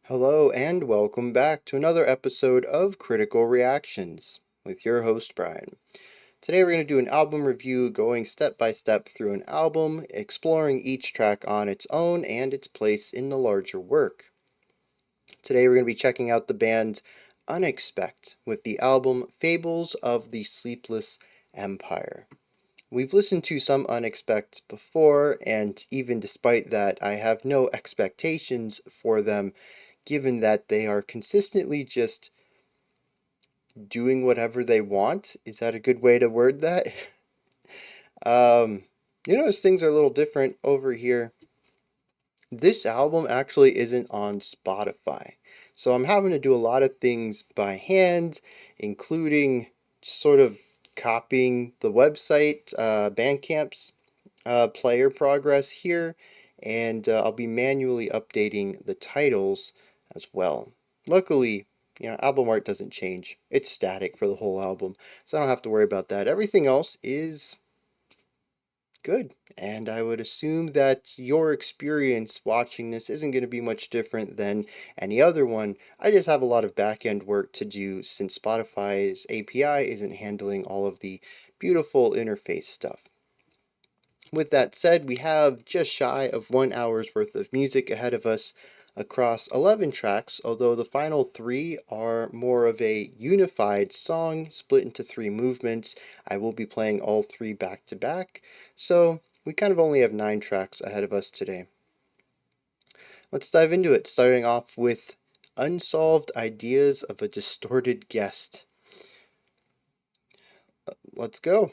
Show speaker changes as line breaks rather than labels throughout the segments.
Hello and welcome back to another episode of Critical Reactions with your host Bryan. Today we're going to do an album review going step by step through an album, exploring each track on its own and its place in the larger work. Today we're going to be checking out the band UnexpecT with the album Fables of the Sleepless Empire. We've listened to some UnexpecT before, and even despite that, I have no expectations for them, given that they are consistently just doing whatever they want. Is that a good way to word that? You notice things are a little different over here. This album actually isn't on Spotify, so I'm having to do a lot of things by hand, including sort of copying the website, Bandcamp's player progress here, and I'll be manually updating the titles as well. Luckily, album art doesn't change. It's static for the whole album, so I don't have to worry about that. Everything else is good, and I would assume that your experience watching this isn't going to be much different than any other one. I just have a lot of back-end work to do since Spotify's API isn't handling all of the beautiful interface stuff. With that said, we have just shy of 1 hour's worth of music ahead of us across 11 tracks, although the final 3 are more of a unified song split into 3 movements. I will be playing all 3 back to back, so we kind of only have 9 tracks ahead of us today. Let's dive into it, starting off with Unsolved Ideas of a Distorted Guest. Let's go.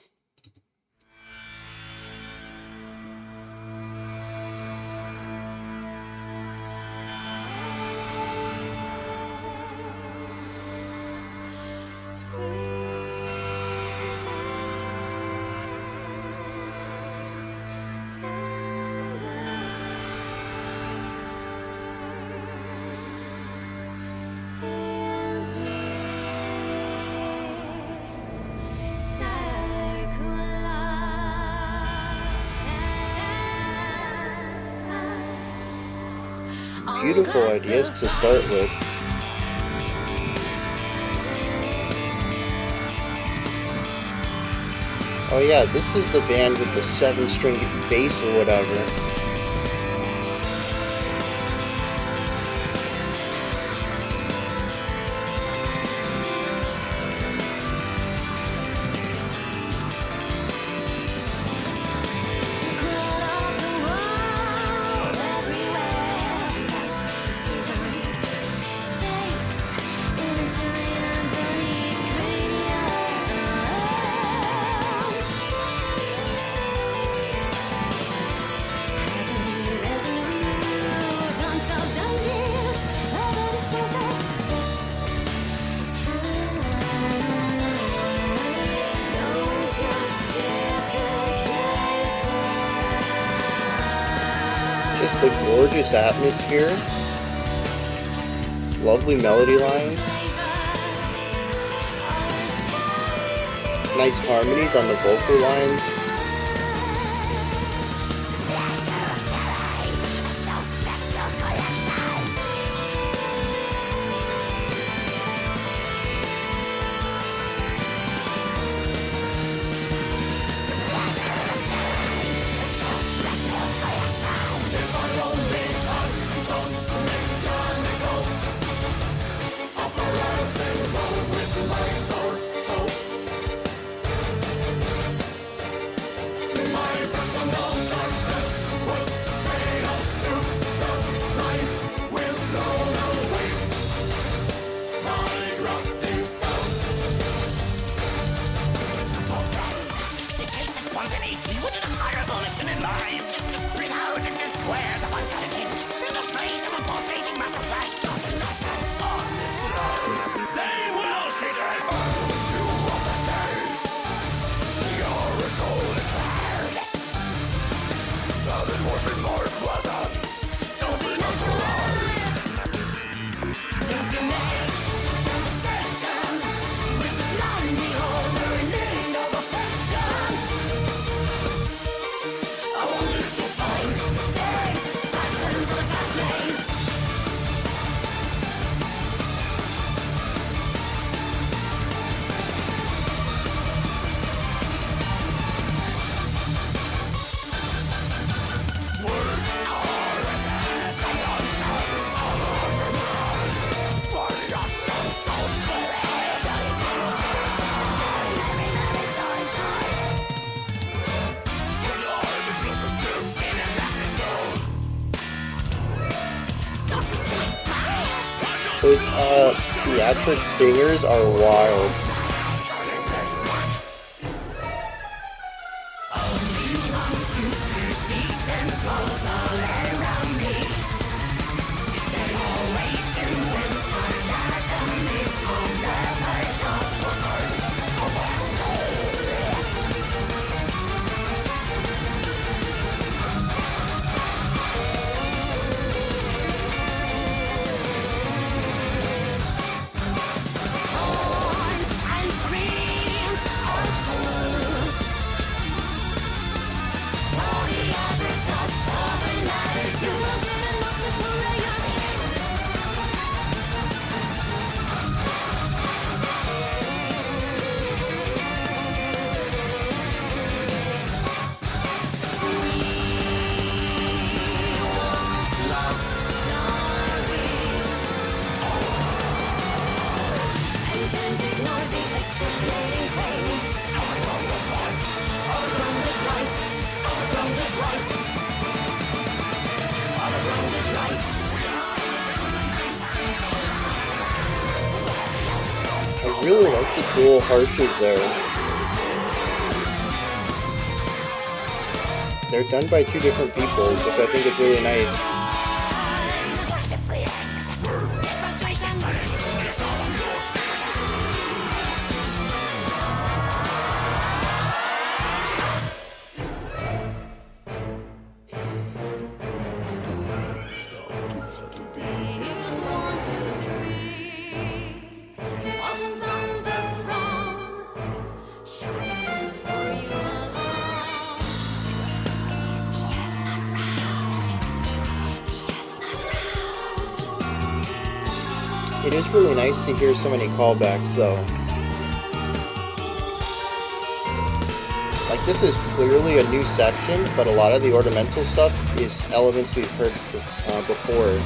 Beautiful ideas to start with. Oh yeah, this is the band with the 7-string bass or whatever. Just the gorgeous atmosphere, lovely melody lines, nice harmonies on the vocal lines. Those theatric stingers are wild. I really like the dual harshes there. They're done by two different people, which I think is really nice. It is really nice to hear so many callbacks, though. Like, this is clearly a new section, but a lot of the ornamental stuff is elements we've heard before.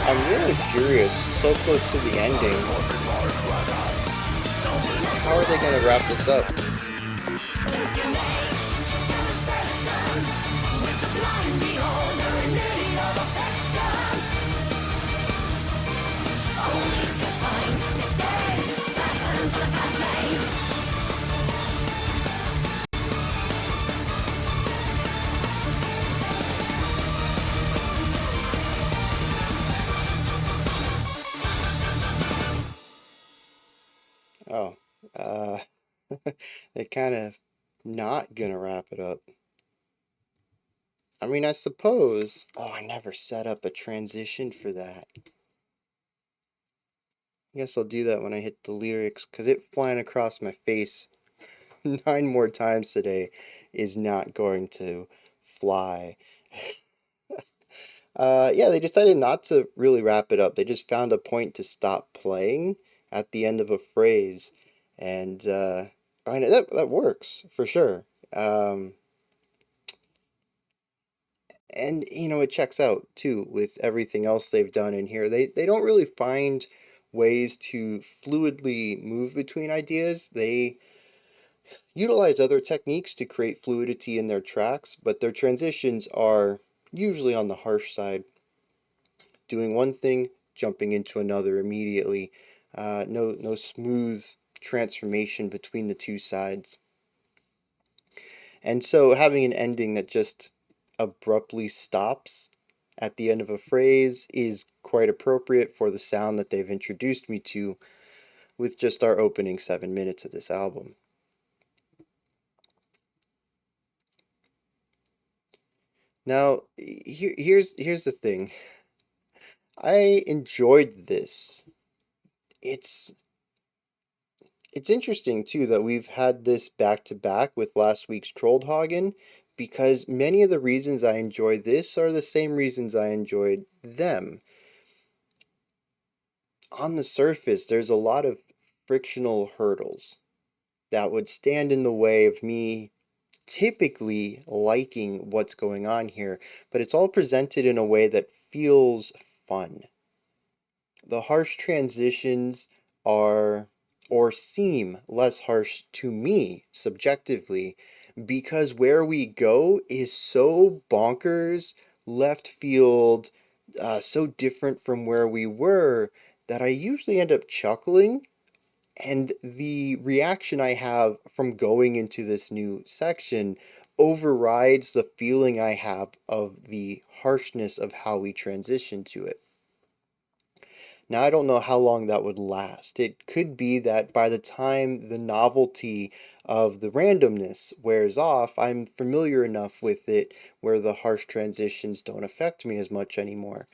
I'm really curious, so close to the ending. How are they going to wrap this up? Oh, they're kind of not gonna wrap it up. I mean, I suppose. Oh, I never set up a transition for that. I guess I'll do that when I hit the lyrics, because it flying across my face 9 more times today is not going to fly. Yeah, they decided not to really wrap it up. They just found a point to stop playing at the end of a phrase. And I mean, that works for sure. And you know, it checks out too with everything else they've done in here. They don't really find ways to fluidly move between ideas. They utilize other techniques to create fluidity in their tracks, but their transitions are usually on the harsh side, doing one thing, jumping into another immediately. No smooth transformation between the two sides. And so having an ending that just abruptly stops at the end of a phrase is quite appropriate for the sound that they've introduced me to with just our opening 7 minutes of this album. Now, here's the thing. I enjoyed this. It's interesting too that we've had this back to back with last week's Trollhagen, because many of the reasons I enjoy this are the same reasons I enjoyed them. On the surface, there's a lot of frictional hurdles that would stand in the way of me typically liking what's going on here, but it's all presented in a way that feels fun. The harsh transitions are or seem less harsh to me subjectively because where we go is so bonkers, left field, so different from where we were that I usually end up chuckling. And the reaction I have from going into this new section overrides the feeling I have of the harshness of how we transition to it. Now, I don't know how long that would last. It could be that by the time the novelty of the randomness wears off, I'm familiar enough with it where the harsh transitions don't affect me as much anymore.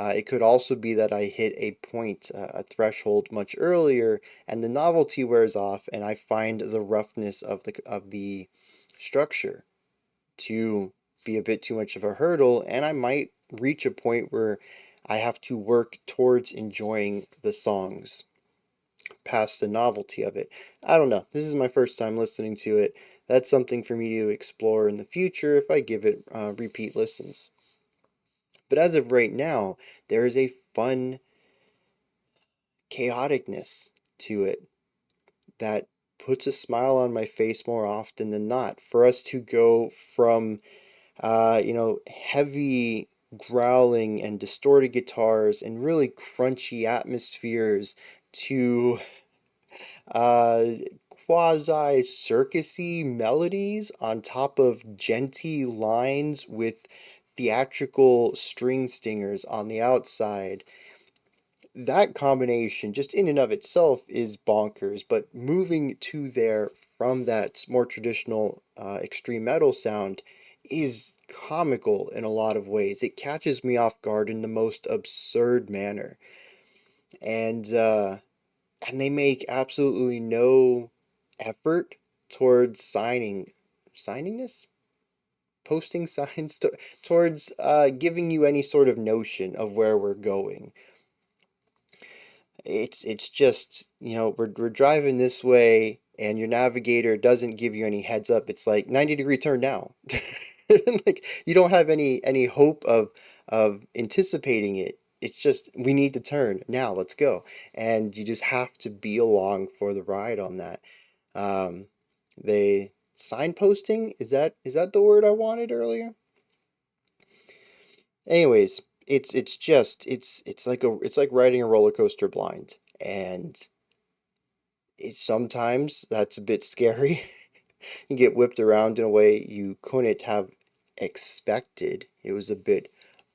It could also be that I hit a point, a threshold much earlier, and the novelty wears off, and I find the roughness of the structure to be a bit too much of a hurdle, and I might reach a point where I have to work towards enjoying the songs past the novelty of it. I don't know. This is my first time listening to it. That's something for me to explore in the future if I give it repeat listens. But as of right now, there is a fun chaoticness to it that puts a smile on my face more often than not. For us to go from heavy growling and distorted guitars and really crunchy atmospheres to uh, quasi circusy melodies on top of genty lines with theatrical string stingers on the outside. That combination, just in and of itself, is bonkers, but moving to there from that more traditional extreme metal sound is comical in a lot of ways. It catches me off guard in the most absurd manner. And and they make absolutely no effort towards signing this? Posting signs towards giving you any sort of notion of where we're going. It's just, we're driving this way and your navigator doesn't give you any heads up. It's like 90-degree turn now. Like you don't have any hope of anticipating it. It's just we need to turn now. Let's go. And you just have to be along for the ride on that. They signposting, is that the word I wanted earlier? Anyways, it's like riding a roller coaster blind, and sometimes that's a bit scary. You get whipped around in a way you couldn't have expected. It was a bit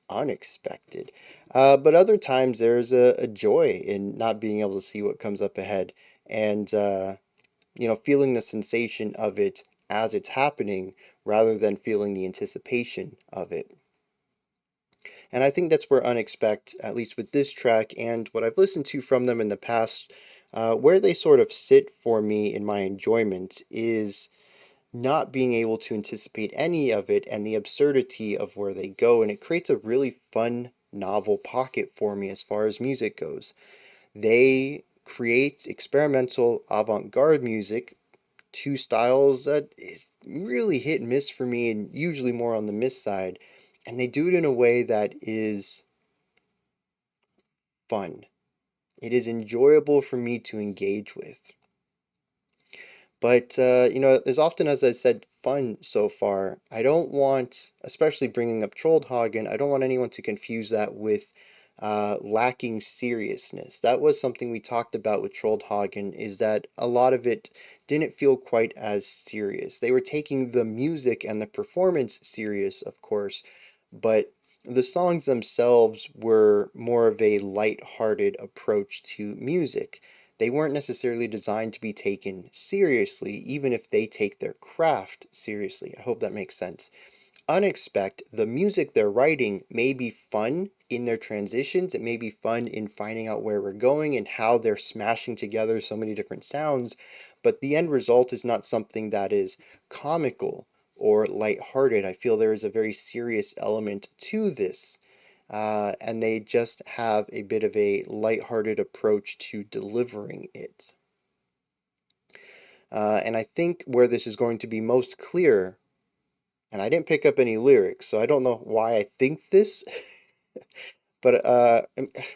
unexpected. But other times there's a joy in not being able to see what comes up ahead, and feeling the sensation of it as it's happening rather than feeling the anticipation of it. And I think that's where UnexpecT, at least with this track and what I've listened to from them in the past, where they sort of sit for me in my enjoyment is not being able to anticipate any of it and the absurdity of where they go. And it creates a really fun, novel pocket for me as far as music goes. They create experimental avant garde music, two styles that is really hit and miss for me, and usually more on the miss side. And they do it in a way that is fun. It is enjoyable for me to engage with. But, as often as I said fun so far, I don't want, especially bringing up Trollhagen, I don't want anyone to confuse that with lacking seriousness. That was something we talked about with Trollhagen, is that a lot of it didn't feel quite as serious. They were taking the music and the performance serious, of course, but the songs themselves were more of a light-hearted approach to music. They weren't necessarily designed to be taken seriously, even if they take their craft seriously. I hope that makes sense. UnexpecT, the music they're writing may be fun in their transitions. It may be fun in finding out where we're going and how they're smashing together so many different sounds, but the end result is not something that is comical or lighthearted. I feel there is a very serious element to this. And they just have a bit of a lighthearted approach to delivering it. And I think where this is going to be most clear, and I didn't pick up any lyrics, so I don't know why I think this, but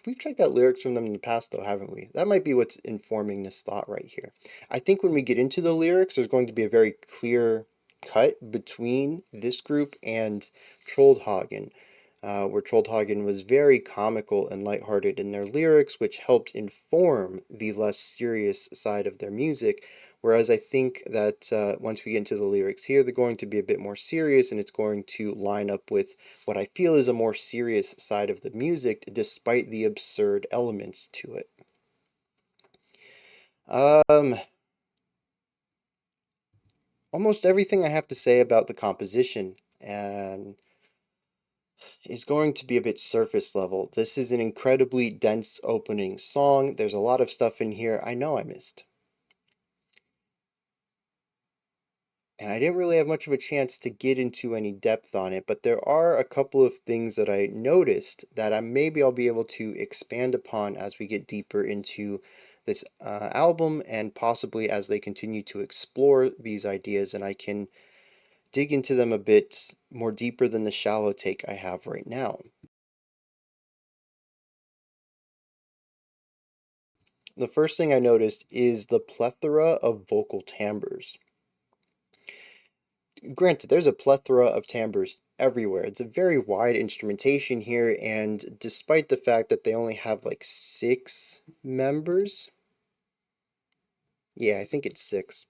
we've checked out lyrics from them in the past, though, haven't we? That might be what's informing this thought right here. I think when we get into the lyrics, there's going to be a very clear cut between this group and Troldhagen, where Troldhagen was very comical and lighthearted in their lyrics, which helped inform the less serious side of their music. Whereas I think that once we get into the lyrics here, they're going to be a bit more serious, and it's going to line up with what I feel is a more serious side of the music, despite the absurd elements to it. Um, Almost everything I have to say about the composition and is going to be a bit surface level. This is an incredibly dense opening song. There's a lot of stuff in here I know I missed. And I didn't really have much of a chance to get into any depth on it, but there are a couple of things that I noticed that maybe I'll be able to expand upon as we get deeper into this album, and possibly as they continue to explore these ideas, and I can dig into them a bit more deeper than the shallow take I have right now. The first thing I noticed is the plethora of vocal timbres. Granted, there's a plethora of timbres everywhere. It's a very wide instrumentation here, and despite the fact that they only have like 6 members, yeah, I think it's 6,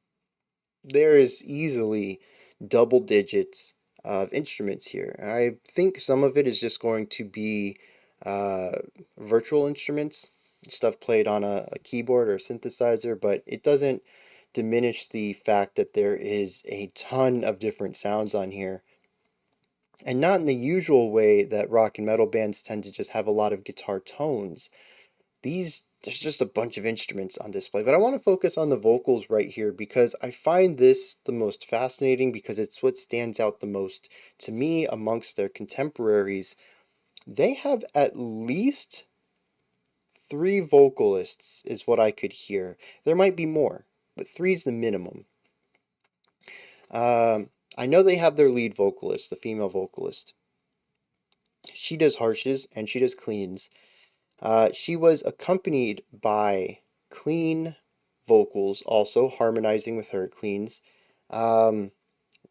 there is easily double digits of instruments here. I think some of it is just going to be uh, virtual instruments, stuff played on a keyboard or a synthesizer, but it doesn't diminish the fact that there is a ton of different sounds on here. And not in the usual way that rock and metal bands tend to just have a lot of guitar tones. There's just a bunch of instruments on display, but I want to focus on the vocals right here because I find this the most fascinating, because it's what stands out the most to me amongst their contemporaries. They have at least 3 vocalists, is what I could hear. There might be more, but 3 is the minimum. I know they have their lead vocalist, the female vocalist. She does harshes and she does cleans. She was accompanied by clean vocals, also harmonizing with her cleans. Um,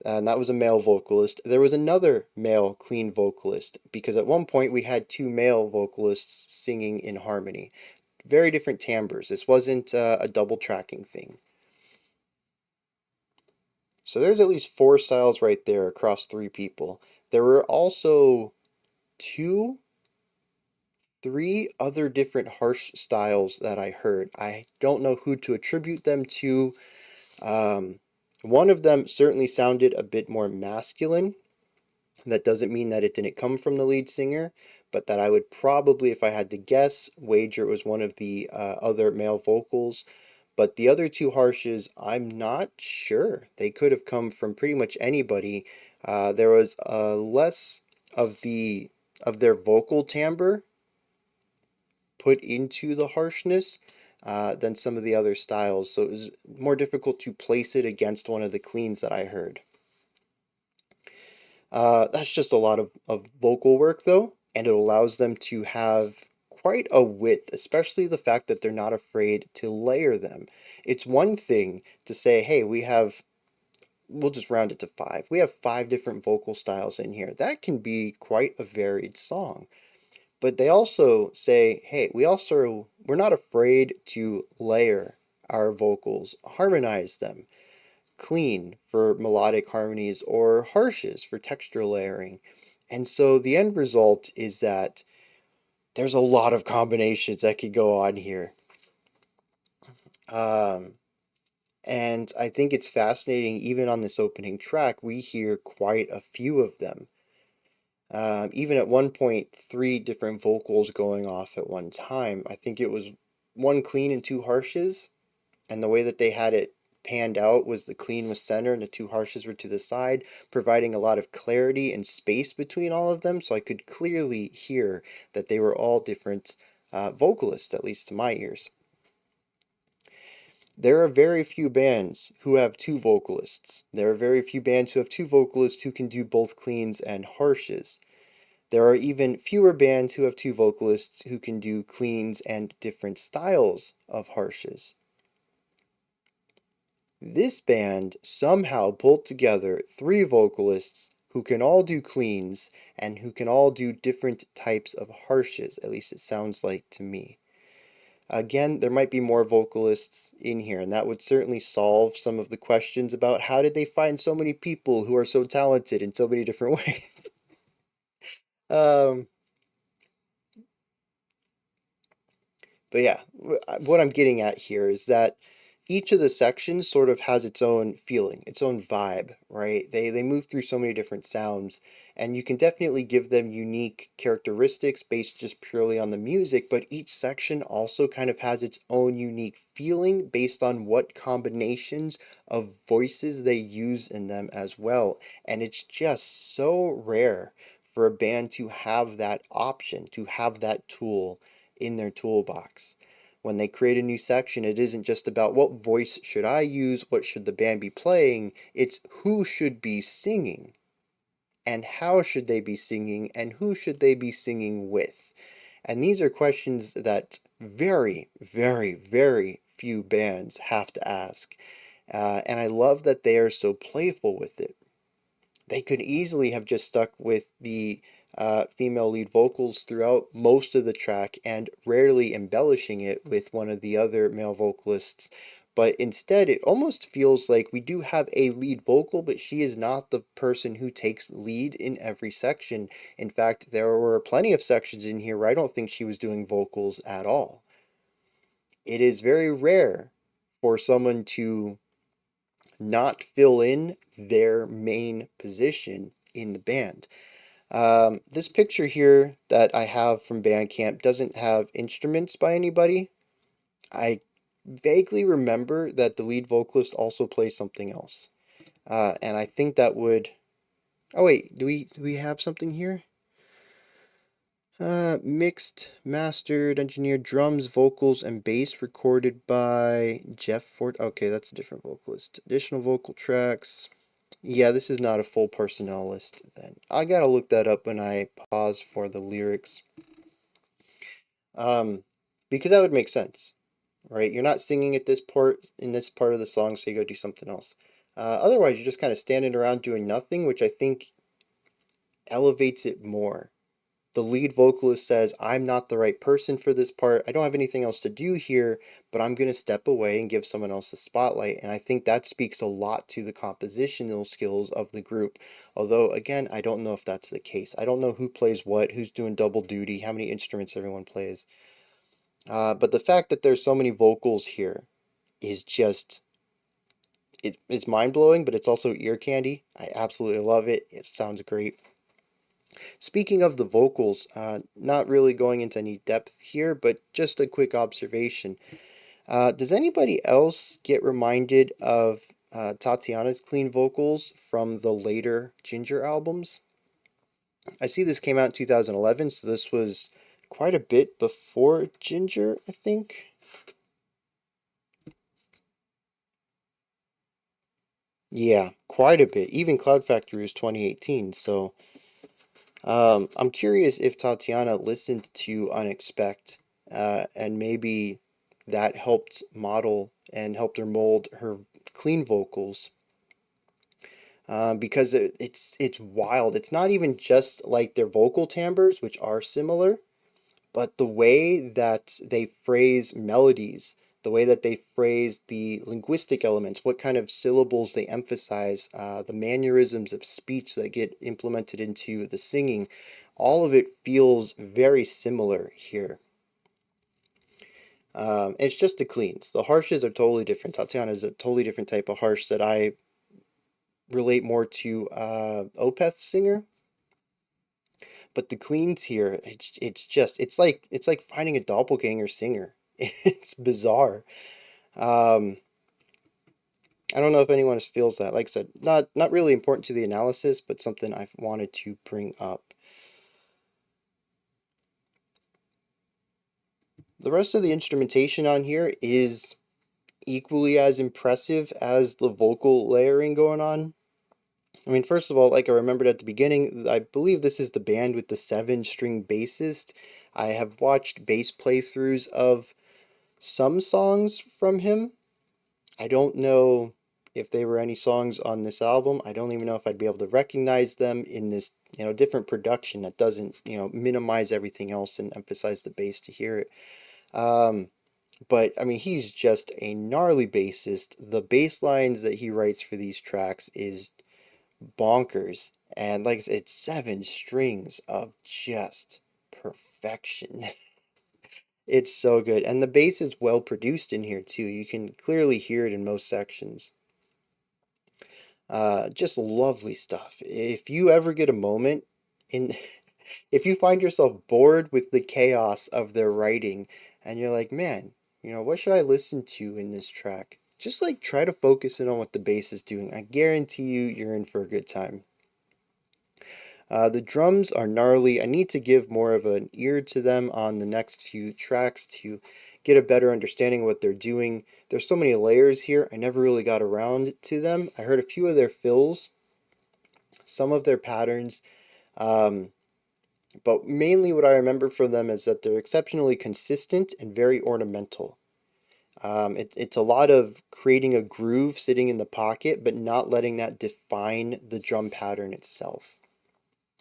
and that was a male vocalist. There was another male clean vocalist, because at one point we had 2 male vocalists singing in harmony. Very different timbres. This wasn't a double tracking thing. So there's at least 4 styles right there across 3 people. There were also 2, 3 other different harsh styles that I heard. I don't know who to attribute them to. One of them certainly sounded a bit more masculine. That doesn't mean that it didn't come from the lead singer, but that I would probably, if I had to guess, wager it was one of the other male vocals. But the other 2 harshes, I'm not sure. They could have come from pretty much anybody. There was less of their vocal timbre put into the harshness than some of the other styles, so it was more difficult to place it against one of the cleans that I heard. That's just a lot of vocal work, though, and it allows them to have quite a width, especially the fact that they're not afraid to layer them. It's one thing to say, hey, we'll just round it to 5. We have 5 different vocal styles in here. That can be quite a varied song. But they also say, hey, we're not afraid to layer our vocals, harmonize them, clean for melodic harmonies, or harshes for texture layering. And so the end result is that there's a lot of combinations that could go on here. Um, and I think it's fascinating, even on this opening track, we hear quite a few of them. Even at one point, 3 different vocals going off at one time. I think it was 1 clean and 2 harshes, and the way that they had it panned out was the clean was center and the 2 harshes were to the side, providing a lot of clarity and space between all of them, so I could clearly hear that they were all different vocalists, at least to my ears. There are very few bands who have two vocalists. There are very few bands who have two vocalists who can do both cleans and harshes. There are even fewer bands who have two vocalists who can do cleans and different styles of harshes. This band somehow pulled together three vocalists who can all do cleans and who can all do different types of harshes, at least it sounds like to me. Again, there might be more vocalists in here, and that would certainly solve some of the questions about how did they find so many people who are so talented in so many different ways. um, But yeah, what I'm getting at here is that each of the sections sort of has its own feeling, its own vibe, right? They move through so many different sounds, and you can definitely give them unique characteristics based just purely on the music, but each section also kind of has its own unique feeling based on what combinations of voices they use in them as well. And it's just so rare for a band to have that option, to have that tool in their toolbox. When they create a new section, it isn't just about what voice should I use, what should the band be playing, it's who should be singing, and how should they be singing, and who should they be singing with. And these are questions that very, very, very few bands have to ask. And I love that they are so playful with it. They could easily have just stuck with the female lead vocals throughout most of the track and rarely embellishing it with one of the other male vocalists. But instead, it almost feels like we do have a lead vocal, but she is not the person who takes lead in every section. In fact, there were plenty of sections in here where I don't think she was doing vocals at all. It is very rare for someone to not fill in their main position in the band. This picture here that I have from Bandcamp doesn't have instruments by anybody. I vaguely remember that the lead vocalist also plays something else. And I think that would... Oh wait, do we have something here? Mixed, mastered, engineered, drums, vocals, and bass recorded by Jeff Ford. Okay, that's a different vocalist. Additional vocal tracks. Yeah, this is not a full personnel list then. I gotta look that up when I pause for the lyrics. Because that would make sense, right? You're not singing at this part in this part of the song, so you go do something else. Otherwise, you're just kind of standing around doing nothing, which I think elevates it more. The lead vocalist says, I'm not the right person for this part. I don't have anything else to do here, but I'm going to step away and give someone else the spotlight. And I think that speaks a lot to the compositional skills of the group. Although, again, I don't know if that's the case. I don't know who plays what, who's doing double duty, how many instruments everyone plays. But the fact that there's so many vocals here is just, it's mind-blowing, but it's also ear candy. I absolutely love it. It sounds great. Speaking of the vocals, not really going into any depth here, but just a quick observation. Does anybody else get reminded of Tatiana's clean vocals from the later Ginger albums? I see this came out in 2011, so this was quite a bit before Ginger, I think. Yeah, quite a bit. Even Cloud Factory was 2018, so I'm curious if Tatiana listened to UnexpecT, and maybe that helped model and helped her mold her clean vocals. Because it's wild. It's not even just like their vocal timbres, which are similar, but the way that they phrase melodies, the way that they phrase the linguistic elements, what kind of syllables they emphasize, the mannerisms of speech that get implemented into the singing, all of it feels very similar here. It's just the cleans. The harshes are totally different. Tatiana is a totally different type of harsh that I relate more to Opeth's singer. But the cleans here, it's like finding a doppelganger singer. It's bizarre. Um, I don't know if anyone else feels that. Like I said, not really important to the analysis, but something I've wanted to bring up. The rest of the instrumentation on here is equally as impressive as the vocal layering going on. I mean, first of all, like I remembered at the beginning, I believe this is the band with the 7-string bassist. I have watched bass playthroughs of some songs from him. I don't know if they were any songs on this album. I don't even know if I'd be able to recognize them in this, different production that doesn't, minimize everything else and emphasize the bass to hear it. But I mean, he's just a gnarly bassist. The bass lines that he writes for these tracks is bonkers. And like I said, it's 7 strings of just perfection. It's so good. And the bass is well produced in here too. You can clearly hear it in most sections. Just lovely stuff. If you ever get a moment in, if you find yourself bored with the chaos of their writing and you're like, man, what should I listen to in this track? Just like try to focus in on what the bass is doing. I guarantee you're in for a good time. The drums are gnarly. I need to give more of an ear to them on the next few tracks to get a better understanding of what they're doing. There's so many layers here, I never really got around to them. I heard a few of their fills, some of their patterns, but mainly what I remember from them is that they're exceptionally consistent and very ornamental. It's a lot of creating a groove sitting in the pocket, but not letting that define the drum pattern itself.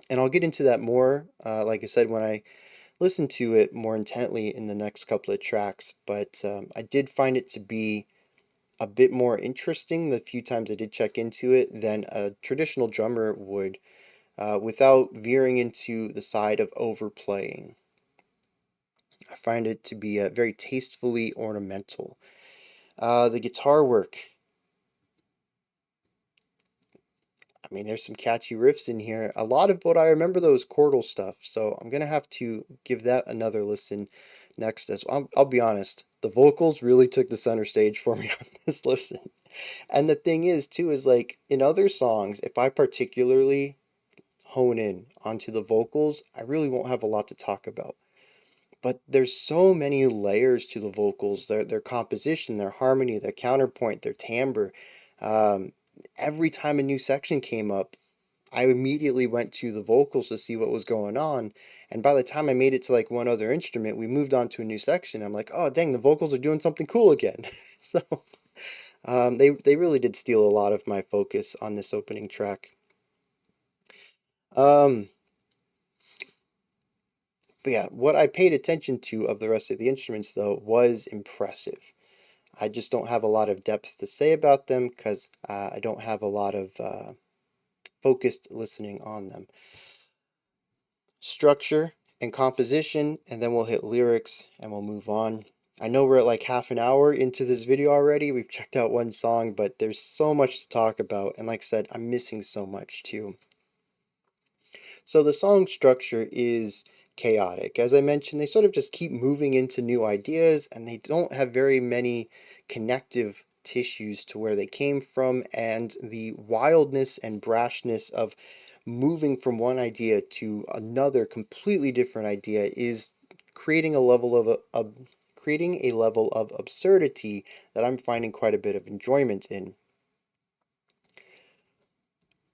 And I'll get into that more, like I said, when I listen to it more intently in the next couple of tracks. But I did find it to be a bit more interesting the few times I did check into it than a traditional drummer would, without veering into the side of overplaying. I find it to be very tastefully ornamental. The guitar work, I mean, there's some catchy riffs in here. A lot of what I remember though is chordal stuff, so I'm gonna have to give that another listen next as well. I'll be honest, the vocals really took the center stage for me on this listen. And the thing is too is like in other songs, if I particularly hone in onto the vocals, I really won't have a lot to talk about. But there's so many layers to the vocals, their composition, their harmony, their counterpoint, their timbre. Um, every time a new section came up, I immediately went to the vocals to see what was going on. And by the time I made it to like one other instrument, we moved on to a new section. I'm like, oh dang, the vocals are doing something cool again. So they really did steal a lot of my focus on this opening track. Um, but yeah, what I paid attention to of the rest of the instruments though was impressive. I just don't have a lot of depth to say about them because I don't have a lot of focused listening on them. Structure and composition, and then we'll hit lyrics and we'll move on. I know we're at like half an hour into this video already. We've checked out one song, but there's so much to talk about. And like I said, I'm missing so much too. So the song structure is chaotic. As I mentioned, they sort of just keep moving into new ideas and they don't have very many connective tissues to where they came from, and the wildness and brashness of moving from one idea to another completely different idea is creating a level of creating a level of absurdity that I'm finding quite a bit of enjoyment in.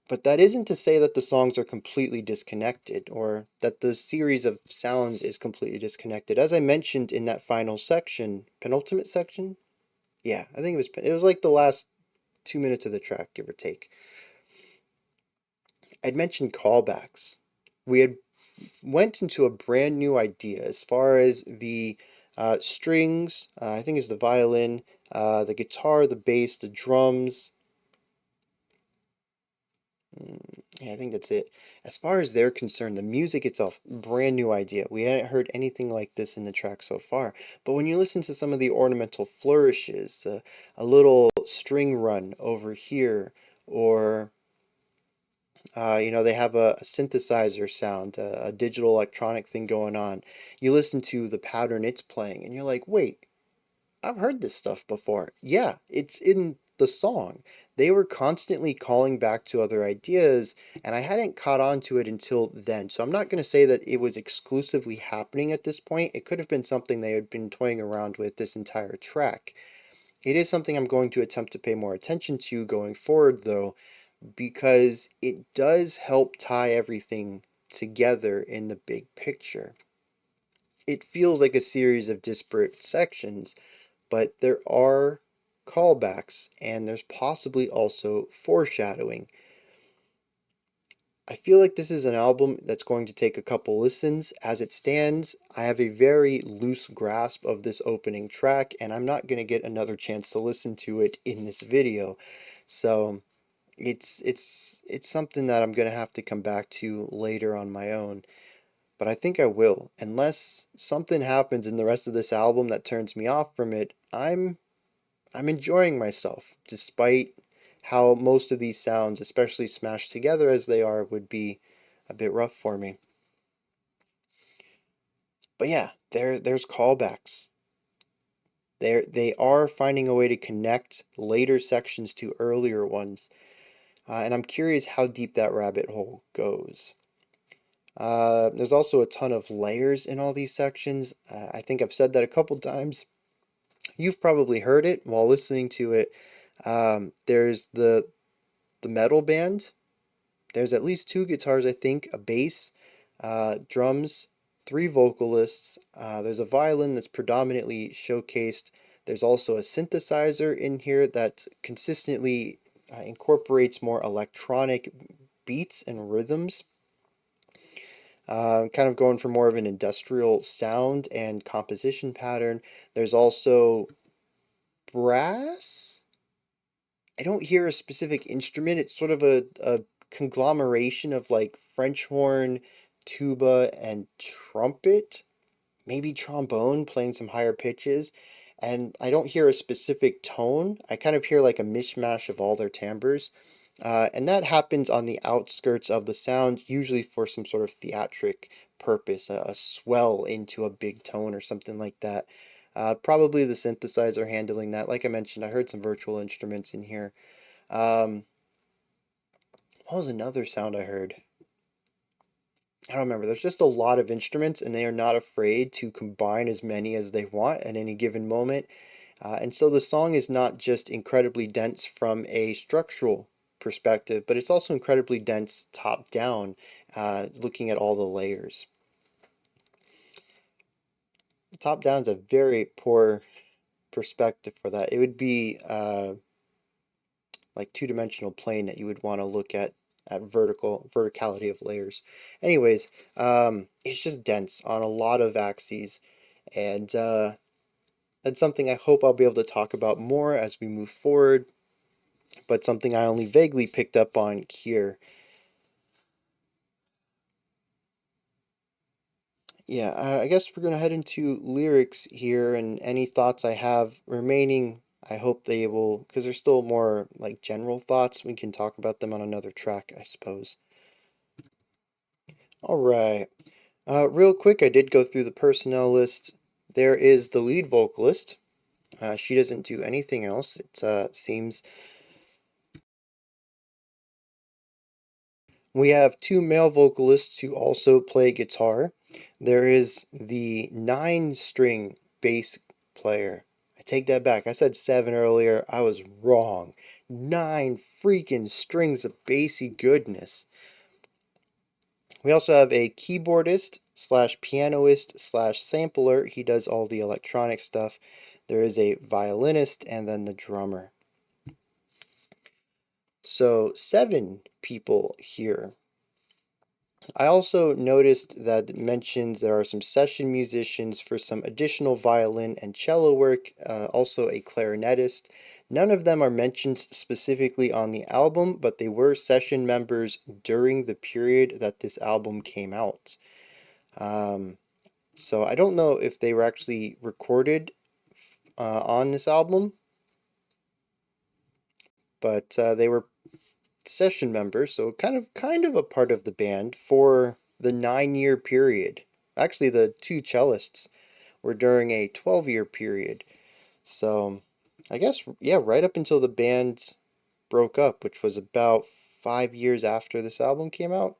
But that isn't to say that the songs are completely disconnected or that the series of sounds is completely disconnected. As I mentioned in that final section, penultimate section? Yeah, I think it was like the last 2 minutes of the track, give or take. I'd mentioned callbacks. We had went into a brand new idea as far as the strings, I think it's the violin, the guitar, the bass, the drums. Yeah, I think that's it. As far as they're concerned, the music itself, brand new idea. We hadn't heard anything like this in the track so far. But when you listen to some of the ornamental flourishes, a little string run over here, or they have a synthesizer sound, a digital electronic thing going on. You listen to the pattern it's playing, and you're like, wait, I've heard this stuff before. Yeah, it's in the song. They were constantly calling back to other ideas, and I hadn't caught on to it until then. So I'm not going to say that it was exclusively happening at this point. It could have been something they had been toying around with this entire track. It is something I'm going to attempt to pay more attention to going forward, though, because it does help tie everything together in the big picture. It feels like a series of disparate sections, but there are callbacks and there's possibly also foreshadowing. I feel like this is an album that's going to take a couple listens. As it stands, I have a very loose grasp of this opening track, and I'm not going to get another chance to listen to it in this video. So it's something that I'm going to have to come back to later on my own. But I think I will. Unless something happens in the rest of this album that turns me off from it, I'm enjoying myself, despite how most of these sounds, especially smashed together as they are, would be a bit rough for me. But yeah, there's callbacks. They are finding a way to connect later sections to earlier ones, and I'm curious how deep that rabbit hole goes. There's also a ton of layers in all these sections. I think I've said that a couple times. You've probably heard it while listening to it. There's the metal band. There's at least two guitars, I think, a bass, drums, three vocalists. There's a violin that's predominantly showcased. There's also a synthesizer in here that consistently incorporates more electronic beats and rhythms. Kind of going for more of an industrial sound and composition pattern. There's also brass. I don't hear a specific instrument. It's sort of a conglomeration of like French horn, tuba, and trumpet, maybe trombone playing some higher pitches. And I don't hear a specific tone. I kind of hear like a mishmash of all their timbres. And that happens on the outskirts of the sound, usually for some sort of theatric purpose, a swell into a big tone or something like that. Probably the synthesizer handling that. Like I mentioned, I heard some virtual instruments in here. Um, what was another sound I heard? I don't remember. There's just a lot of instruments, and they are not afraid to combine as many as they want at any given moment. And so the song is not just incredibly dense from a structural perspective, but it's also incredibly dense top down, looking at all the layers. Top down is a very poor perspective for that. It would be like two-dimensional plane that you would want to look at verticality of layers. Anyways, it's just dense on a lot of axes, and that's something I hope I'll be able to talk about more as we move forward, but something I only vaguely picked up on here. Yeah, I guess we're going to head into lyrics here, and any thoughts I have remaining, I hope they will, because they're still more like general thoughts. We can talk about them on another track, I suppose. All right. Real quick, I did go through the personnel list. There is the lead vocalist. She doesn't do anything else. It seems we have two male vocalists who also play guitar. There is the 9-string bass player. I take that back. I said 7 earlier. I was wrong. 9 freaking strings of bassy goodness. We also have a keyboardist slash pianist slash sampler. He does all the electronic stuff. There is a violinist and then the drummer. So 7 people here. I also noticed that it mentions there are some session musicians for some additional violin and cello work, also a clarinetist. None of them are mentioned specifically on the album, but they were session members during the period that this album came out. So I don't know if they were actually recorded on this album, but they were session members, so kind of a part of the band for the 9-year period. Actually, the two cellists were during a 12-year period. So I guess, yeah, right up until the band broke up, which was about 5 years after this album came out.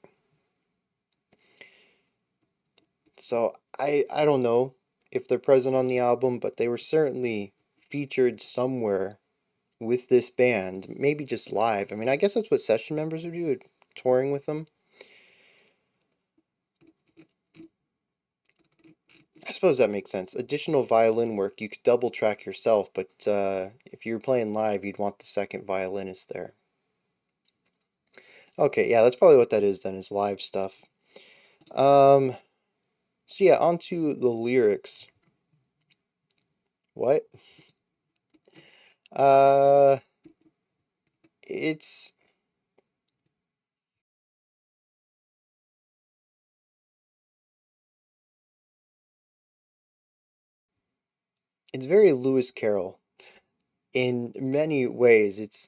So I don't know if they're present on the album, but they were certainly featured somewhere with this band, maybe just live. I mean, I guess that's what session members would do, touring with them. I suppose that makes sense. Additional violin work, you could double track yourself, but if you're playing live, you'd want the second violinist there. Okay, yeah, that's probably what that is then, is live stuff. So yeah, on to the lyrics. What? Uh, it's it's very Lewis Carroll in many ways. It's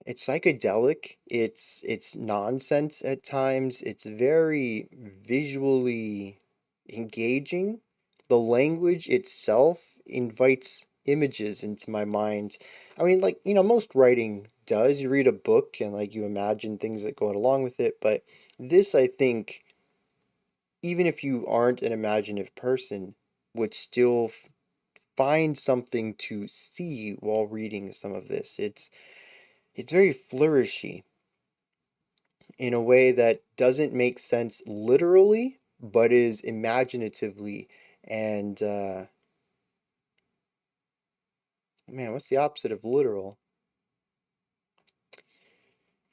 psychedelic. It's nonsense at times. It's very visually engaging. The language itself invites images into my mind. I mean, like, most writing does. You read a book and like you imagine things that go along with it, but this, I think, even if you aren't an imaginative person, would still find something to see while reading some of this. It's very flourishy in a way that doesn't make sense literally, but is imaginatively and man, what's the opposite of literal?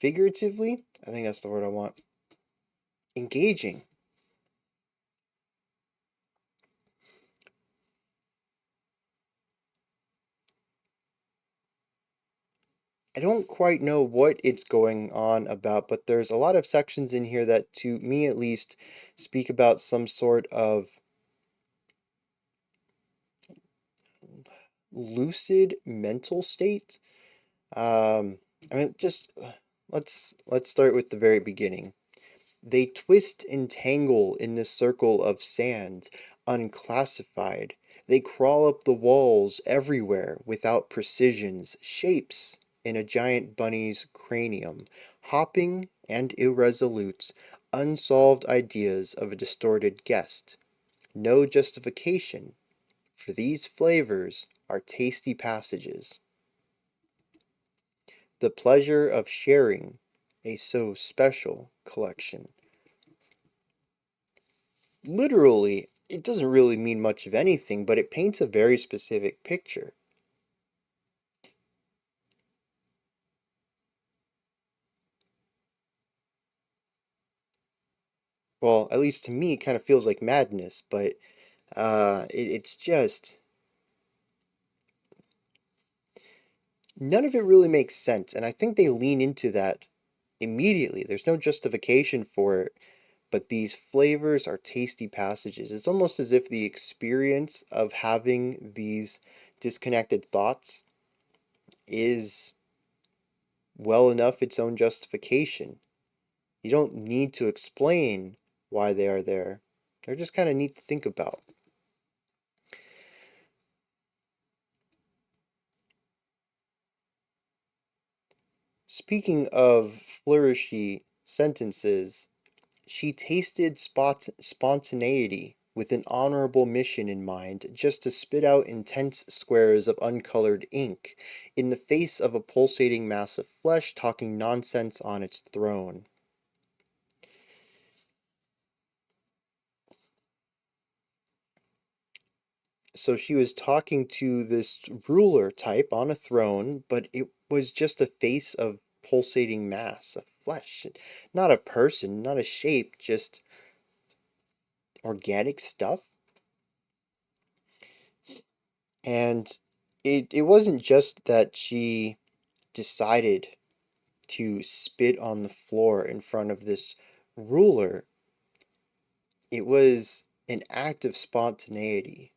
Figuratively? I think that's the word I want. Engaging. I don't quite know what it's going on about, but there's a lot of sections in here that, to me at least, speak about some sort of lucid mental state. I mean, just let's start with the very beginning. They twist and tangle in this circle of sand, unclassified. They crawl up the walls everywhere without precisions, shapes in a giant bunny's cranium, hopping and irresolute, unsolved ideas of a distorted guest. No justification, for these flavors are tasty passages. The pleasure of sharing a so special collection. Literally, it doesn't really mean much of anything, but it paints a very specific picture. Well, at least to me, it kind of feels like madness, but it's just none of it really makes sense, and I think they lean into that immediately. There's no justification for it, but these flavors are tasty passages. It's almost as if the experience of having these disconnected thoughts is well enough its own justification. You don't need to explain why they are there. They're just kind of neat to think about. Speaking of flourishy sentences, she tasted spontaneity with an honorable mission in mind, just to spit out intense squares of uncolored ink in the face of a pulsating mass of flesh talking nonsense on its throne. So she was talking to this ruler type on a throne, but it was just a face of pulsating mass of flesh. Not a person, not a shape, just organic stuff. And it wasn't just that she decided to spit on the floor in front of this ruler. It was an act of spontaneity,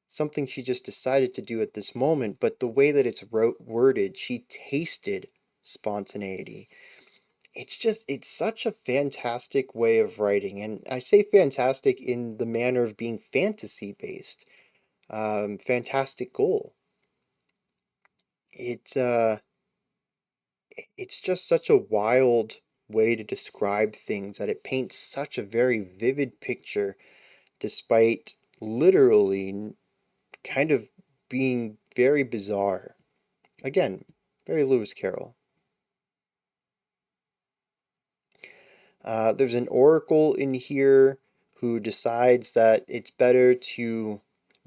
something she just decided to do at this moment, but the way that it's worded, she tasted spontaneity. It's such a fantastic way of writing, and I say fantastic in the manner of being fantasy based. Fantastic goal. It's it's just such a wild way to describe things that it paints such a very vivid picture, despite literally kind of being very bizarre. Again, very Lewis Carroll. There's an oracle in here who decides that it's better to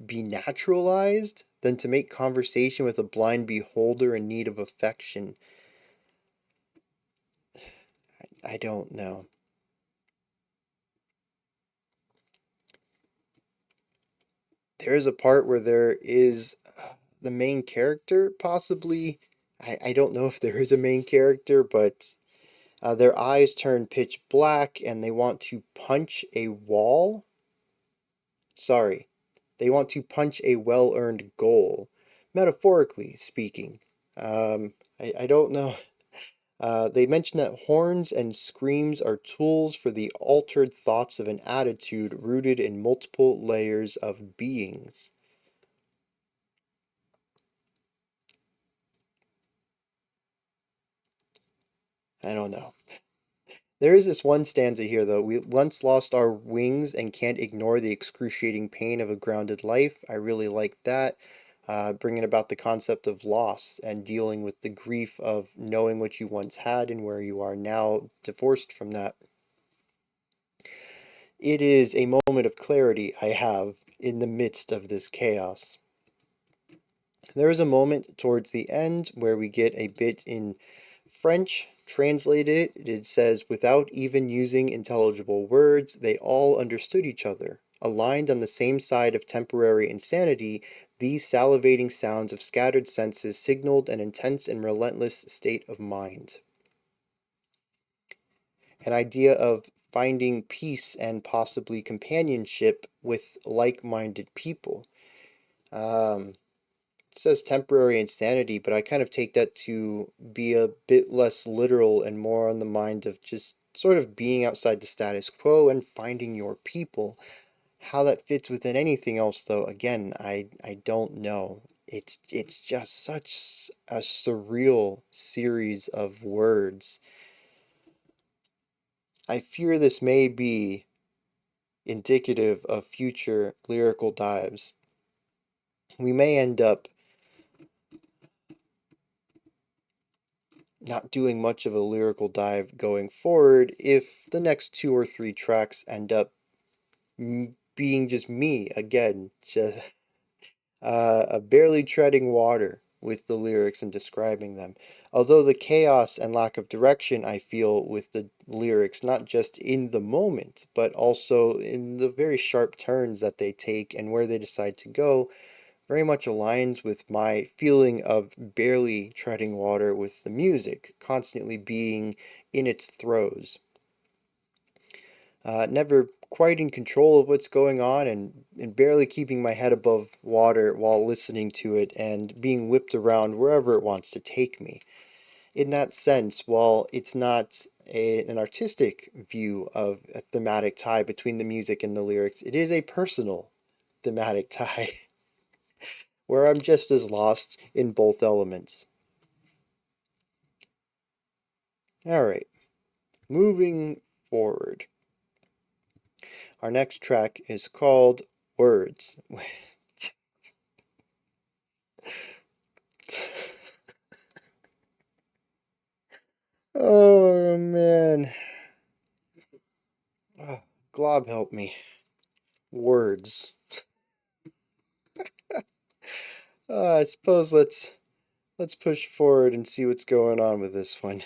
be naturalized than to make conversation with a blind beholder in need of affection. I don't know. There is a part where there is the main character, possibly. I don't know if there is a main character, but their eyes turn pitch black and they want to punch a wall. Sorry, they want to punch a well earned goal, metaphorically speaking. I don't know. They mention that horns and screams are tools for the altered thoughts of an attitude rooted in multiple layers of beings. I don't know. There is this one stanza here, though. We once lost our wings and can't ignore the excruciating pain of a grounded life. I really like that. Bringing about the concept of loss and dealing with the grief of knowing what you once had and where you are now divorced from that. It is a moment of clarity I have in the midst of this chaos. There is a moment towards the end where we get a bit in French. Translated, it says, without even using intelligible words, they all understood each other. Aligned on the same side of temporary insanity, these salivating sounds of scattered senses signaled an intense and relentless state of mind. An idea of finding peace and possibly companionship with like-minded people. It says temporary insanity, but I kind of take that to be a bit less literal and more on the mind of just sort of being outside the status quo and finding your people. How that fits within anything else, though, again, I don't know. It's just such a surreal series of words. I fear this may be indicative of future lyrical dives. We may end up not doing much of a lyrical dive going forward if the next 2 or 3 tracks end up being just me again, just barely treading water with the lyrics and describing them. Although the chaos and lack of direction I feel with the lyrics, not just in the moment, but also in the very sharp turns that they take and where they decide to go, very much aligns with my feeling of barely treading water with the music, constantly being in its throes. Never quite in control of what's going on and barely keeping my head above water while listening to it and being whipped around wherever it wants to take me. In that sense, while it's not an artistic view of a thematic tie between the music and the lyrics, it is a personal thematic tie where I'm just as lost in both elements. Alright, moving forward. Our next track is called Words. Oh man. Oh, Glob help me. Words. I suppose let's push forward and see what's going on with this one.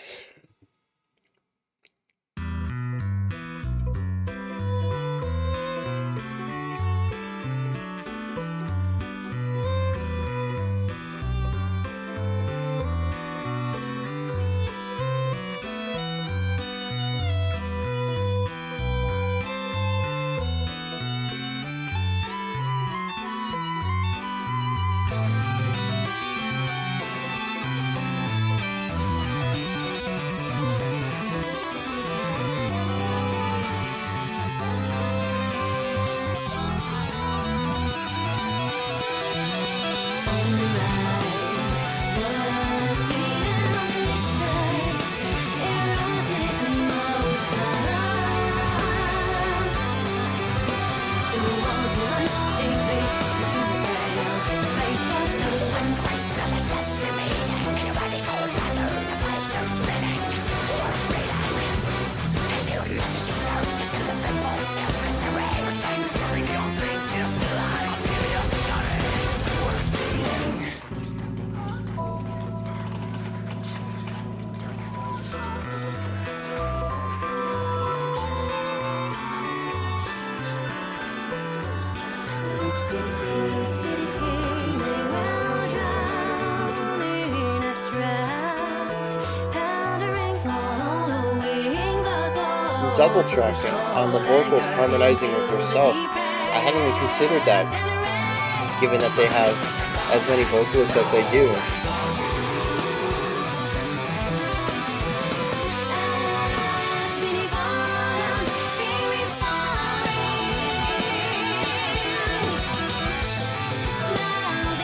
double tracking on the vocals harmonizing with herself. I hadn't even considered that, given that they have as many vocalists as they do.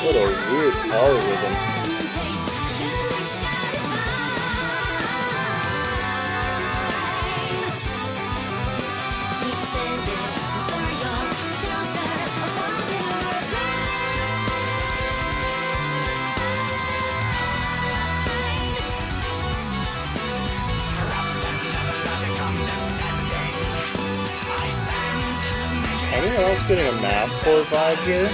What a weird polyrhythm. Anyone else getting a mathcore vibe here?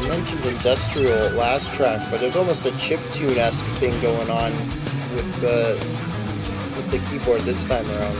Mentioned industrial last track, but there's almost a chiptune-esque thing going on with the keyboard this time around.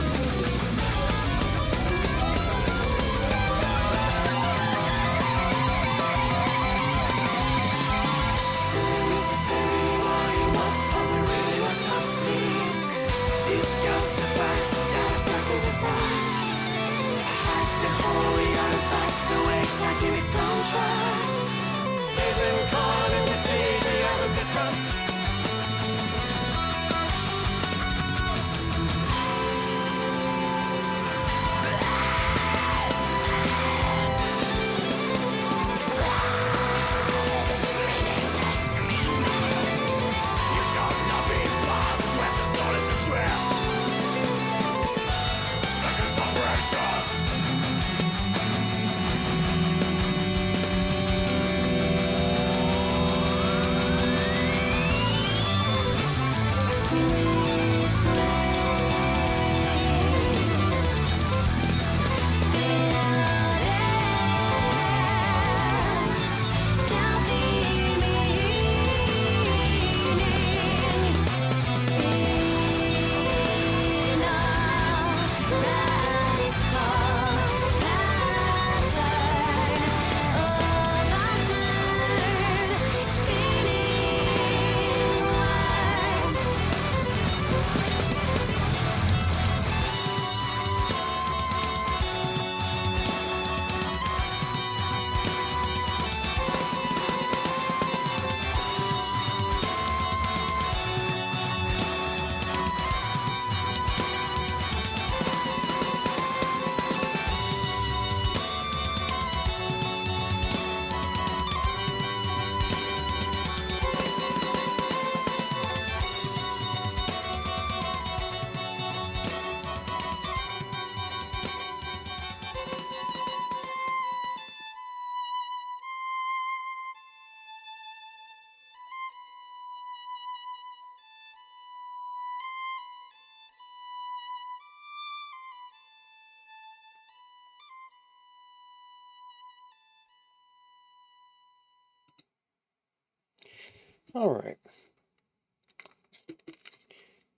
All right.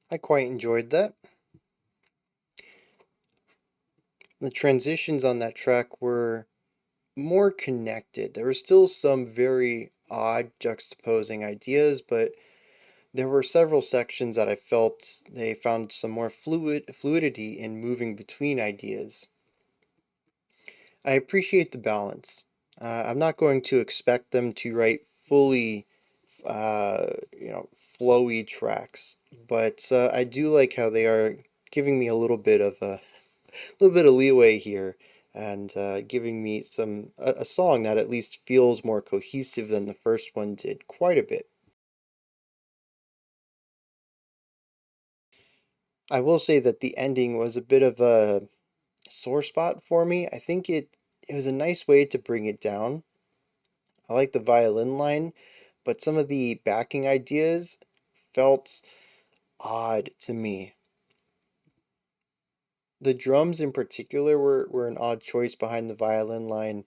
I quite enjoyed that. The transitions on that track were more connected. There were still some very odd juxtaposing ideas, but there were several sections that I felt they found some more fluidity in moving between ideas. I appreciate the balance. I'm not going to expect them to write fully flowy tracks. But I do like how they are giving me a little bit of leeway here, and giving me a song that at least feels more cohesive than the first one did quite a bit. I will say that the ending was a bit of a sore spot for me. I think it was a nice way to bring it down. I like the violin line, but some of the backing ideas felt odd to me. The drums in particular were an odd choice behind the violin line.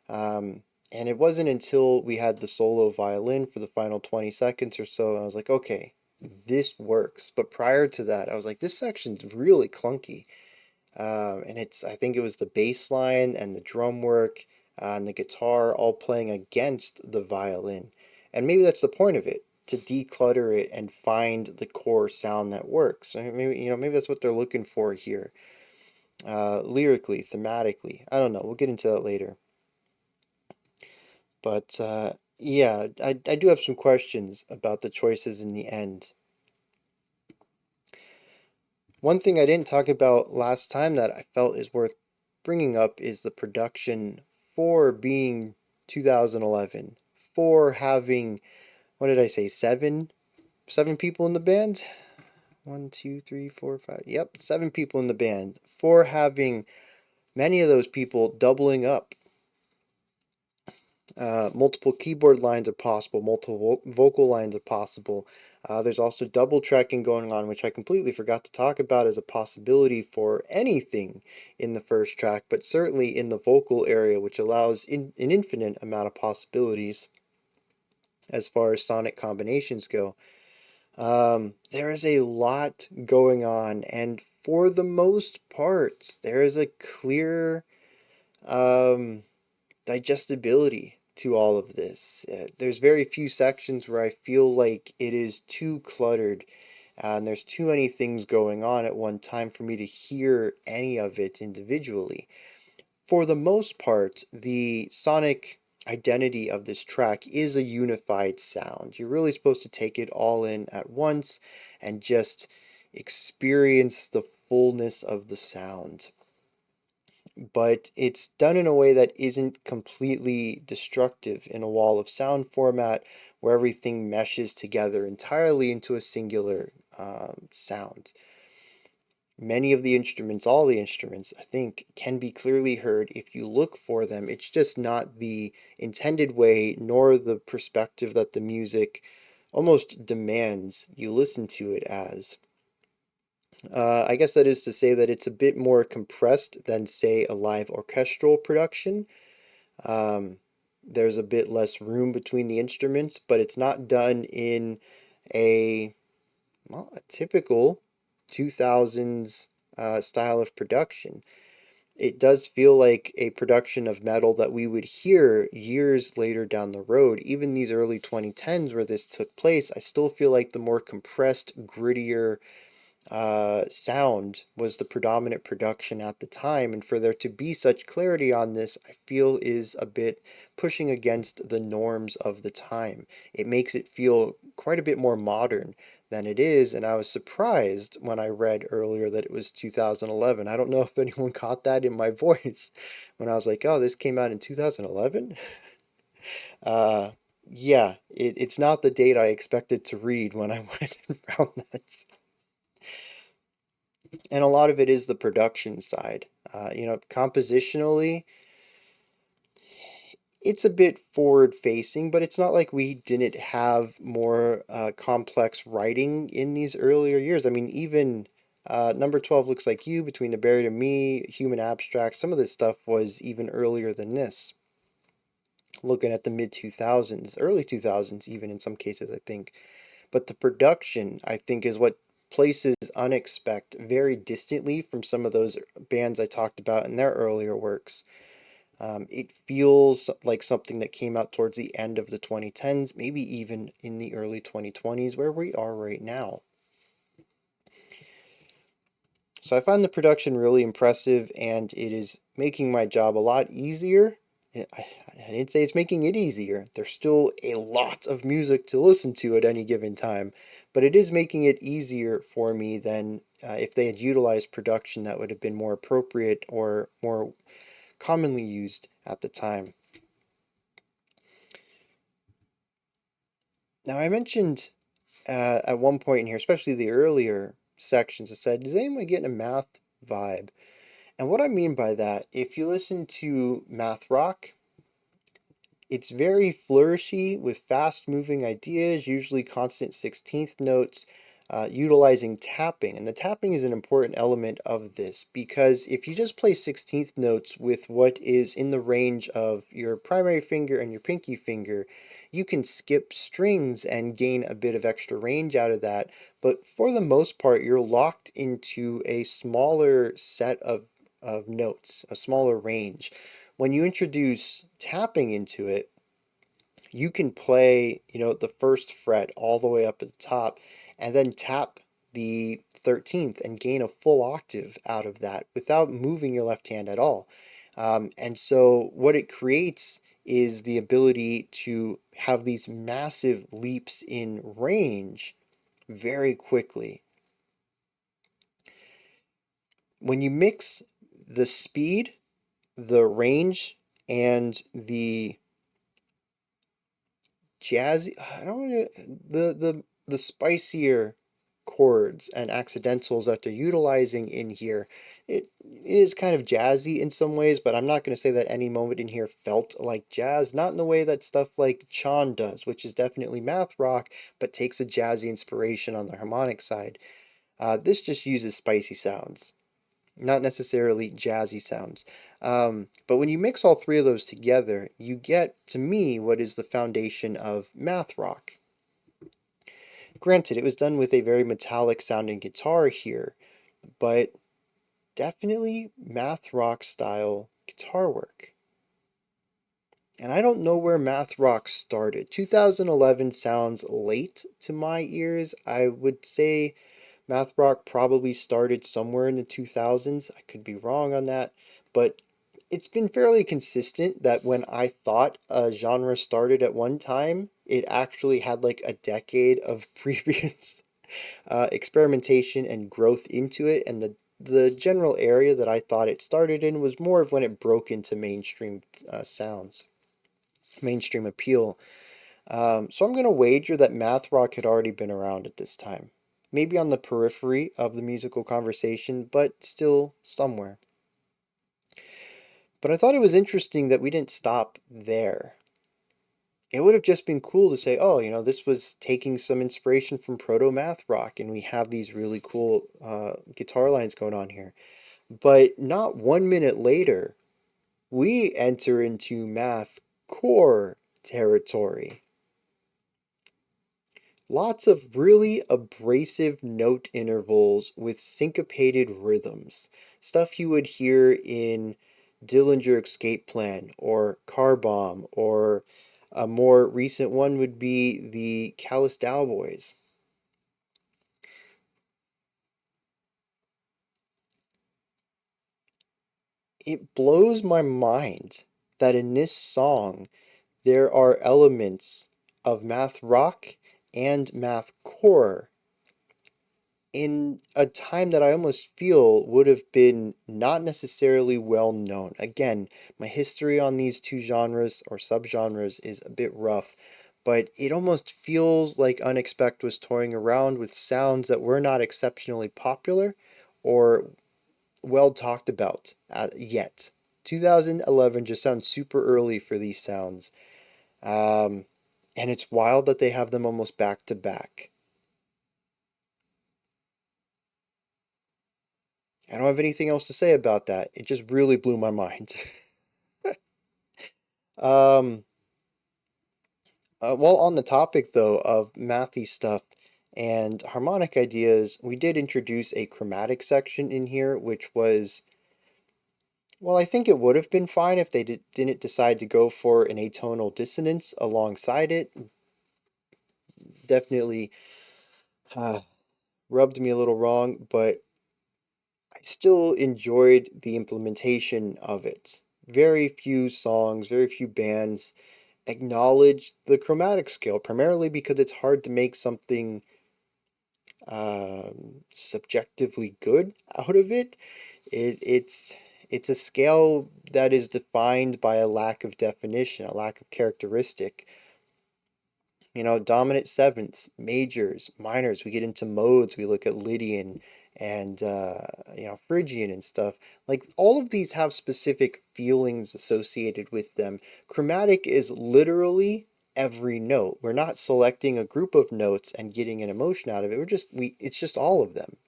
And it wasn't until we had the solo violin for the final 20 seconds or so, I was like, okay, this works. But prior to that, I was like, this section's really clunky. And I think it was the bass line and the drum work and the guitar all playing against the violin. And maybe that's the point of it, to declutter it and find the core sound that works. Maybe that's what they're looking for here. Lyrically, thematically. I don't know. We'll get into that later. But yeah, I do have some questions about the choices in the end. One thing I didn't talk about last time that I felt is worth bringing up is the production for being 2011, for having, what did I say, seven people in the band? One, two, three, four, five. Yep, seven people in the band. For having many of those people doubling up. Multiple keyboard lines are possible, multiple vocal lines are possible. There's also double tracking going on, which I completely forgot to talk about as a possibility for anything in the first track, but certainly in the vocal area, which allows an infinite amount of possibilities as far as sonic combinations go. There is a lot going on, and for the most part, there is a clear digestibility to all of this. There's very few sections where I feel like it is too cluttered, and there's too many things going on at one time for me to hear any of it individually. For the most part, the sonic identity of this track is a unified sound. You're really supposed to take it all in at once and just experience the fullness of the sound, but it's done in a way that isn't completely destructive in a wall of sound format where everything meshes together entirely into a singular sound. Many of the instruments, all the instruments, I think, can be clearly heard if you look for them. It's just not the intended way, nor the perspective that the music almost demands you listen to it as. I guess that is to say that it's a bit more compressed than, say, a live orchestral production. Um, there's a bit less room between the instruments, but it's not done in a, well, a typical 2000s style of production. It does feel like a production of metal that we would hear years later down the road. Even these early 2010s where this took place, I still feel like the more compressed, grittier, sound was the predominant production at the time, and for there to be such clarity on this, I feel is a bit pushing against the norms of the time. It makes it feel quite a bit more modern than it is, and I was surprised when I read earlier that it was 2011. I don't know if anyone caught that in my voice when I was like, oh, this came out in 2011? Uh, yeah, it's not the date I expected to read when I went and found that. And a lot of it is the production side. Compositionally, it's a bit forward facing, but it's not like we didn't have more complex writing in these earlier years. I mean, even number 12 Looks Like You, Between the Buried and Me, Human Abstract, some of this stuff was even earlier than this. Looking at the mid 2000s, early 2000s, even in some cases, I think. But the production, I think, is what places UnexpecT very distantly from some of those bands I talked about in their earlier works. It feels like something that came out towards the end of the 2010s, maybe even in the early 2020s, where we are right now. So I find the production really impressive, and it is making my job a lot easier I didn't say it's making it easier. There's still a lot of music to listen to at any given time, but it is making it easier for me than if they had utilized production that would have been more appropriate or more commonly used at the time. Now, I mentioned at one point in here, especially the earlier sections, I said, "Is anyone getting a math vibe?" And what I mean by that, if you listen to math rock, it's very flourishy with fast moving ideas, usually constant 16th notes, utilizing tapping. And the tapping is an important element of this because if you just play 16th notes with what is in the range of your primary finger and your pinky finger, you can skip strings and gain a bit of extra range out of that. But for the most part, you're locked into a smaller set of notes, a smaller range. When you introduce tapping into it, you can play, the first fret all the way up at the top and then tap the 13th and gain a full octave out of that without moving your left hand at all. And so what it creates is the ability to have these massive leaps in range very quickly. When you mix the speed, the range, and the jazzy, I don't want to, the spicier chords and accidentals that they're utilizing in here, it is kind of jazzy in some ways, but I'm not going to say that any moment in here felt like jazz, not in the way that stuff like Chan does, which is definitely math rock, but takes a jazzy inspiration on the harmonic side. This just uses spicy sounds, not necessarily jazzy sounds. But when you mix all three of those together, you get, to me, what is the foundation of math rock. Granted, it was done with a very metallic sounding guitar here, but definitely math rock style guitar work. And I don't know where math rock started. 2011 sounds late to my ears. I would say math rock probably started somewhere in the 2000s. I could be wrong on that, but it's been fairly consistent that when I thought a genre started at one time, it actually had like a decade of previous experimentation and growth into it. And the general area that I thought it started in was more of when it broke into mainstream sounds, mainstream appeal. So I'm going to wager that math rock had already been around at this time. Maybe on the periphery of the musical conversation, but still somewhere. But I thought it was interesting that we didn't stop there. It would have just been cool to say, oh, this was taking some inspiration from proto math rock, and we have these really cool guitar lines going on here. But not 1 minute later, we enter into math core territory. Lots of really abrasive note intervals with syncopated rhythms. Stuff you would hear in Dillinger Escape Plan or Car Bomb, or a more recent one would be the Callous Cowboys. It blows my mind that in this song there are elements of math rock and math core in a time that I almost feel would have been not necessarily well known. Again, my history on these two genres or subgenres is a bit rough, but it almost feels like UnexpecT was toying around with sounds that were not exceptionally popular or well talked about yet. 2011 just sounds super early for these sounds. And it's wild that they have them almost back to back. I don't have anything else to say about that. It just really blew my mind. um, well, on the topic though of mathy stuff and harmonic ideas, we did introduce a chromatic section in here, which was, well, I think it would have been fine if they didn't decide to go for an atonal dissonance alongside it. Definitely rubbed me a little wrong, but I still enjoyed the implementation of it very few songs, very few bands acknowledge the chromatic scale, primarily because it's hard to make something subjectively good out of it. It's a scale that is defined by a lack of definition, a lack of characteristic. You know, dominant sevenths, majors, minors. We get into modes. We look at Lydian and Phrygian and stuff. Like all of these have specific feelings associated with them. Chromatic is literally every note. We're not selecting a group of notes and getting an emotion out of it. It's just all of them.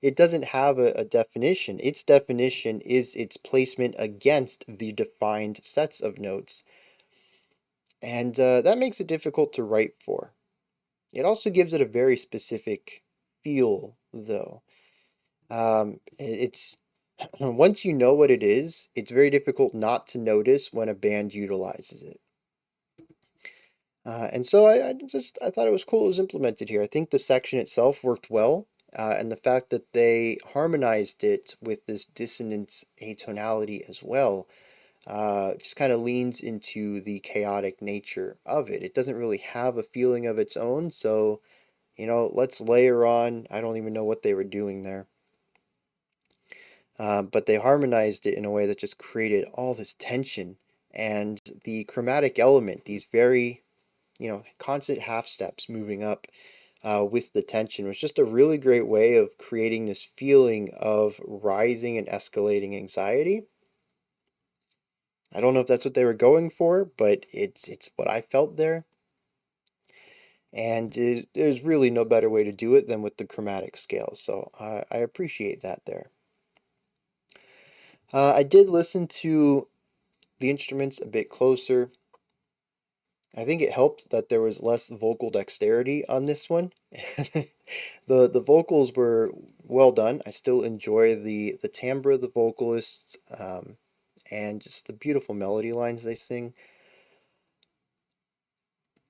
It doesn't have a definition. Its definition is its placement against the defined sets of notes. And that makes it difficult to write for. It also gives it a very specific feel, though. It's once you know what it is, it's very difficult not to notice when a band utilizes it. And so I thought it was cool it was implemented here. I think the section itself worked well, and the fact that they harmonized it with this dissonance atonality as well just kind of leans into the chaotic nature of it. It doesn't really have a feeling of its own, so, let's layer on. I don't even know what they were doing there. But they harmonized it in a way that just created all this tension. And the chromatic element, these very, constant half steps moving up with the tension, was just a really great way of creating this feeling of rising and escalating anxiety. I don't know if that's what they were going for, but it's what I felt there. And there's really no better way to do it than with the chromatic scale. So I appreciate that there. I did listen to the instruments a bit closer. I think it helped that there was less vocal dexterity on this one. The vocals were well done. I still enjoy the timbre of the vocalists and just the beautiful melody lines they sing.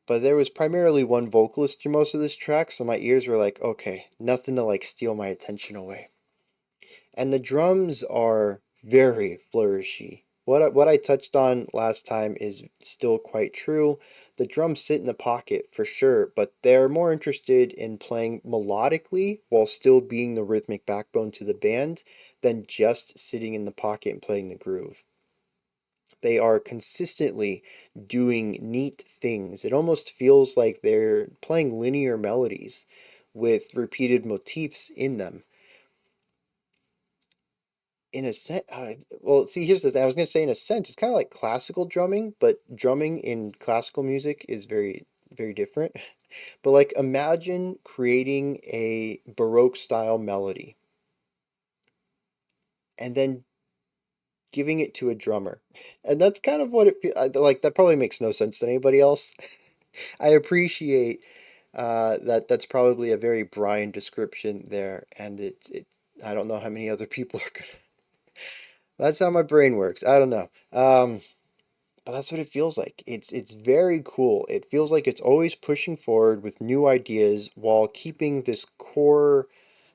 But there was primarily one vocalist through most of this track, so my ears were like, okay, nothing to like steal my attention away. And the drums are very flourishy. What I touched on last time is still quite true. The drums sit in the pocket for sure, but they're more interested in playing melodically while still being the rhythmic backbone to the band than just sitting in the pocket and playing the groove. They are consistently doing neat things. It almost feels like they're playing linear melodies with repeated motifs in them. In a sense, well, see, here's the thing. I was going to say, in a sense, it's kind of like classical drumming, but drumming in classical music is very, very different. But like, imagine creating a Baroque style melody and then giving it to a drummer. And that's kind of what it feels like. That probably makes no sense to anybody else. I appreciate that's probably a very Bryan description there, and I don't know how many other people are gonna. That's how my brain works. I don't know. But that's what it feels like. It's very cool. It feels like it's always pushing forward with new ideas while keeping this core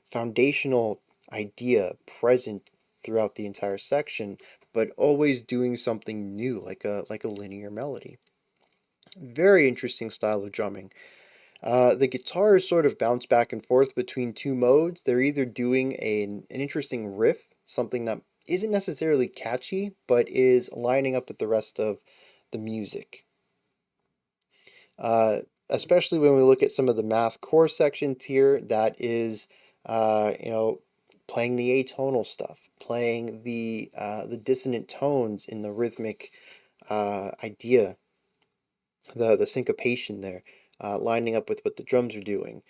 foundational idea present throughout the entire section, but always doing something new, like a linear melody. Very interesting style of drumming. The guitars sort of bounce back and forth between two modes. They're either doing an interesting riff, something that isn't necessarily catchy, but is lining up with the rest of the music. Especially when we look at some of the math core sections here, that is, playing the atonal stuff, playing the dissonant tones in the rhythmic idea, the syncopation there, lining up with what the drums are doing.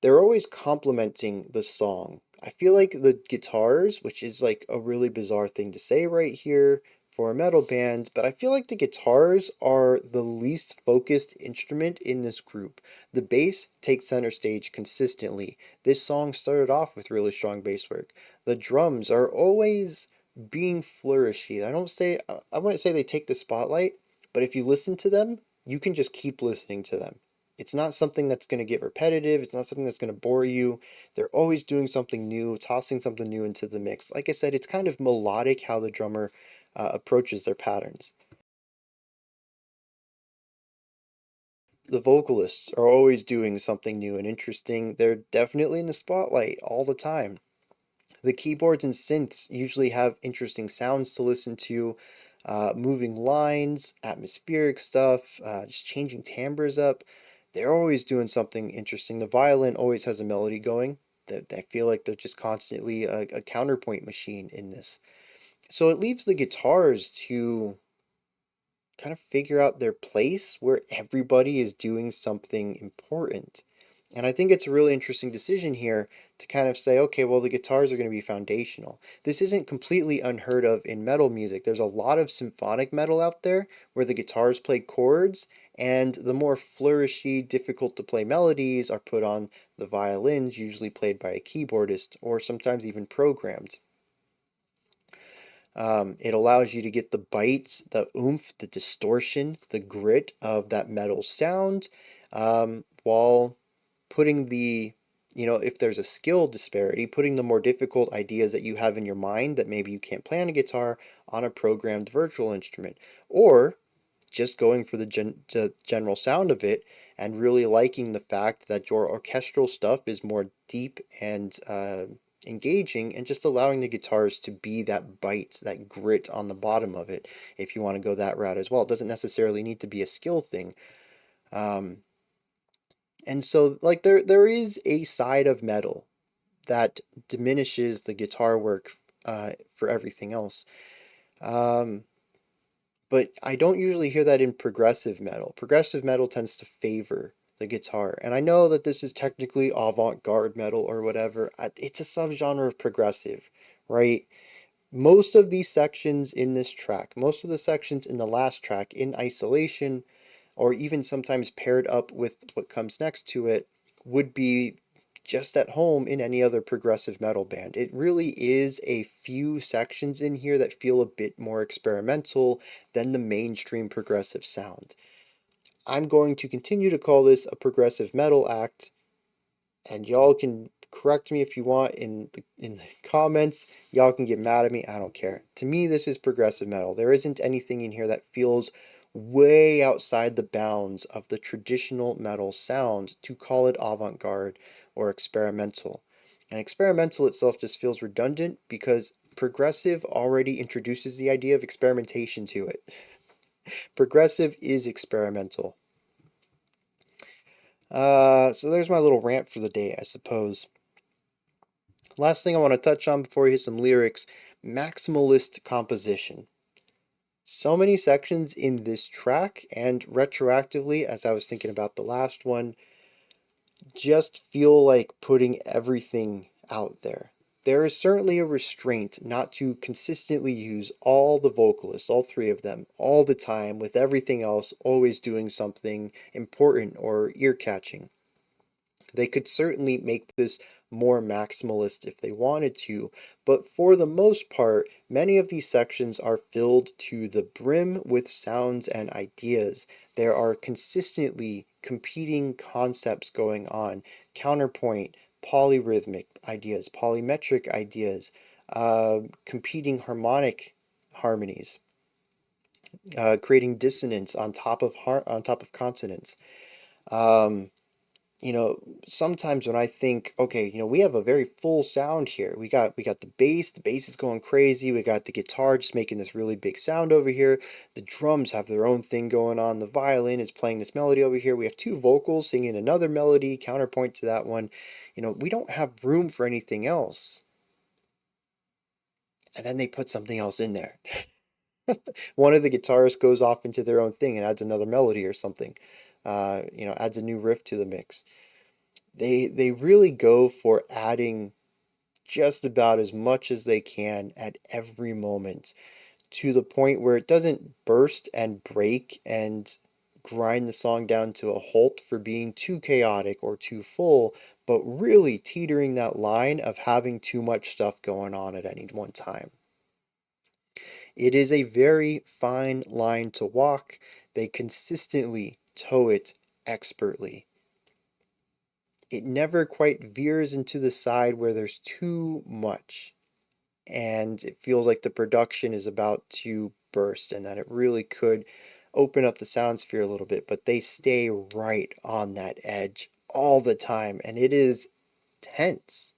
They're always complementing the song. I feel like the guitars, which is like a really bizarre thing to say right here for a metal band, but I feel like the guitars are the least focused instrument in this group. The bass takes center stage consistently. This song started off with really strong bass work. The drums are always being flourishy. I wouldn't say they take the spotlight, but if you listen to them, you can just keep listening to them. It's not something that's going to get repetitive. It's not something that's going to bore you. They're always doing something new, tossing something new into the mix. Like I said, it's kind of melodic how the drummer approaches their patterns. The vocalists are always doing something new and interesting. They're definitely in the spotlight all the time. The keyboards and synths usually have interesting sounds to listen to, moving lines, atmospheric stuff, just changing timbres up. They're always doing something interesting. The violin always has a melody going. That I feel like they're just constantly a counterpoint machine in this. So it leaves the guitars to kind of figure out their place where everybody is doing something important. And I think it's a really interesting decision here to kind of say, okay, well, the guitars are going to be foundational. This isn't completely unheard of in metal music. There's a lot of symphonic metal out there where the guitars play chords, and the more flourishy, difficult to play melodies are put on the violins, usually played by a keyboardist, or sometimes even programmed. It allows you to get the bite, the oomph, the distortion, the grit of that metal sound, while putting if there's a skill disparity, putting the more difficult ideas that you have in your mind that maybe you can't play on a guitar on a programmed virtual instrument, or just going for the general sound of it and really liking the fact that your orchestral stuff is more deep and engaging, and just allowing the guitars to be that bite, that grit on the bottom of it, if you want to go that route as well. It doesn't necessarily need to be a skill thing. Um, and so like there is a side of metal that diminishes the guitar work for everything else. Um, but I don't usually hear that in progressive metal. Progressive metal tends to favor the guitar. And I know that this is technically avant-garde metal or whatever. It's a subgenre of progressive, right? Most of these sections in this track, most of the sections in the last track in isolation, or even sometimes paired up with what comes next to it, would be just at home in any other progressive metal band. It really is a few sections in here that feel a bit more experimental than the mainstream progressive sound. I'm going to continue to call this a progressive metal act, and y'all can correct me if you want in the comments. Y'all can get mad at me. I don't care. To me, this is progressive metal. There isn't anything in here that feels way outside the bounds of the traditional metal sound to call it avant-garde or experimental. And experimental itself just feels redundant because progressive already introduces the idea of experimentation to it. Progressive is experimental. So there's my little rant for the day, I suppose. Last thing I want to touch on before we hit some lyrics, maximalist composition. So many sections in this track, and retroactively, as I was thinking about the last one, just feel like putting everything out there. There is certainly a restraint not to consistently use all the vocalists, all three of them, all the time, with everything else always doing something important or ear-catching. They could certainly make this more maximalist if they wanted to, but for the most part, many of these sections are filled to the brim with sounds and ideas. There are consistently competing concepts going on, counterpoint, polyrhythmic ideas, polymetric ideas, competing harmonic harmonies, creating dissonance on top of consonants. Um, Sometimes when I think, okay, we have a very full sound here. We got the bass is going crazy. We got the guitar just making this really big sound over here. The drums have their own thing going on. The violin is playing this melody over here. We have two vocals singing another melody, counterpoint to that one. We don't have room for anything else. And then they put something else in there. One of the guitarists goes off into their own thing and adds another melody or something. Adds a new riff to the mix. They really go for adding just about as much as they can at every moment, to the point where it doesn't burst and break and grind the song down to a halt for being too chaotic or too full, but really teetering that line of having too much stuff going on at any one time. It is a very fine line to walk. They consistently toe it expertly. It never quite veers into the side where there's too much and it feels like the production is about to burst and that it really could open up the sound sphere a little bit, but they stay right on that edge all the time and it is tense.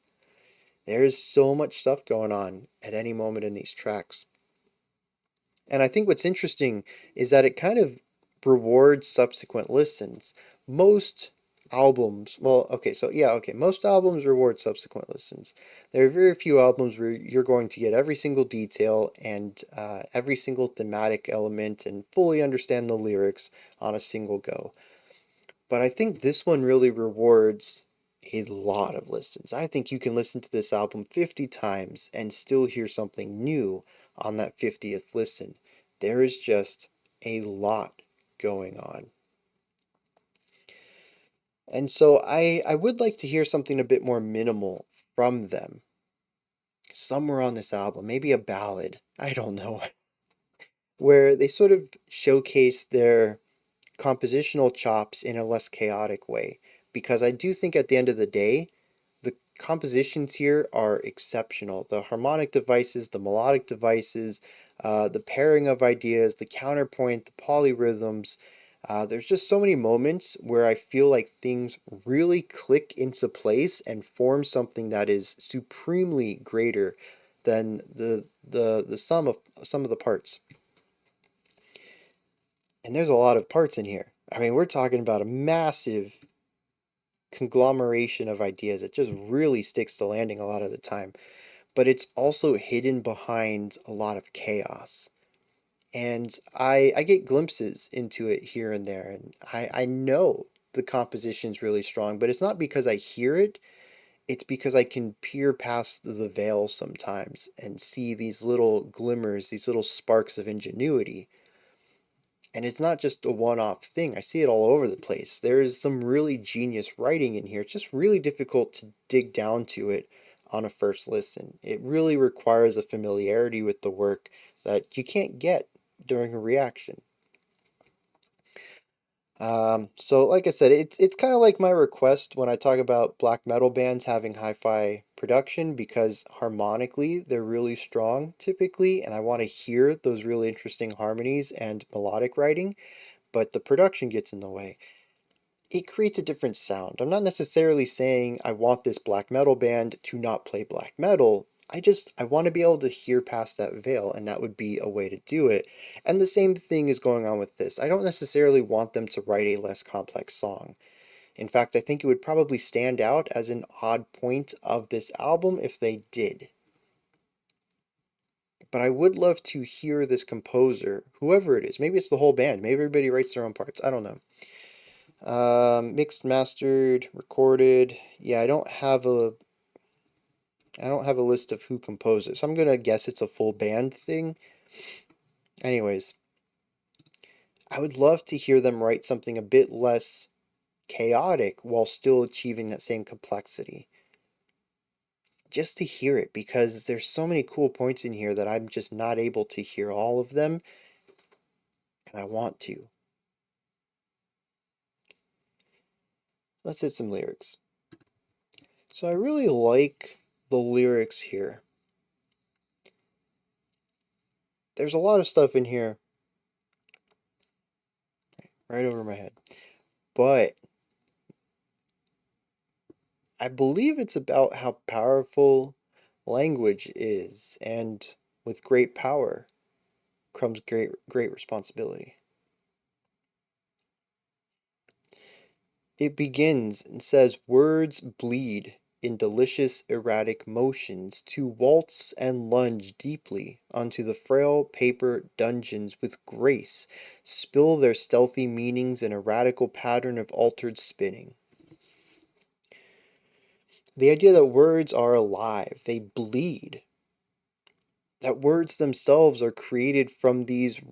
There's so much stuff going on at any moment in these tracks. And I think what's interesting is that it kind of rewards subsequent listens. Most albums, well, okay, so yeah, okay, most albums reward subsequent listens. There are very few albums where you're going to get every single detail and every single thematic element and fully understand the lyrics on a single go. But I think this one really rewards a lot of listens. I think you can listen to this album 50 times and still hear something new on that 50th listen. There is just a lot going on. And so I would like to hear something a bit more minimal from them. Somewhere on this album, maybe a ballad, I don't know, where they sort of showcase their compositional chops in a less chaotic way. Because I do think at the end of the day, the compositions here are exceptional. The harmonic devices, the melodic devices, the pairing of ideas, the counterpoint, the polyrhythms. There's just so many moments where I feel like things really click into place and form something that is supremely greater than the sum of some of the parts. And there's a lot of parts in here. I mean, we're talking about a massive conglomeration of ideas. It just really sticks to landing a lot of the time. But it's also hidden behind a lot of chaos. And I get glimpses into it here and there. And I know the composition's really strong, but it's not because I hear it. It's because I can peer past the veil sometimes and see these little glimmers, these little sparks of ingenuity. And it's not just a one-off thing. I see it all over the place. There is some really genius writing in here. It's just really difficult to dig down to it on a first listen. It really requires a familiarity with the work that you can't get during a reaction. So like I said, it's kind of like my request when I talk about black metal bands having hi-fi production because harmonically they're really strong typically, and I want to hear those really interesting harmonies and melodic writing, but the production gets in the way. It creates a different sound. I'm not necessarily saying I want this black metal band to not play black metal. I want to be able to hear past that veil, and that would be a way to do it. And the same thing is going on with this. I don't necessarily want them to write a less complex song. In fact, I think it would probably stand out as an odd point of this album if they did. But I would love to hear this composer, whoever it is. Maybe it's the whole band. Maybe everybody writes their own parts. I don't know. Mixed, mastered, recorded. Yeah, I don't have a list of who composes. So I'm gonna guess it's a full band thing. Anyways, I would love to hear them write something a bit less chaotic while still achieving that same complexity. Just to hear it, because there's so many cool points in here that I'm just not able to hear all of them, and I want to. Let's hit some lyrics. So I really like the lyrics here. There's a lot of stuff in here right over my head. But I believe it's about how powerful language is, and with great power comes great responsibility. It begins and says, words bleed in delicious erratic motions to waltz and lunge deeply onto the frail paper dungeons with grace, spill their stealthy meanings in a radical pattern of altered spinning. The idea that words are alive, they bleed, that words themselves are created from these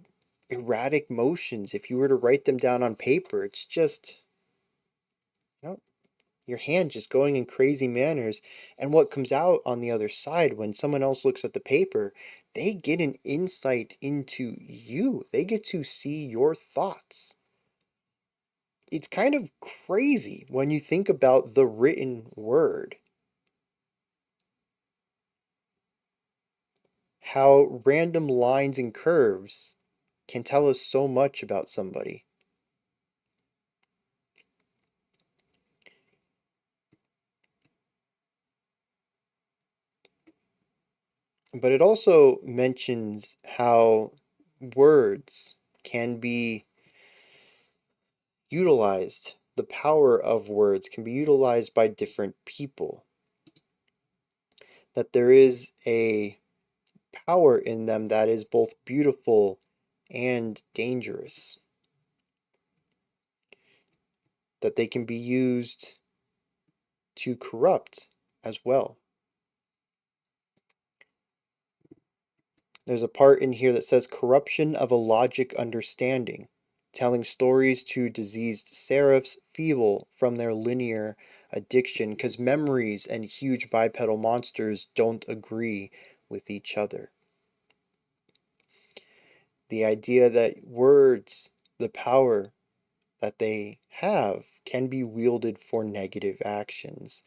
erratic motions. If you were to write them down on paper, it's just, you know, your hand just going in crazy manners. And what comes out on the other side when someone else looks at the paper, they get an insight into you. They get to see your thoughts. it's kind of crazy when you think about the written word. How random lines and curves can tell us so much about somebody. But it also mentions how words can be utilized. The power of words can be utilized by different people. That there is a power in them that is both beautiful and dangerous. That they can be used to corrupt as well. There's a part in here that says corruption of a logic understanding, telling stories to diseased seraphs feeble from their linear addiction because memories and huge bipedal monsters don't agree with each other. The idea that words, the power that they have, can be wielded for negative actions.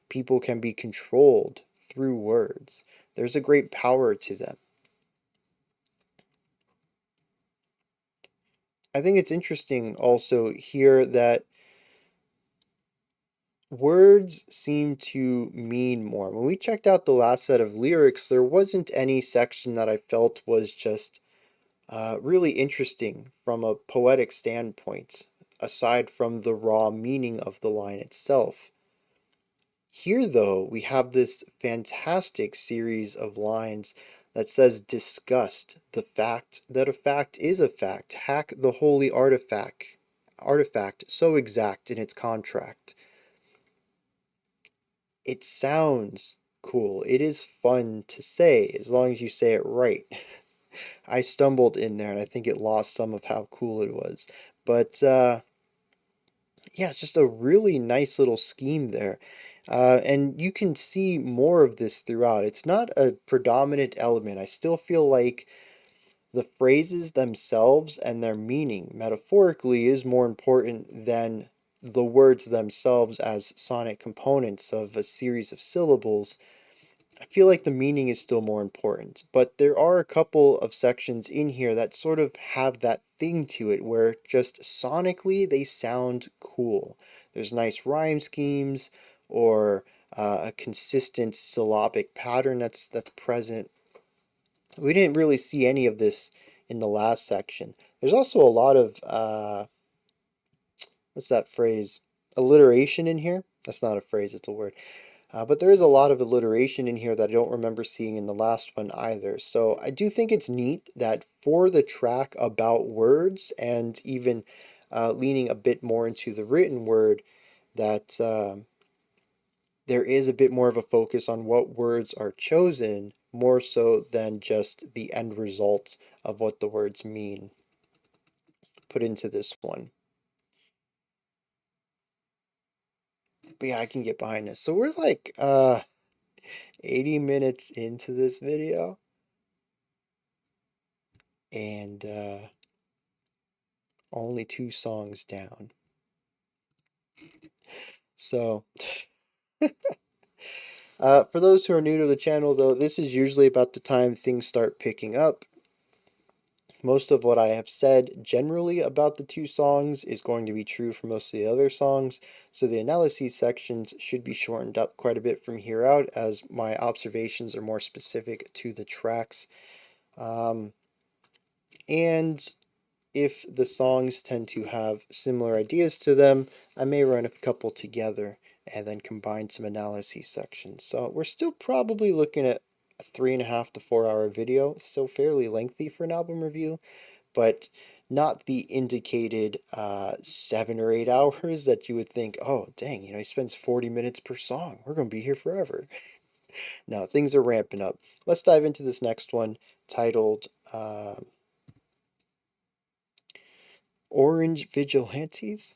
People can be controlled through words. There's a great power to them. I think it's interesting also here that words seem to mean more. When we checked out the last set of lyrics, there wasn't any section that I felt was just really interesting from a poetic standpoint, aside from the raw meaning of the line itself. Here, though, we have this fantastic series of lines that says, disgust the fact that a fact is a fact, hack the holy artifact so exact in its contract. It sounds cool. It is fun to say, as long as you say it right. I stumbled in there, and I think it lost some of how cool it was. But, yeah, it's just a really nice little scheme there. And you can see more of this throughout. It's not a predominant element. I still feel like the phrases themselves and their meaning metaphorically is more important than the words themselves as sonic components of a series of syllables. I feel like the meaning is still more important, but there are a couple of sections in here that sort of have that thing to it where just sonically they sound cool. There's nice rhyme schemes or a consistent syllabic pattern that's present. We didn't really see any of this in the last section. There's also a lot of what's that phrase? Alliteration in here. That's not a phrase, it's a word. But there is a lot of alliteration in here that I don't remember seeing in the last one either. So I do think it's neat that for the track about words and even leaning a bit more into the written word, that there is a bit more of a focus on what words are chosen, more so than just the end result of what the words mean put into this one. But yeah, I can get behind this. So we're like 80 minutes into this video. And only 2 songs down. So, for those who are new to the channel, though, this is usually about the time things start picking up. Most of what I have said generally about the 2 songs is going to be true for most of the other songs, so the analysis sections should be shortened up quite a bit from here out, as my observations are more specific to the tracks. And if the songs tend to have similar ideas to them, I may run a couple together and then combine some analysis sections. So we're still probably looking at a 3.5 to 4 hour video, still fairly lengthy for an album review, but not the indicated 7 or 8 hours that you would think, oh, dang, he spends 40 minutes per song. We're going to be here forever. No, things are ramping up. Let's dive into this next one titled Orange Vigilantes.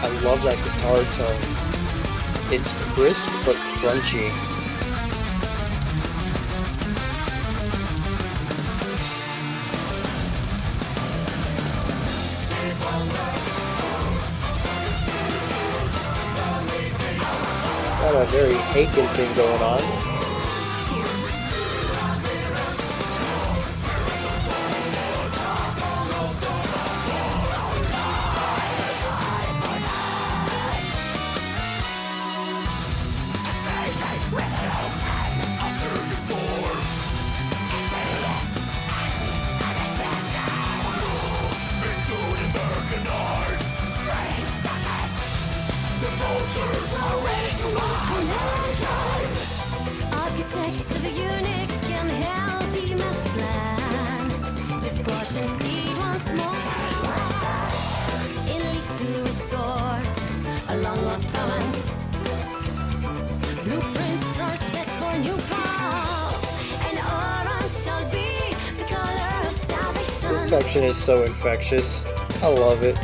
I love that guitar tone. It's crisp but crunchy. Got a very Haken thing going on.
Architects of a unique and healthy master plan to squash and seed once more. Elite to restore a long lost balance. Blueprints are set for new paths, and orange shall be the color of salvation.
This section is so infectious. I love it.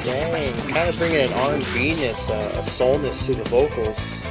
Dang, kind of bringing an R&B-ness, a soulness to the vocals.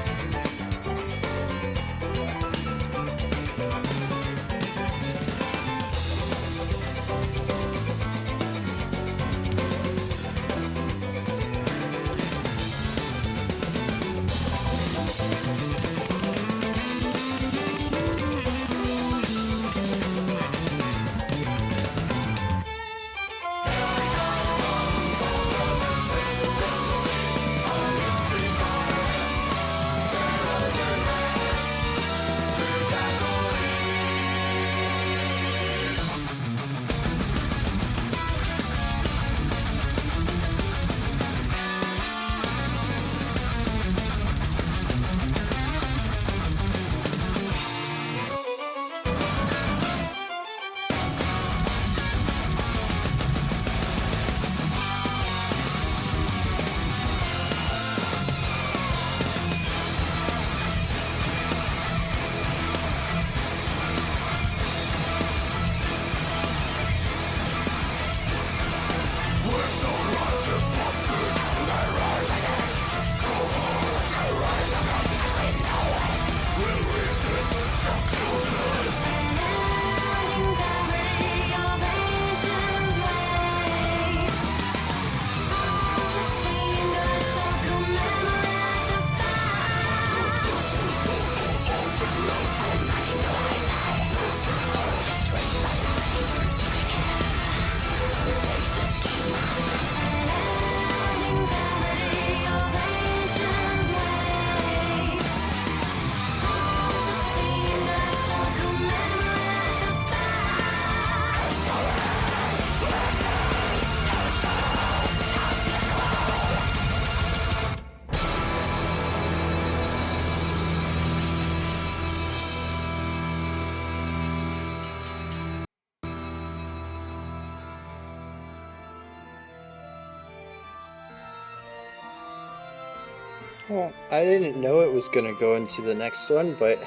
Well, I didn't know it was going to go into the next one, but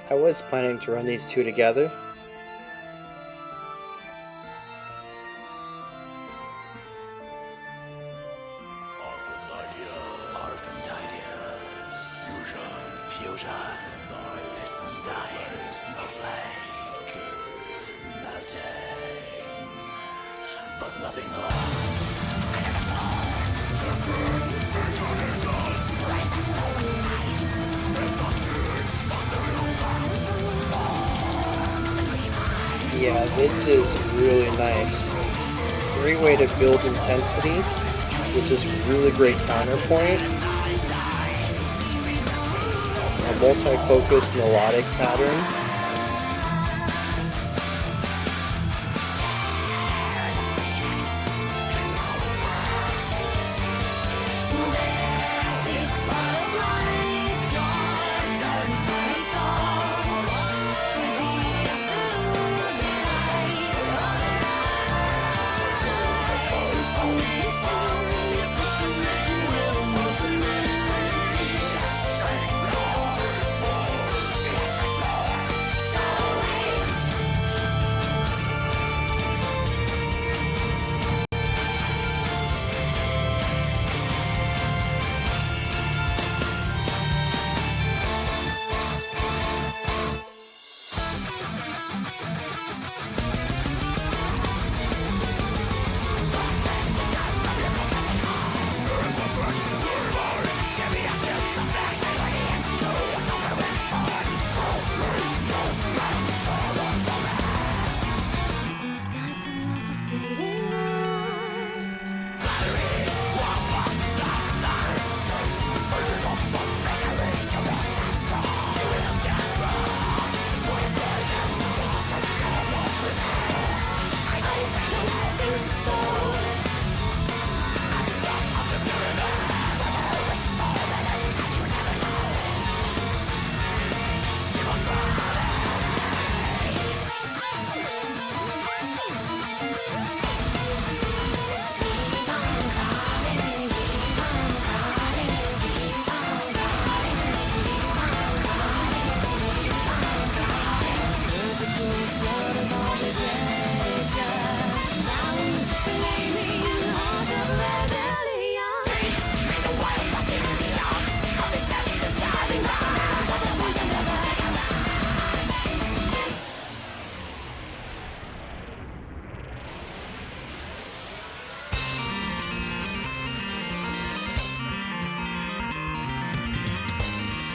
I was planning to run these two together. Yeah, this is really nice. Great way to build intensity with this really great counterpoint. A multi-focused melodic pattern.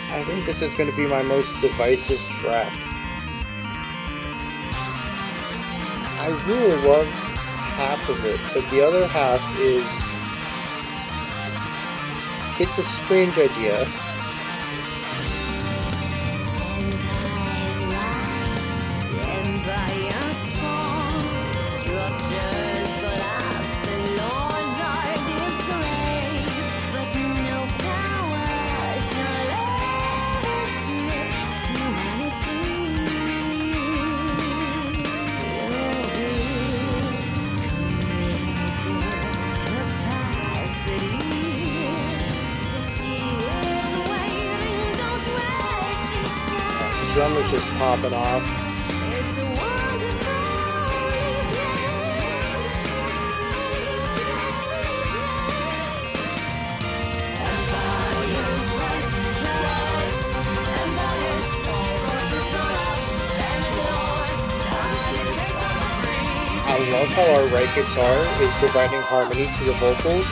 I think this is going to be my most divisive track. I really love half of it, but the other half is... it's a strange idea. Drummer's just popping off. I love how our right guitar is providing harmony to the vocals.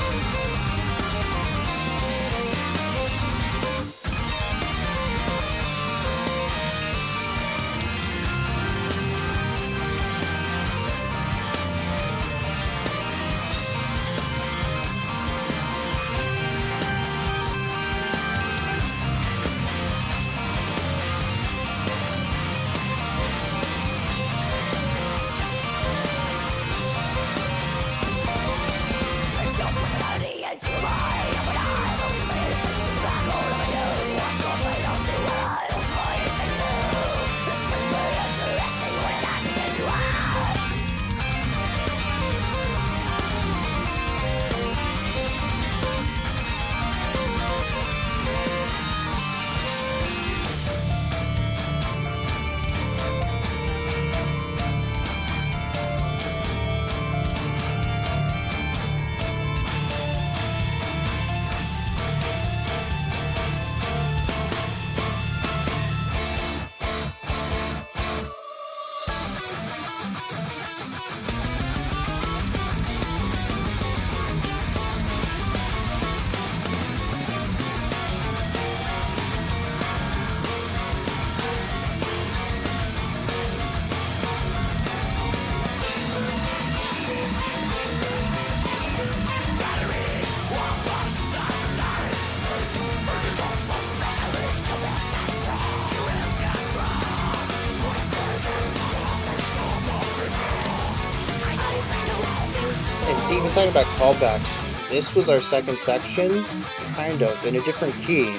See, even talking about callbacks, this was our second section, kind of, in a different key.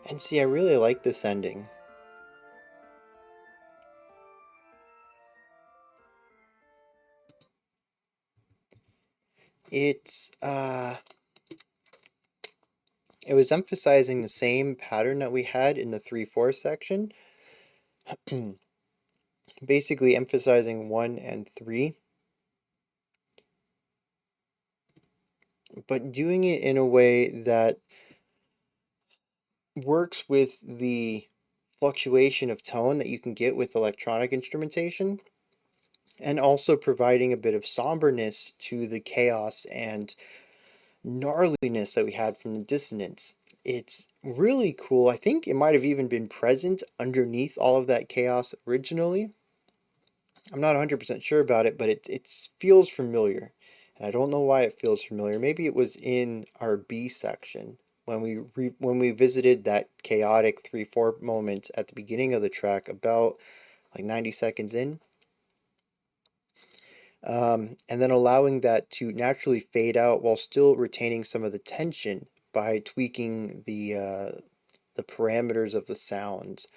And see, I really like this ending. It's, it was emphasizing the same pattern that we had in the 3/4 section. Basically emphasizing 1 and 3. But doing it in a way that works with the fluctuation of tone that you can get with electronic instrumentation, and also providing a bit of somberness to the chaos and gnarliness that we had from the dissonance. It's really cool. I think it might have even been present underneath all of that chaos originally. I'm not 100% sure about it, but it feels familiar. And I don't know why it feels familiar. Maybe it was in our B section when we visited that chaotic 3/4 moment at the beginning of the track, about like 90 seconds in. And then allowing that to naturally fade out while still retaining some of the tension by tweaking the parameters of the sounds,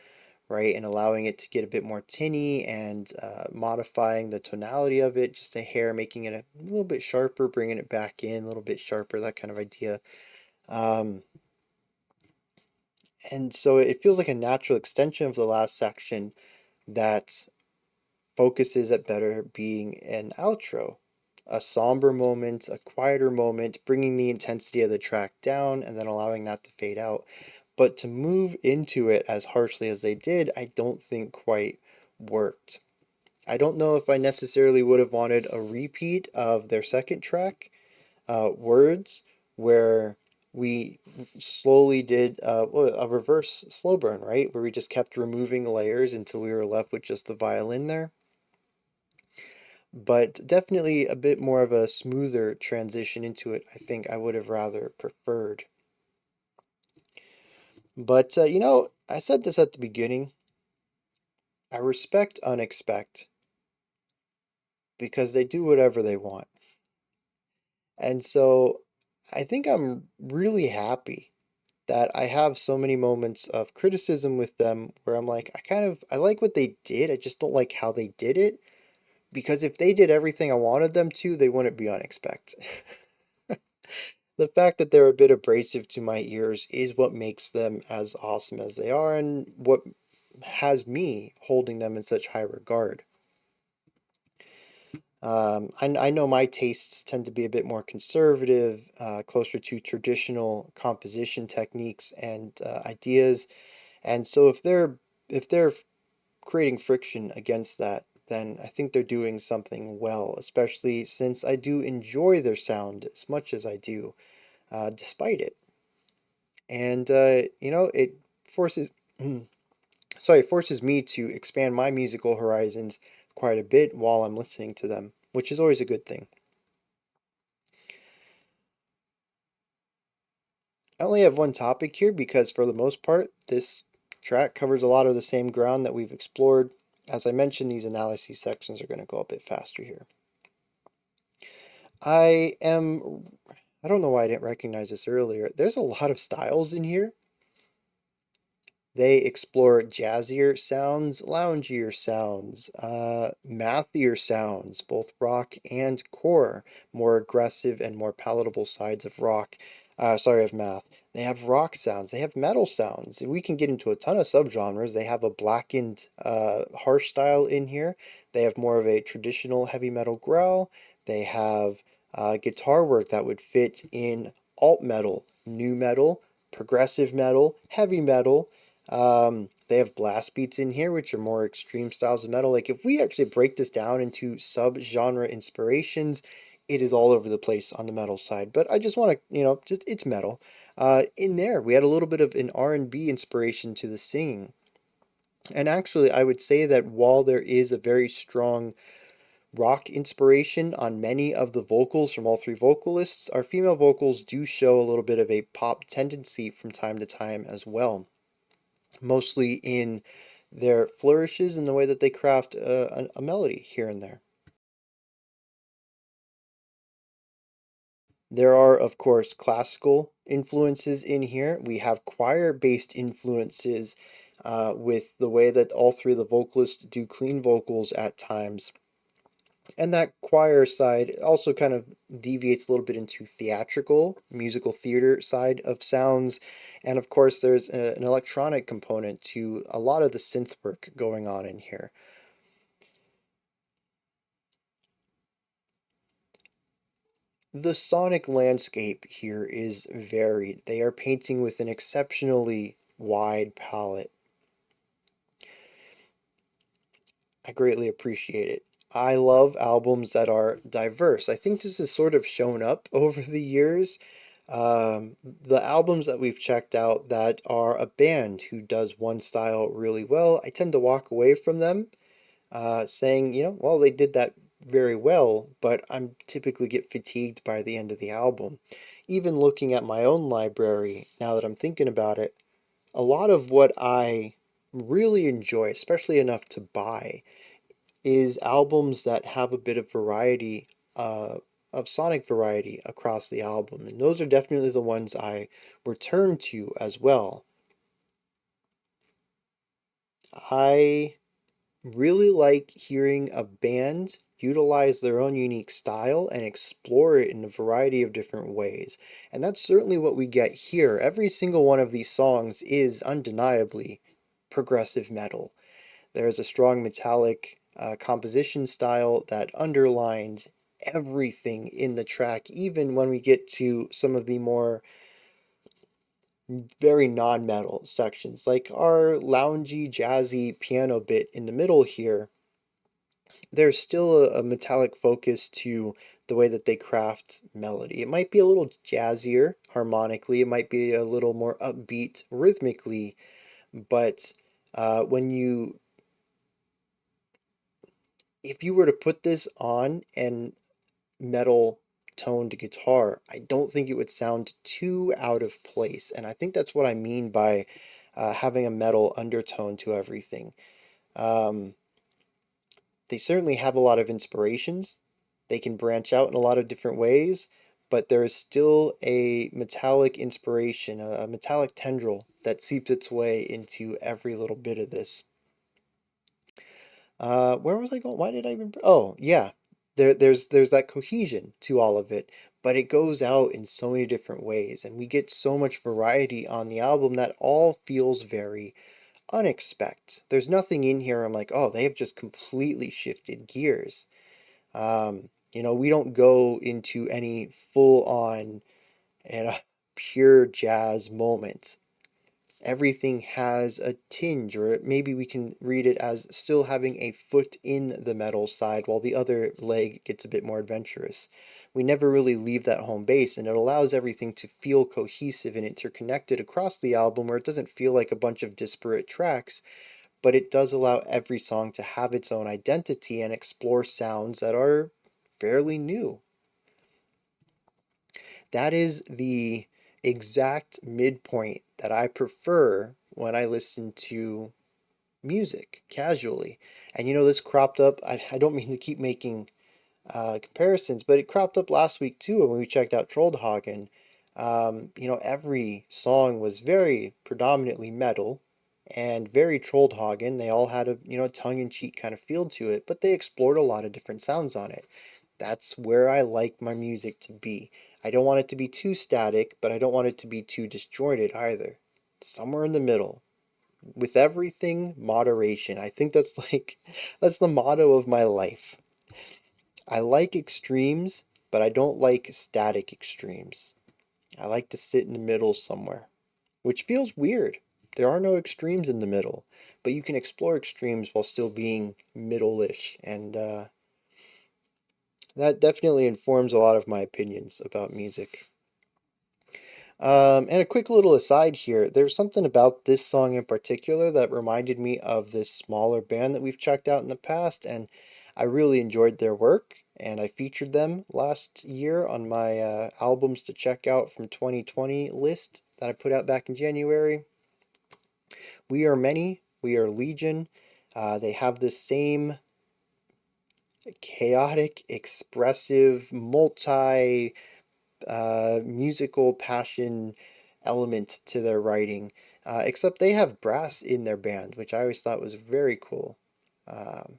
right? And allowing it to get a bit more tinny, and modifying the tonality of it just a hair, making it a little bit sharper, bringing it back in a little bit sharper, that kind of idea. And so it feels like a natural extension of the last section that focuses at better being an outro. A somber moment, a quieter moment, bringing the intensity of the track down and then allowing that to fade out. But to move into it as harshly as they did, I don't think quite worked. I don't know if I necessarily would have wanted a repeat of their second track, Words, where we slowly did a reverse slow burn, right? Where we just kept removing layers until we were left with just the violin there. But definitely a bit more of a smoother transition into it, I think I would have rather preferred. But, I said this at the beginning. I respect UnexpecT because they do whatever they want. And so I think I'm really happy that I have so many moments of criticism with them where I'm like, I like what they did. I just don't like how they did it. Because if they did everything I wanted them to, they wouldn't be UnexpecT. The fact that they're a bit abrasive to my ears is what makes them as awesome as they are, and what has me holding them in such high regard. I know my tastes tend to be a bit more conservative, closer to traditional composition techniques and ideas, and so if they're creating friction against that, then I think they're doing something well, especially since I do enjoy their sound as much as I do, despite it. And it forces forces me to expand my musical horizons quite a bit while I'm listening to them, which is always a good thing. I only have one topic here because for the most part this track covers a lot of the same ground that we've explored. As I mentioned, these analysis sections are going to go a bit faster here. I don't know why I didn't recognize this earlier. There's a lot of styles in here. They explore jazzier sounds, loungier sounds, mathier sounds, both rock and core, more aggressive and more palatable sides of rock. Of math. They have rock sounds. They have metal sounds. We can get into a ton of subgenres. They have a blackened, harsh style in here. They have more of a traditional heavy metal growl. They have guitar work that would fit in alt metal, new metal, progressive metal, heavy metal. They have blast beats in here, which are more extreme styles of metal. Like if we actually break this down into sub-genre inspirations, it is all over the place on the metal side. But I just want to, just it's metal. In there, we had a little bit of an R&B inspiration to the singing. And actually, I would say that while there is a very strong rock inspiration on many of the vocals from all three vocalists, our female vocals do show a little bit of a pop tendency from time to time as well, mostly in their flourishes and the way that they craft a melody here and there. There are, of course, classical influences in here. We have choir-based influences with the way that all three of the vocalists do clean vocals at times. And that choir side also kind of deviates a little bit into theatrical, musical theater side of sounds. And of course, there's an electronic component to a lot of the synth work going on in here. The sonic landscape here is varied. They are painting with an exceptionally wide palette. I greatly appreciate it. I love albums that are diverse. I think this has sort of shown up over the years. The albums that we've checked out that are a band who does one style really well, I tend to walk away from them, saying, well, they did that very well, but I'm typically get fatigued by the end of the album. Even looking at my own library, now that I'm thinking about it, a lot of what I really enjoy, especially enough to buy, is albums that have a bit of variety, of sonic variety across the album. And those are definitely the ones I return to as well. I really like hearing a band utilize their own unique style and explore it in a variety of different ways. And that's certainly what we get here. Every single one of these songs is undeniably progressive metal. There is a strong metallic composition style that underlines everything in the track, even when we get to some of the more very non-metal sections, like our loungy, jazzy piano bit in the middle here. There's still a metallic focus to the way that they craft melody. It might be a little jazzier harmonically, it might be a little more upbeat rhythmically, but when you if you were to put this on and metal toned guitar, I don't think it would sound too out of place. And I think that's what I mean by having a metal undertone to everything. Um, they certainly have a lot of inspirations. They can branch out in a lot of different ways, but there is still a metallic inspiration, a metallic tendril that seeps its way into every little bit of this. Where was I going? Why did I even? Oh, yeah. There's that cohesion to all of it, but it goes out in so many different ways, and we get so much variety on the album that all feels very UnexpecT. There's nothing in here I'm like, oh, they have just completely shifted gears. We don't go into any full on and pure jazz moment. Everything has a tinge, or maybe we can read it as still having a foot in the metal side while the other leg gets a bit more adventurous. We never really leave that home base, and it allows everything to feel cohesive and interconnected across the album where it doesn't feel like a bunch of disparate tracks, but it does allow every song to have its own identity and explore sounds that are fairly new. That is the exact midpoint that I prefer when I listen to music casually. And this cropped up. I don't mean to keep making comparisons, but it cropped up last week too when we checked out Trollhagen. Every song was very predominantly metal and very Trollhagen. They all had a tongue-in-cheek kind of feel to it, but they explored a lot of different sounds on it. That's where I like my music to be. I don't want it to be too static, but I don't want it to be too disjointed either. Somewhere in the middle. With everything, moderation. I think that's that's the motto of my life. I like extremes, but I don't like static extremes. I like to sit in the middle somewhere. which feels weird. There are no extremes in the middle, but you can explore extremes while still being middle-ish, and that definitely informs a lot of my opinions about music. And a quick little aside here, there's something about this song in particular that reminded me of this smaller band that we've checked out in the past, and I really enjoyed their work, and I featured them last year on my albums to check out from 2020 list that I put out back in January. We Are Many, We Are Legion. They have the same chaotic, expressive, multi musical passion element to their writing, except they have brass in their band, which I always thought was very cool. Um,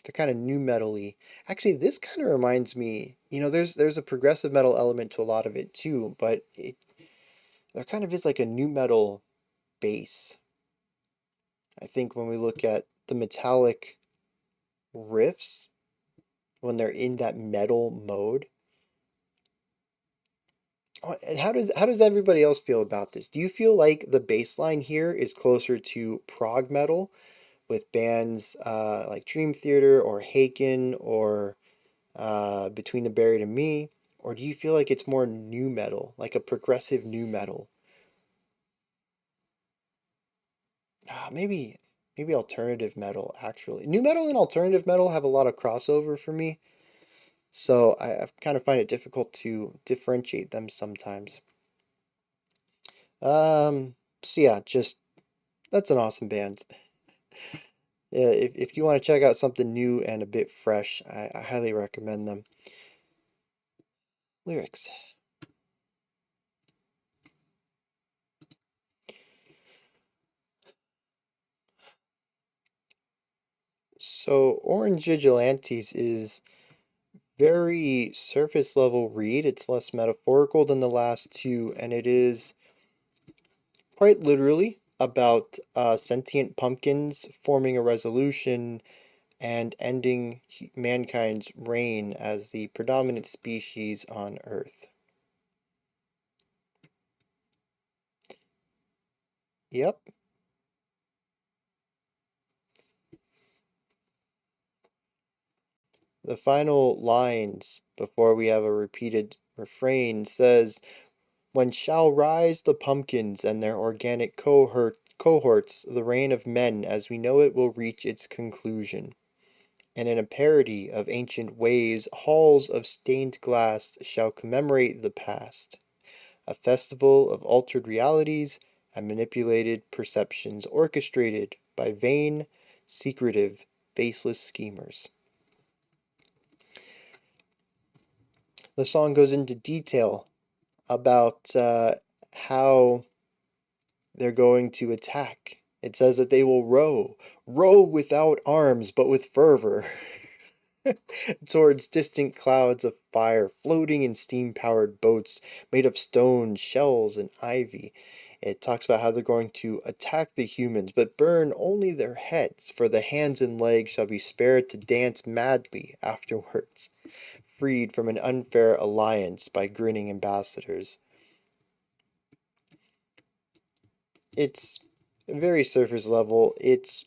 they're kind of new metal-y. Actually, this kind of reminds me, there's a progressive metal element to a lot of it too, but there kind of is like a new metal bass. I think when we look at the metallic riffs, when they're in that metal mode. And how does everybody else feel about this? Do you feel like the bass line here is closer to prog metal with bands like Dream Theater or Haken or Between the Buried and Me? Or do you feel like it's more new metal, like a progressive new metal? Maybe alternative metal, actually. New metal and alternative metal have a lot of crossover for me, so I kind of find it difficult to differentiate them sometimes. So yeah, just that's an awesome band. Yeah, if you want to check out something new and a bit fresh, I highly recommend them. Lyrics. So Orange Vigilantes is very surface level read. It's less metaphorical than the last two, and it is quite literally about sentient pumpkins forming a resolution and ending mankind's reign as the predominant species on Earth. Yep. The final lines before we have a repeated refrain says, "When shall rise the pumpkins and their organic cohorts, the reign of men as we know it will reach its conclusion. And in a parody of ancient ways, halls of stained glass shall commemorate the past. A festival of altered realities and manipulated perceptions orchestrated by vain, secretive, faceless schemers." The song goes into detail about how they're going to attack. It says that they will row without arms but with fervor, towards distant clouds of fire, floating in steam-powered boats made of stone, shells, and ivy. It talks about how they're going to attack the humans, but burn only their heads, for the hands and legs shall be spared to dance madly afterwards, freed from an unfair alliance by grinning ambassadors. It's very surface level. It's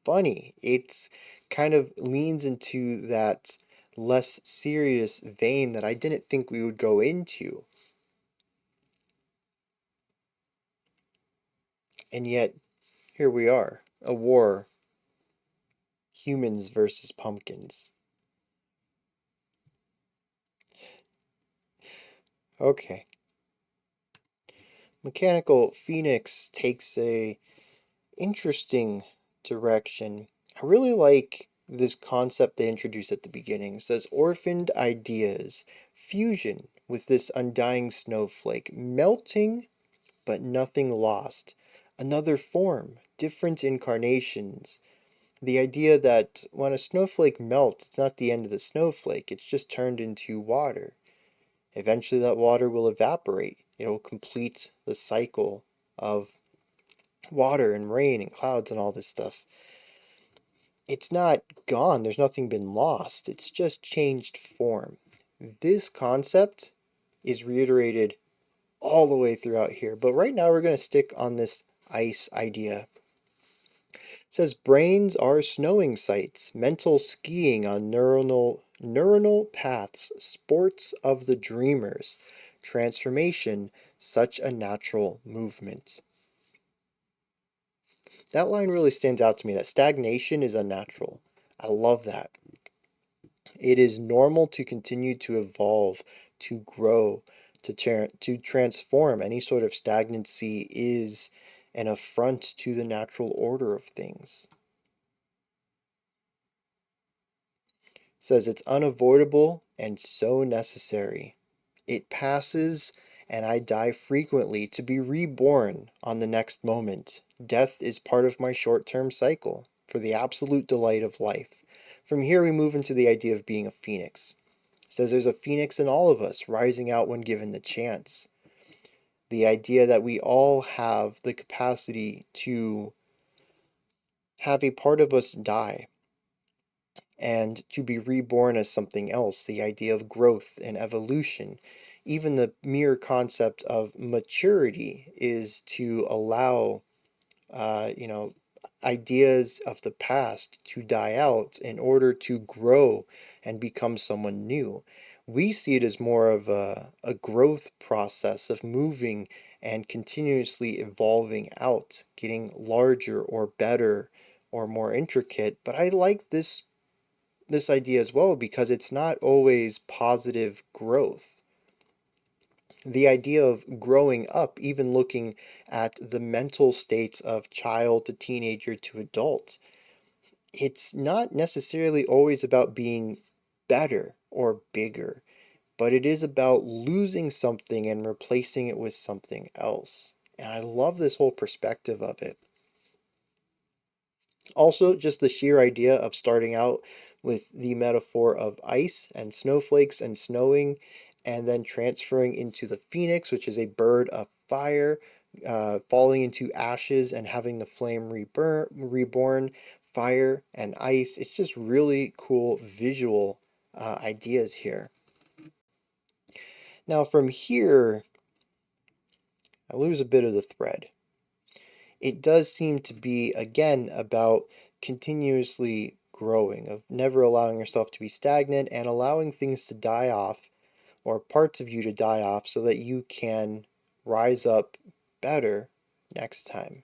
funny. It's kind of leans into that less serious vein that I didn't think we would go into. And yet, here we are. A war. Humans versus pumpkins. Okay. Mechanical Phoenix takes a interesting direction. I really like this concept they introduce at the beginning. It says orphaned ideas, fusion with this undying snowflake, melting but nothing lost. Another form, different incarnations. The idea that when a snowflake melts, it's not the end of the snowflake, it's just turned into water. Eventually, that water will evaporate. It will complete the cycle of water and rain and clouds and all this stuff. It's not gone, there's nothing been lost, it's just changed form. This concept is reiterated all the way throughout here. But right now we're going to stick on this ice idea. It says brains are snowing sites, mental skiing on neuronal paths, sports of the dreamers, transformation, such a natural movement. That line really stands out to me, that stagnation is unnatural. I love that. It is normal to continue to evolve, to grow, to transform. Any sort of stagnancy is an affront to the natural order of things. It says it's unavoidable and so necessary. It passes, and I die frequently to be reborn on the next moment. Death is part of my short-term cycle for the absolute delight of life. From here we move into the idea of being a phoenix. It says there's a phoenix in all of us, rising out when given the chance. The idea that we all have the capacity to have a part of us die and to be reborn as something else, the idea of growth and evolution. Even the mere concept of maturity is to allow, ideas of the past to die out in order to grow and become someone new. We see it as more of a growth process of moving and continuously evolving out, getting larger or better or more intricate. But I like this idea as well because it's not always positive growth. The idea of growing up, even looking at the mental states of child to teenager to adult, it's not necessarily always about being better or bigger, but it is about losing something and replacing it with something else. And I love this whole perspective of it. Also, just the sheer idea of starting out with the metaphor of ice and snowflakes and snowing, and then transferring into the phoenix, which is a bird of fire, falling into ashes and having the flame reborn, fire and ice. It's just really cool visual ideas here. Now, from here, I lose a bit of the thread. It does seem to be, again, about continuously growing, of never allowing yourself to be stagnant and allowing things to die off, or parts of you to die off, so that you can rise up better next time.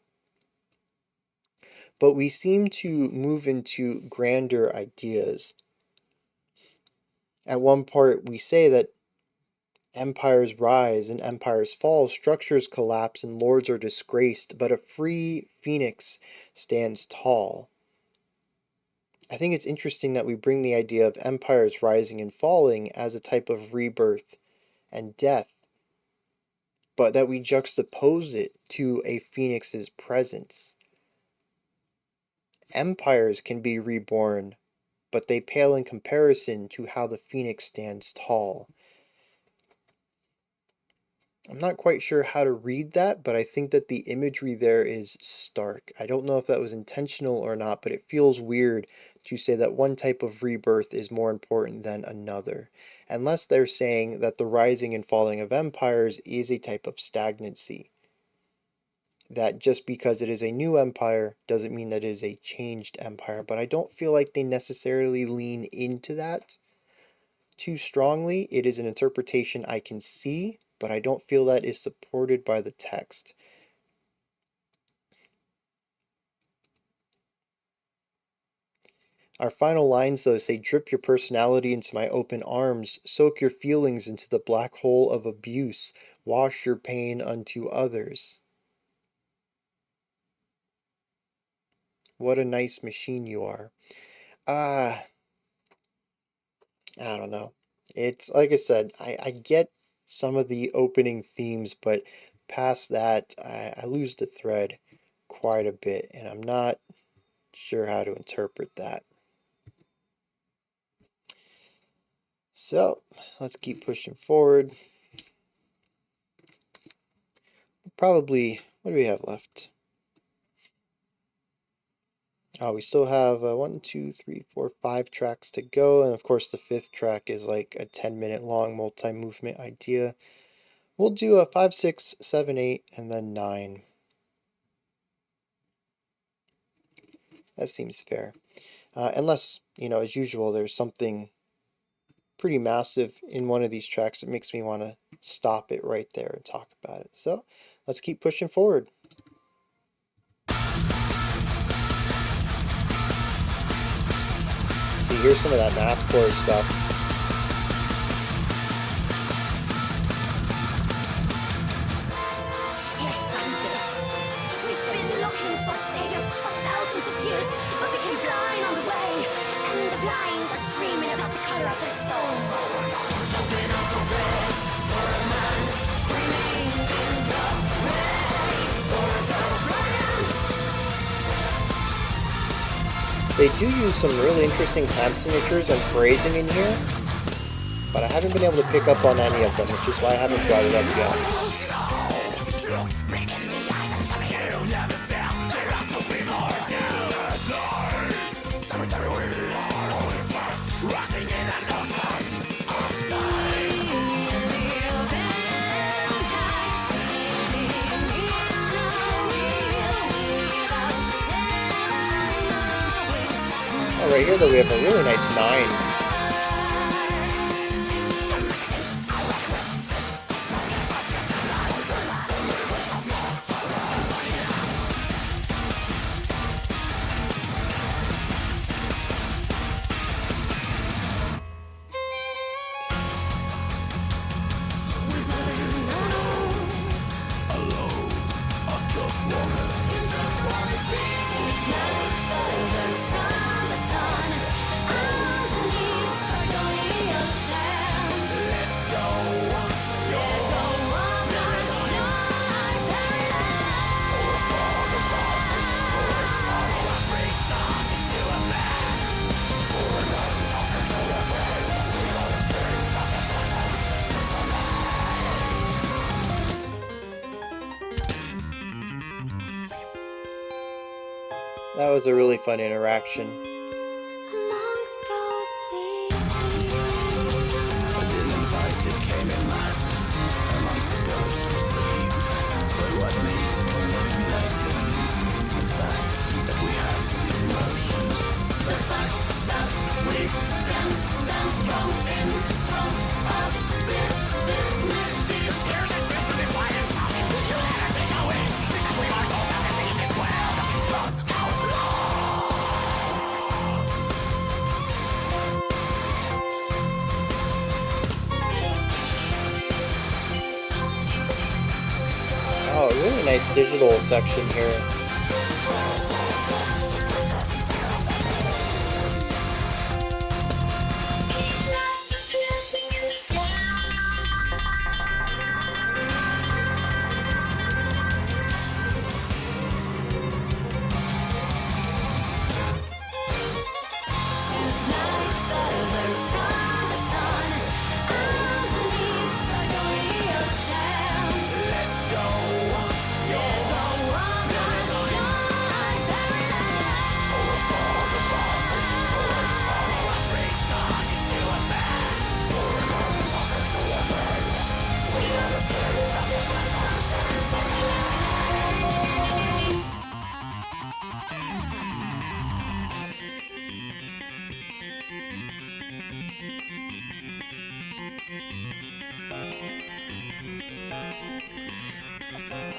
But we seem to move into grander ideas. At one part, we say that empires rise and empires fall, structures collapse and lords are disgraced, but a free phoenix stands tall. I think it's interesting that we bring the idea of empires rising and falling as a type of rebirth and death, but that we juxtapose it to a phoenix's presence. Empires can be reborn, but they pale in comparison to how the phoenix stands tall. I'm not quite sure how to read that, but I think that the imagery there is stark. I don't know if that was intentional or not, but it feels weird to say that one type of rebirth is more important than another. Unless they're saying that the rising and falling of empires is a type of stagnancy. That just because it is a new empire doesn't mean that it is a changed empire, but I don't feel like they necessarily lean into that too strongly. It is an interpretation I can see, but I don't feel that is supported by the text. Our final lines, though, say, drip your personality into my open arms, soak your feelings into the black hole of abuse, wash your pain unto others. What a nice machine you are. I don't know. It's like I said, I get some of the opening themes, but past that, I lose the thread quite a bit, and I'm not sure how to interpret that. So let's keep pushing forward. Probably, what do we have left? Oh, we still have 1, 2, 3, 4, 5 tracks to go. And of course, the fifth track is like a 10-minute long multi movement idea. We'll do a 5, 6, 7, 8, and then 9. That seems fair. Unless, as usual, there's something pretty massive in one of these tracks that makes me want to stop it right there and talk about it. So let's keep pushing forward. See, here's some of that mathcore stuff.
Yes, I'm this. We've been looking for a savior for thousands of years, but became blind on the way. And the blinds are dreaming about the color of their soul. Jumping off the bridge for a man, screaming in the rain for the Bryan.
They do use some really interesting time signatures and phrasing in here, but I haven't been able to pick up on any of them, which is why I haven't brought it up yet. Oh, right here though we have a really nice 9. That was a really fun interaction.
Amongst ghosts we see.
Uninvited came in masses, amongst the ghosts we sleep. But what makes it live like them is the fact that we have these emotions.
The fact that we can stand strong in front of divinity. Here's a symphony flying something you let us take away, because we are all out in this world.
Oh, really nice digital section here.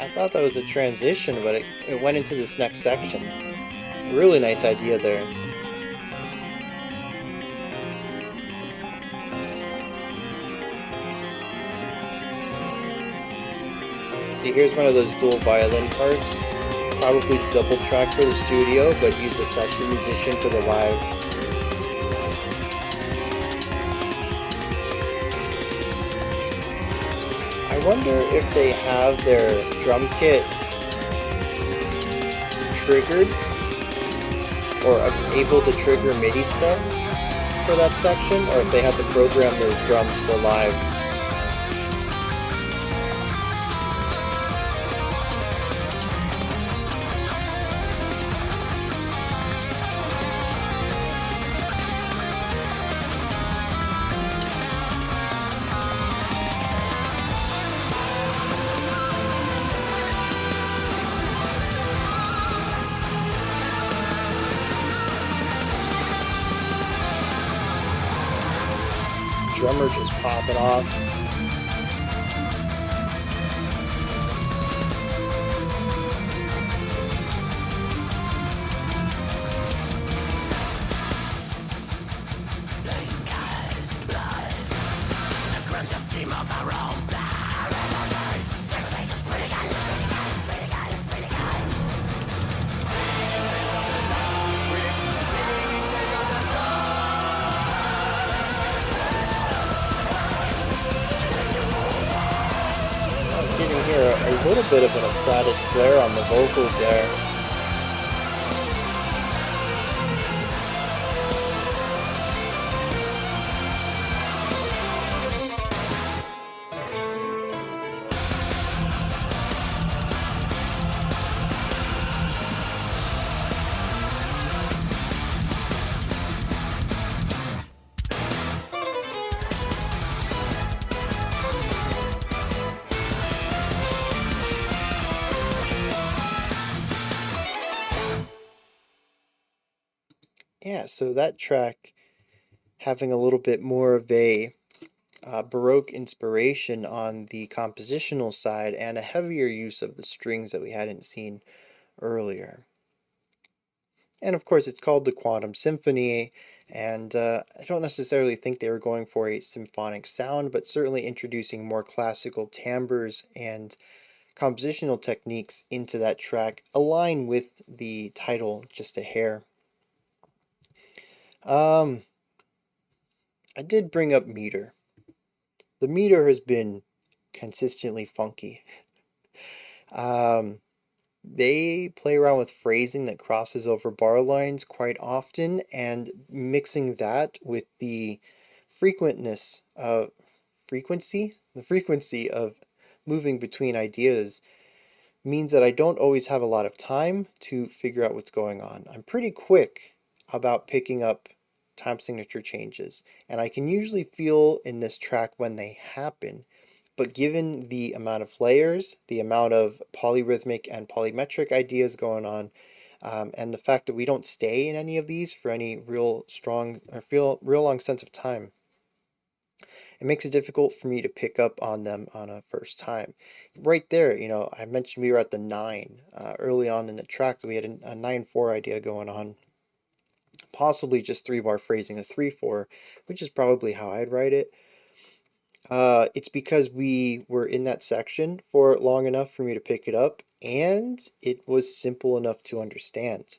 I thought that was a transition, but it went into this next section. Really nice idea there. See, here's one of those dual violin parts. Probably double track for the studio, but use a session musician for the live. I wonder if they have their drum kit triggered or able to trigger MIDI stuff for that section, or if they have to program those drums for live. drummer just popping off. Getting here a little bit of an operatic flair on the vocals there. Yeah, so that track having a little bit more of a Baroque inspiration on the compositional side and a heavier use of the strings that we hadn't seen earlier. And of course, it's called the Quantum Symphony, and I don't necessarily think they were going for a symphonic sound, but certainly introducing more classical timbres and compositional techniques into that track align with the title just a hair. I did bring up meter. The meter has been consistently funky. They play around with phrasing that crosses over bar lines quite often, and mixing that with the frequentness of the frequency of moving between ideas means that I don't always have a lot of time to figure out what's going on. I'm pretty quick about picking up time signature changes, and I can usually feel in this track when they happen. But given the amount of layers, the amount of polyrhythmic and polymetric ideas going on, and the fact that we don't stay in any of these for any real strong or real long sense of time, it makes it difficult for me to pick up on them on a first time. Right there, I mentioned we were at the 9 early on in the track, that we had a 9/4 idea going on. Possibly just 3-bar phrasing, a 3/4, which is probably how I'd write it. It's because we were in that section for long enough for me to pick it up, and it was simple enough to understand.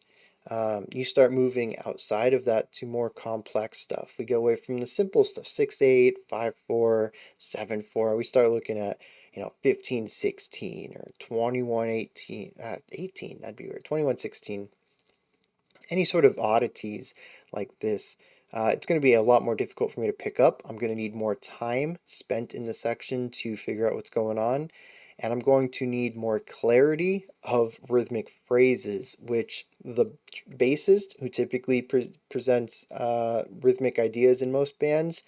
You start moving outside of that to more complex stuff. We go away from the simple stuff, 6/8, 5/4, 7/4. We start looking at 15/16 or 21/18, 18, that'd be weird, 21/16. Any sort of oddities like this, it's going to be a lot more difficult for me to pick up. I'm going to need more time spent in the section to figure out what's going on, and I'm going to need more clarity of rhythmic phrases, which the bassist, who typically presents rhythmic ideas in most bands,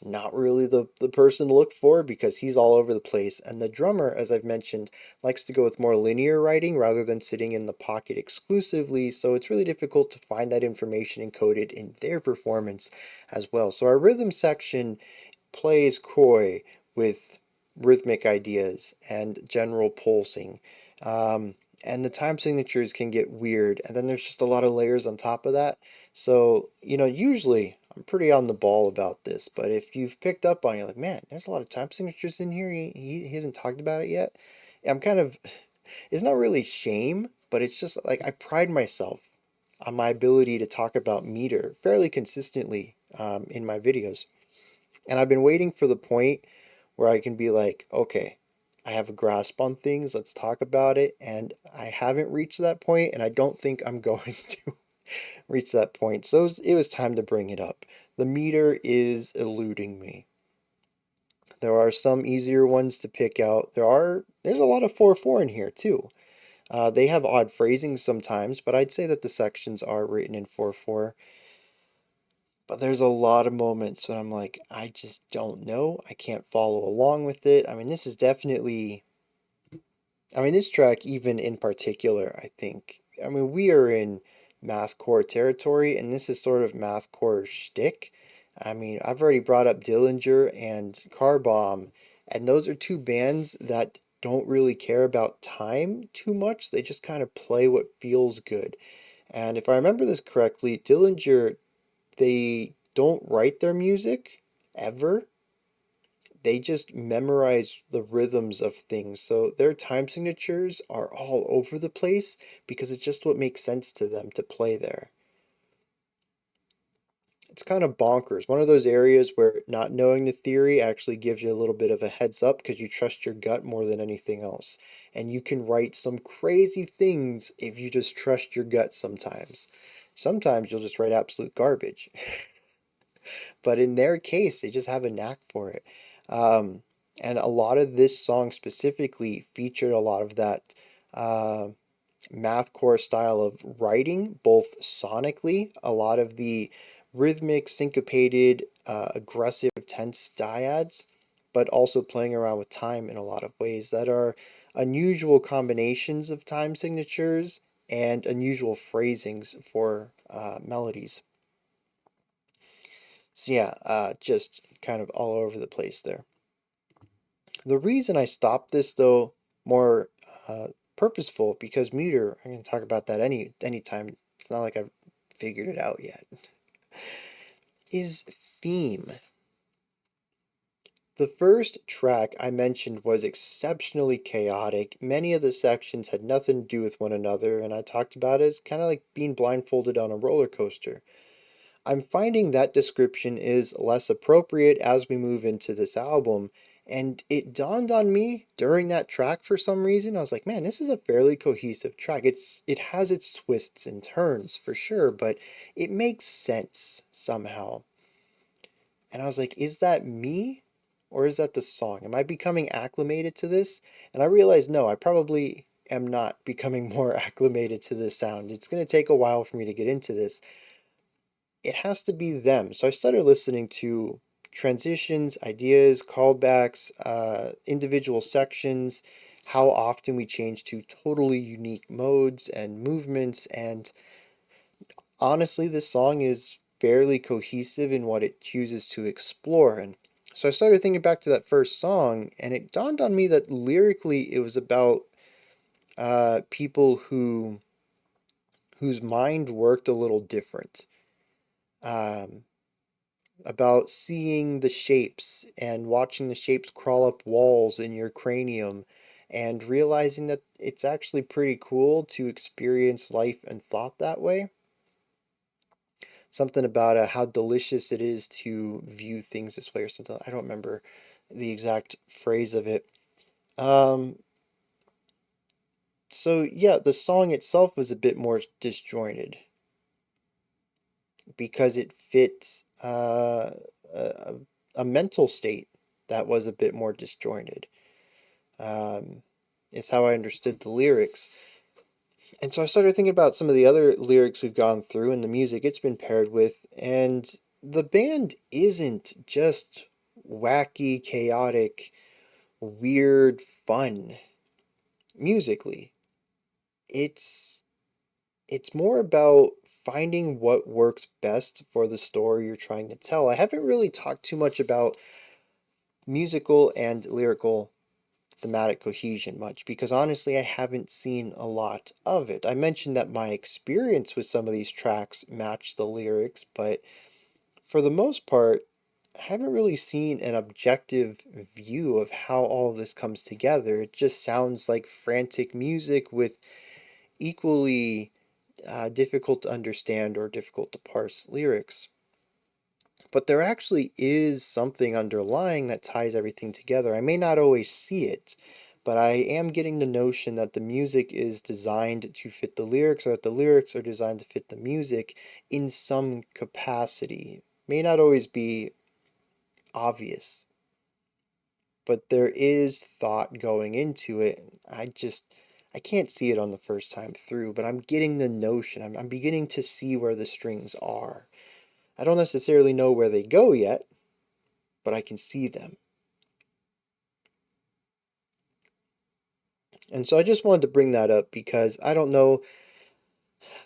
not really the person to look for, because he's all over the place. And the drummer, as I've mentioned, likes to go with more linear writing rather than sitting in the pocket exclusively, so it's really difficult to find that information encoded in their performance as well. So our rhythm section plays coy with rhythmic ideas and general pulsing. And the time signatures can get weird, and then there's just a lot of layers on top of that. So, usually I'm pretty on the ball about this, but if you've picked up on it, you're like, man, there's a lot of time signatures in here, he hasn't talked about it yet. I'm kind of, it's not really shame, but it's just like I pride myself on my ability to talk about meter fairly consistently in my videos. And I've been waiting for the point where I can be like, okay, I have a grasp on things, let's talk about it. And I haven't reached that point, and I don't think I'm going to reach that point. So it was time to bring it up. The meter is eluding me. There are some easier ones to pick out. There's a lot of 4/4 in here too. They have odd phrasings sometimes, but I'd say that the sections are written in 4/4. But there's a lot of moments when I'm like, I just don't know. I can't follow along with it. I mean, this track even in particular, I think. I mean, we are in mathcore territory, and this is sort of mathcore shtick. I mean, I've already brought up Dillinger and Car Bomb, and those are two bands that don't really care about time too much. They just kind of play what feels good. And if I remember this correctly, Dillinger, they don't write their music ever. They just memorize the rhythms of things. So their time signatures are all over the place because it's just what makes sense to them to play there. It's kind of bonkers. One of those areas where not knowing the theory actually gives you a little bit of a heads up because you trust your gut more than anything else. And you can write some crazy things if you just trust your gut sometimes. Sometimes you'll just write absolute garbage. But in their case, they just have a knack for it. Um, and a lot of this song specifically featured a lot of that uh, mathcore style of writing, both sonically, a lot of the rhythmic, syncopated, aggressive, tense dyads, but also playing around with time in a lot of ways that are unusual combinations of time signatures and unusual phrasings for melodies. So yeah, just kind of all over the place there. The reason I stopped this though, more uh, purposeful, because meter, I'm going to talk about that anytime. It's not like I've figured it out yet. Is theme. The first track I mentioned was exceptionally chaotic. Many of the sections had nothing to do with one another, and I talked about it as kind of like being blindfolded on a roller coaster. I'm finding that description is less appropriate as we move into this album. And it dawned on me during that track for some reason. I was like, man, this is a fairly cohesive track. It has its twists and turns for sure, but it makes sense somehow. And I was like, is that me? Or is that the song? Am I becoming acclimated to this? And I realized, no, I probably am not becoming more acclimated to this sound. It's going to take a while for me to get into this. It has to be them. So I started listening to transitions, ideas, callbacks, individual sections, how often we change to totally unique modes and movements. And honestly, this song is fairly cohesive in what it chooses to explore. And so I started thinking back to that first song, and it dawned on me that lyrically it was about people whose mind worked a little different. Um, about seeing the shapes and watching the shapes crawl up walls in your cranium and realizing that it's actually pretty cool to experience life and thought that way. Something about how delicious it is to view things this way or something. I don't remember the exact phrase of it. Um, so yeah, the song itself was a bit more disjointed because it fit a, a mental state that was a bit more disjointed. Um, is how I understood the lyrics. And so I started thinking about some of the other lyrics we've gone through and the music it's been paired with. And the band isn't just wacky, chaotic, weird fun musically. It's it's more about finding what works best for the story you're trying to tell. I haven't really talked too much about musical and lyrical thematic cohesion much because honestly I haven't seen a lot of it. I mentioned that my experience with some of these tracks matched the lyrics, but for the most part, I haven't really seen an objective view of how all of this comes together. It just sounds like frantic music with equally difficult to understand or difficult to parse lyrics. But there actually is something underlying that ties everything together. I may not always see it, but I am getting the notion that the music is designed to fit the lyrics, or that the lyrics are designed to fit the music in some capacity. May not always be obvious, but there is thought going into it. I can't see it on the first time through, but I'm getting the notion. I'm beginning to see where the strings are. I don't necessarily know where they go yet, but I can see them. And so I just wanted to bring that up because I don't know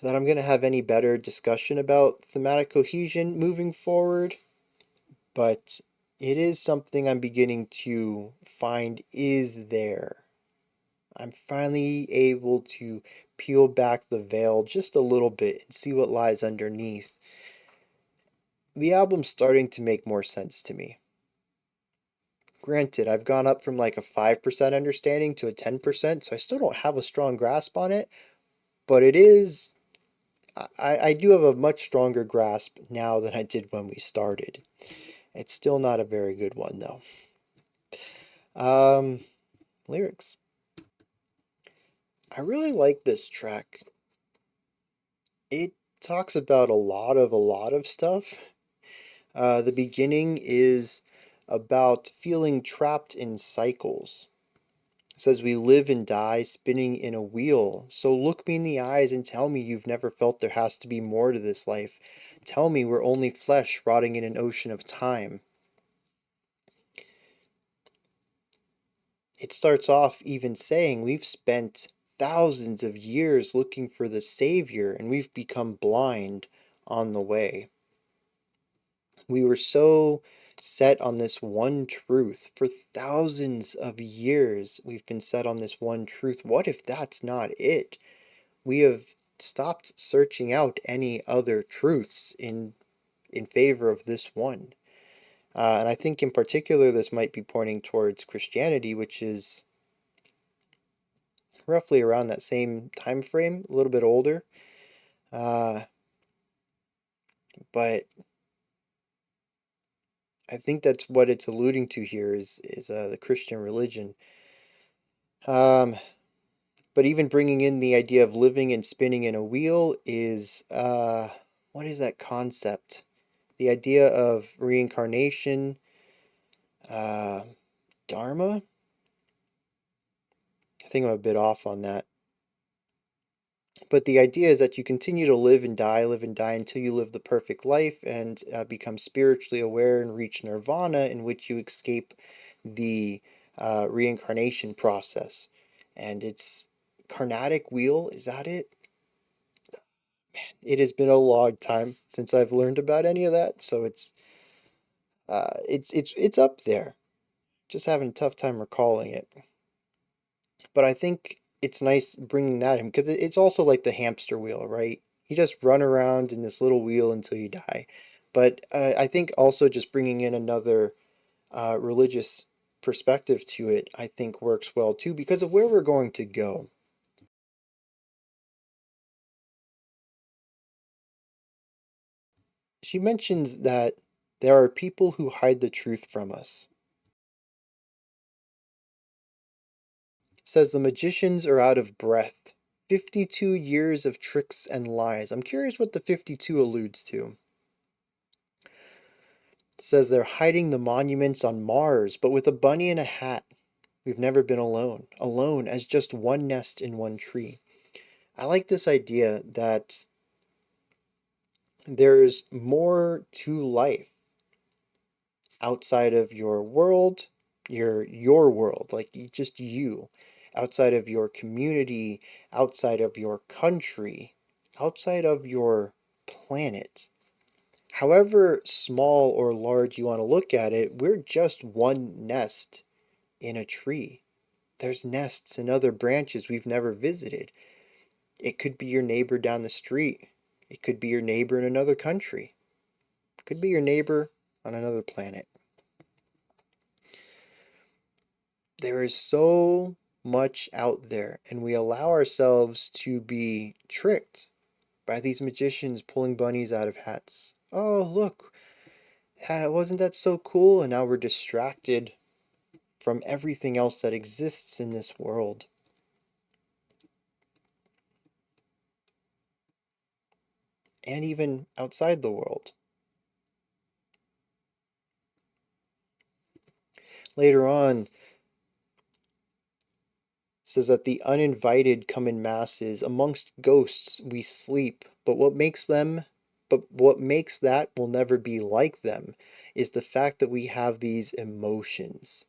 that I'm going to have any better discussion about thematic cohesion moving forward. but it is something I'm beginning to find is there. I'm finally able to peel back the veil just a little bit and see what lies underneath. The album's starting to make more sense to me. Granted, I've gone up from like a 5% understanding to a 10%, so I still don't have a strong grasp on it, but it is. I do have a much stronger grasp now than I did when we started. It's still not a very good one, though. Lyrics. I really like this track. It talks about a lot of stuff. The beginning is about feeling trapped in cycles. It says we live and die spinning in a wheel. So look me in the eyes and tell me you've never felt there has to be more to this life. Tell me we're only flesh rotting in an ocean of time. It starts off even saying we've spent thousands of years looking for the Savior and we've become blind on the way. We were so set on this one truth. For thousands of years, we've been set on this one truth. What if that's not it? We have stopped searching out any other truths in favor of this one. And I think in particular, this might be pointing towards Christianity, which is roughly around that same time frame, a little bit older. But I think that's what it's alluding to here is the Christian religion. But even bringing in the idea of living and spinning in a wheel is what is that concept? The idea of reincarnation, Dharma. I think I'm a bit off on that. But the idea is that you continue to live and die until you live the perfect life and become spiritually aware and reach nirvana, in which you escape the reincarnation process. And it's Carnatic Wheel, is that it? Man, it has been a long time since I've learned about any of that, so it's up there. Just having a tough time recalling it. But I think it's nice bringing that in because it's also like the hamster wheel, right? You just run around in this little wheel until you die. But I think also just bringing in another religious perspective to it, I think works well too because of where we're going to go. She mentions that there are people who hide the truth from us. Says the magicians are out of breath. 52 years of tricks and lies. I'm curious what the 52 alludes to. It says they're hiding the monuments on Mars, but with a bunny in a hat. We've never been alone. Alone as just one nest in one tree. I like this idea that there's more to life outside of your world, your world, like just you, outside of your community, outside of your country, outside of your planet. However small or large you want to look at it, we're just one nest in a tree. There's nests in other branches we've never visited. It could be your neighbor down the street. It could be your neighbor in another country. It could be your neighbor on another planet. There is so much out there, and we allow ourselves to be tricked by these magicians pulling bunnies out of hats. Oh, look, wasn't that so cool? And now we're distracted from everything else that exists in this world. And even outside the world. Later on, says that the uninvited come in masses. Amongst ghosts we sleep, but what makes that will never be like them is the fact that we have these emotions.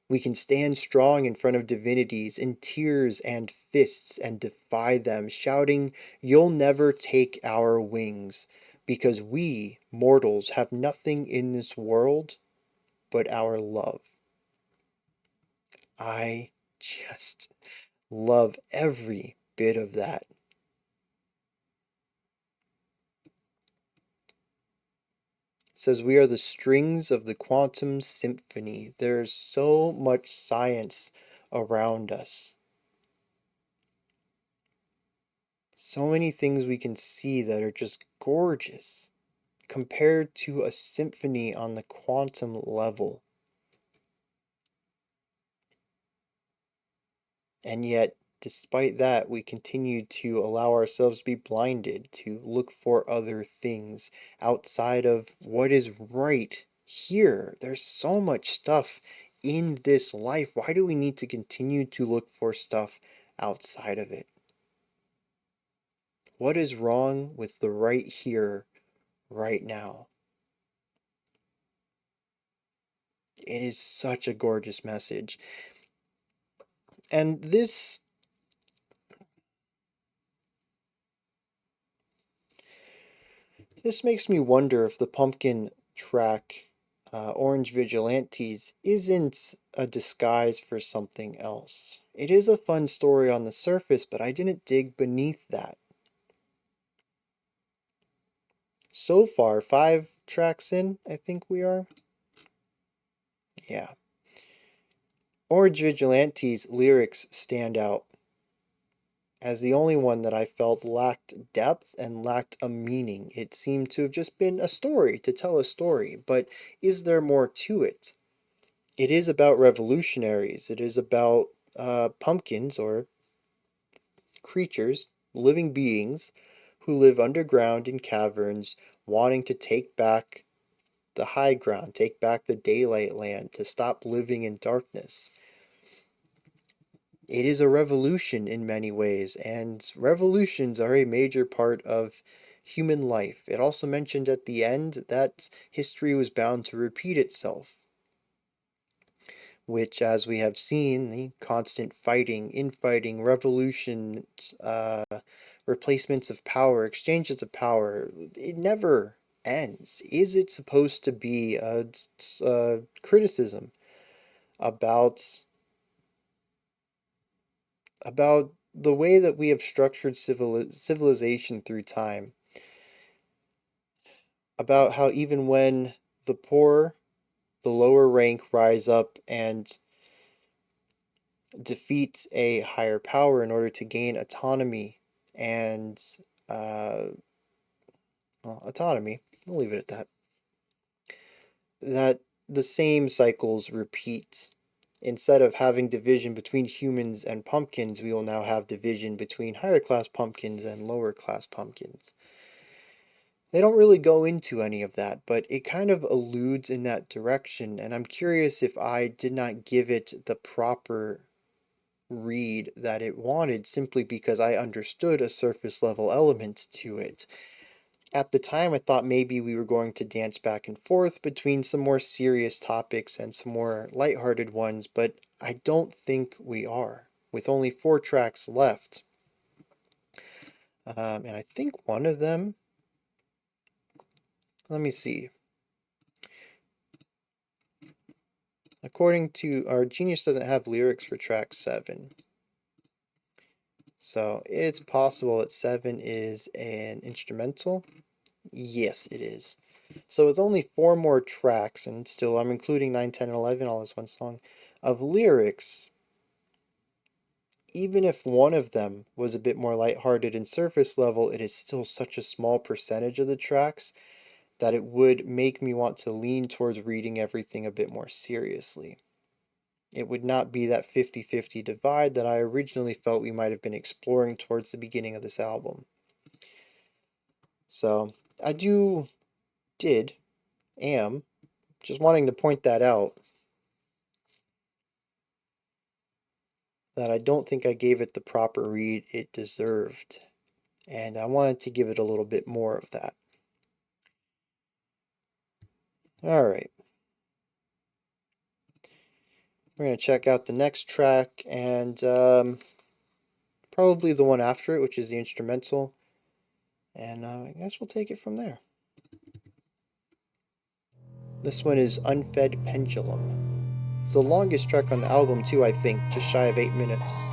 We can stand strong in front of divinities in tears and fists and defy them, shouting, "You'll never take our wings." because we, mortals, have nothing in this world but our love. I just love every bit of that. It says we are the strings of the quantum symphony. There's so much science around us. So many things we can see that are just gorgeous compared to a symphony on the quantum level. And yet, despite that, we continue to allow ourselves to be blinded, to look for other things outside of what is right here. There's so much stuff in this life. Why do we need to continue to look for stuff outside of it? What is wrong with the right here, right now? It is such a gorgeous message. And this makes me wonder if the pumpkin track, Orange Vigilantes, isn't a disguise for something else. It is a fun story on the surface, but I didn't dig beneath that. So far, 5 tracks in, I think we are. Yeah. Orange Vigilantes' lyrics stand out as the only one that I felt lacked depth and lacked a meaning. It seemed to have just been a story to tell a story, but is there more to it? It is about revolutionaries. It is about pumpkins or creatures, living beings who live underground in caverns, wanting to take back the high ground, take back the daylight land, to stop living in darkness. It is a revolution in many ways, and revolutions are a major part of human life. It also mentioned at the end that history was bound to repeat itself, which, as we have seen, the constant fighting, infighting, revolutions, replacements of power, exchanges of power, it never ends. Is it supposed to be a criticism about the way that we have structured civilization through time, about how even when the poor, the lower rank, rise up and defeat a higher power in order to gain autonomy and uh, autonomy, we'll leave it at that, that the same cycles repeat. Instead of having division between humans and pumpkins, we will now have division between higher class pumpkins and lower class pumpkins. They don't really go into any of that, but it kind of alludes in that direction, and I'm curious if I did not give it the proper read that it wanted simply because I understood a surface level element to it. At the time, I thought maybe we were going to dance back and forth between some more serious topics and some more lighthearted ones, but I don't think we are, with only 4 tracks left. And I think one of them, let me see. According to our Genius doesn't have lyrics for track 7. So it's possible that 7 is an instrumental. Yes, it is. So with only 4 more tracks, and still I'm including 9, 10, and 11 all as one song, of lyrics, even if one of them was a bit more lighthearted and surface level, it is still such a small percentage of the tracks that it would make me want to lean towards reading everything a bit more seriously. It would not be that 50-50 divide that I originally felt we might have been exploring towards the beginning of this album. So I am just wanting to point that out, that I don't think I gave it the proper read it deserved, and I wanted to give it a little bit more of that. Alright. We're going to check out the next track, and probably the one after it, which is the instrumental, and I guess we'll take it from there. This one is Unfed Pendulum. It's the longest track on the album too, I think, just shy of 8 minutes.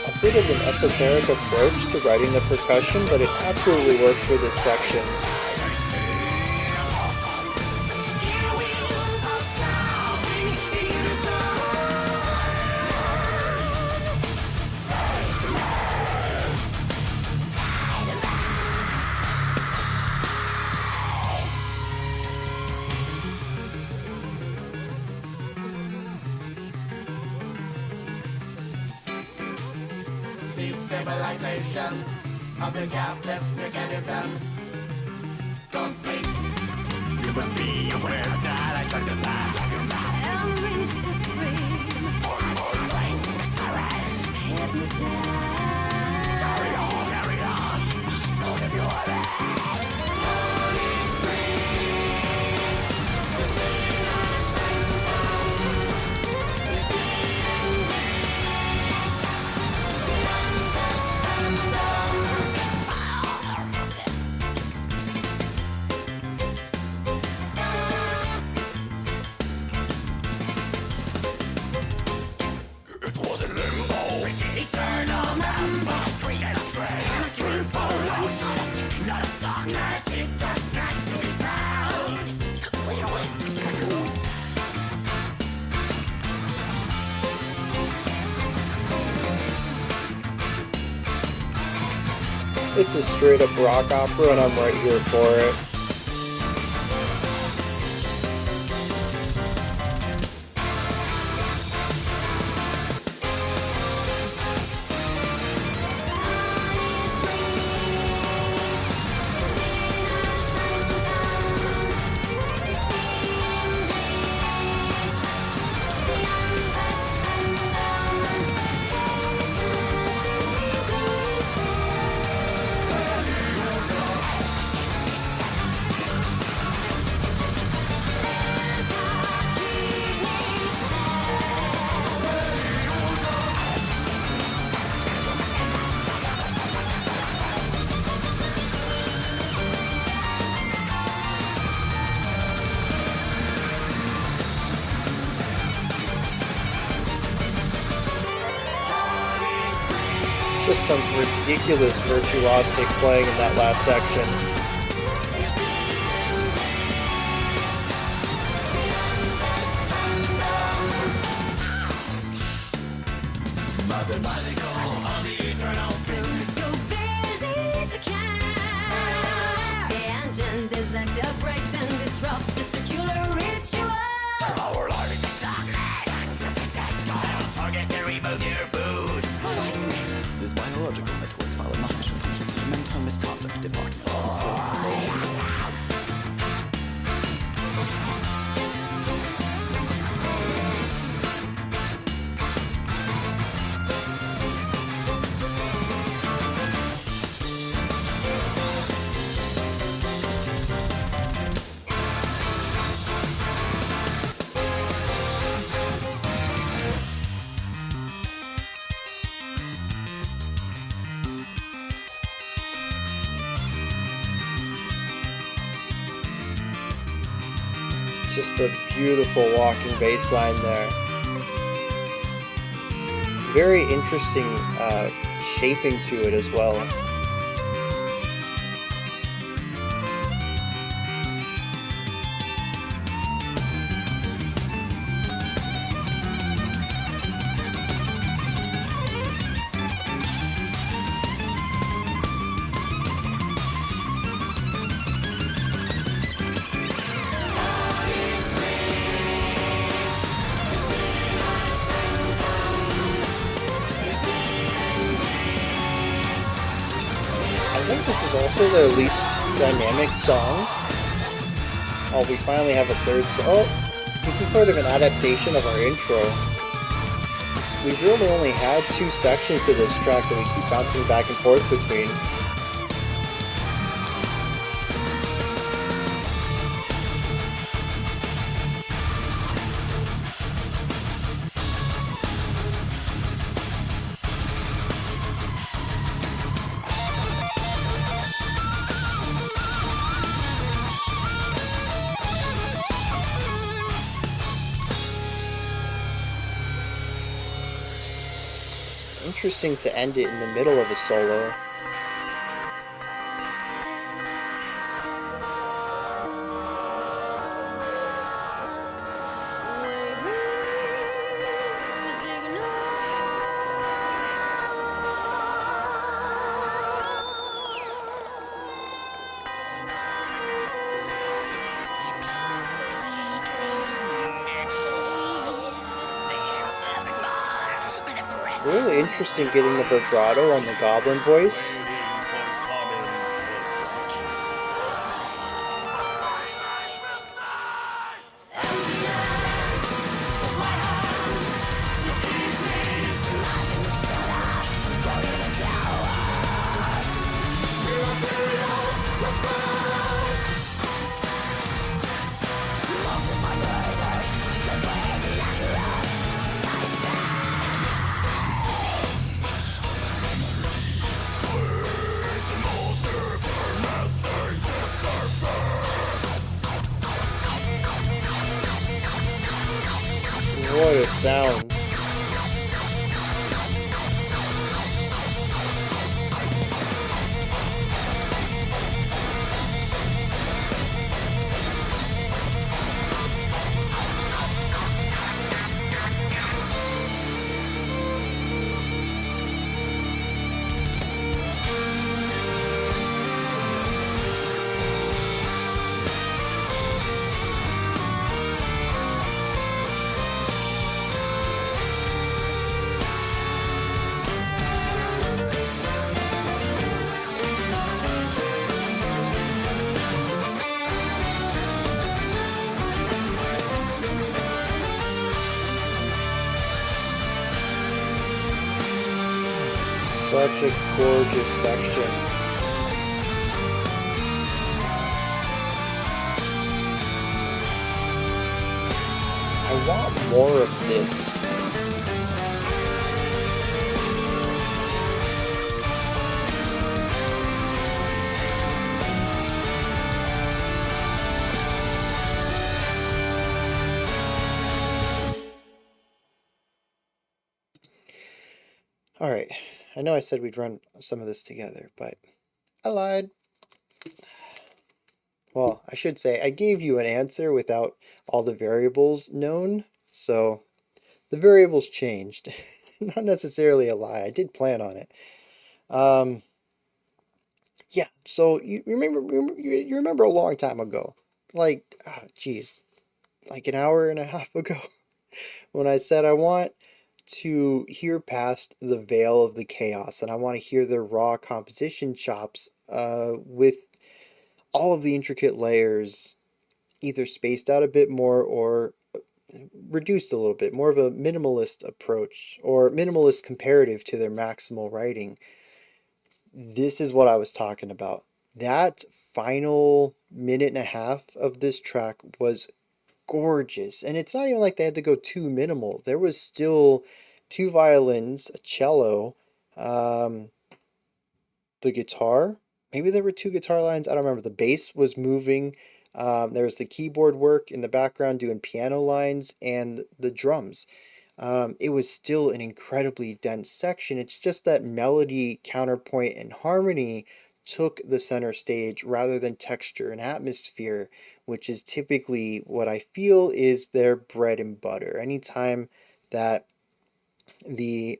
A bit of an esoteric approach to writing the percussion, but it absolutely works for this section.
Destabilization of the gapless mechanism. Complete. You must be aware that I tried to pass.
And ring supreme. Hypnotized.
Carry on. Out of your head.
This is straight up rock opera, and I'm right here for it. Just some ridiculous virtuosic playing in that last section.
Too busy to care. The engine designed to break and disrupt the circular ritual.
Forget to remove your boots.
This biological network file an official mental misconduct department.
Just a beautiful walking bass line there. Very interesting shaping to it as well. I think this is also their least dynamic song. Oh, we finally have a third song. Oh, this is sort of an adaptation of our intro. We've really only had 2 sections to this track that we keep bouncing back and forth between. Interesting to end it in the middle of a solo. Really interesting getting the vibrato on the goblin voice. What a sound. Such a gorgeous section. I want more of this. All right. I know I said we'd run some of this together, but I lied. Well, I should say I gave you an answer without all the variables known, so the variables changed. Not necessarily a lie. I did plan on it. Yeah, so you remember a long time ago, like, geez, like an hour and a half ago, when I said I want to hear past the veil of the chaos and I want to hear the raw composition chops with all of the intricate layers either spaced out a bit more or reduced a little bit, more of a minimalist approach or minimalist comparative to their maximal writing. This is what I was talking about. That final minute and a half of this track was gorgeous. And it's not even like they had to go too minimal. There was still two violins, a cello, the guitar. Maybe there were two guitar lines. I don't remember. The bass was moving. There was the keyboard work in the background doing piano lines and the drums. It was still an incredibly dense section. It's just that melody, counterpoint, and harmony took the center stage rather than texture and atmosphere, which is typically what I feel is their bread and butter. Anytime that the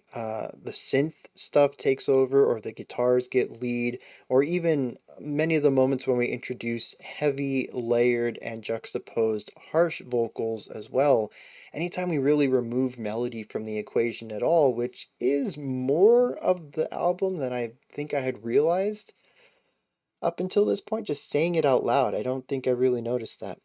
synth stuff takes over or the guitars get lead, or even many of the moments when we introduce heavy layered and juxtaposed harsh vocals as well, anytime we really remove melody from the equation at all, which is more of the album than I think I had realized up until this point, just saying it out loud, I don't think I really noticed that.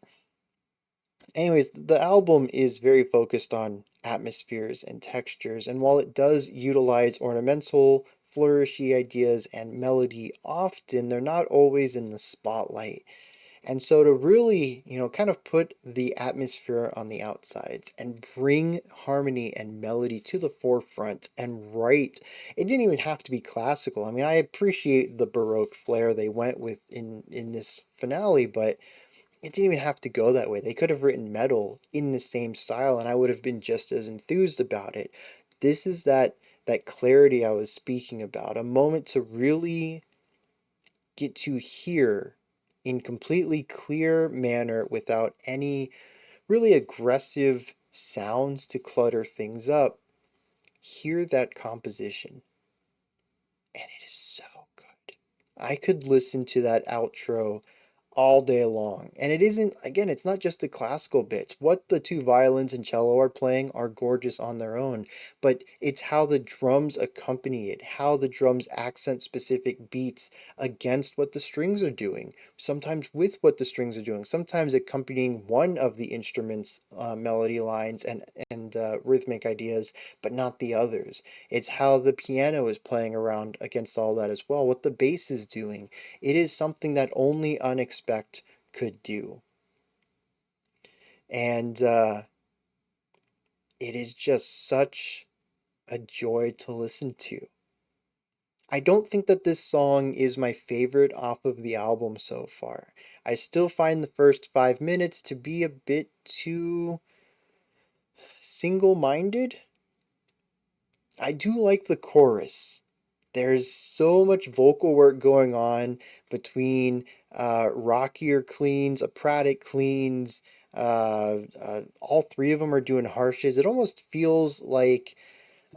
Anyways, the album is very focused on atmospheres and textures, and while it does utilize ornamental, flourishy ideas and melody, often they're not always in the spotlight. And so to really, kind of put the atmosphere on the outsides and bring harmony and melody to the forefront and write, it didn't even have to be classical. I mean, I appreciate the Baroque flair they went with in this finale, but it didn't even have to go that way. They could have written metal in the same style and I would have been just as enthused about it. This is that that clarity I was speaking about, a moment to really get to hear in completely clear manner without any really aggressive sounds to clutter things up. Hear that composition, and it is so good. I could listen to that outro all day long. And it isn't, again, it's not just the classical bits. What the two violins and cello are playing are gorgeous on their own, but it's how the drums accompany it, how the drums accent specific beats against what the strings are doing, sometimes with what the strings are doing, sometimes accompanying one of the instruments' melody lines and rhythmic ideas, but not the others. It's how the piano is playing around against all that as well, what the bass is doing. It is something that only UnexpecT could do. And it is just such a joy to listen to. I don't think that this song is my favorite off of the album so far. I still find the first 5 minutes to be a bit too single-minded. I do like the chorus. There's so much vocal work going on between rockier cleans, operatic cleans. All three of them are doing harshes. It almost feels like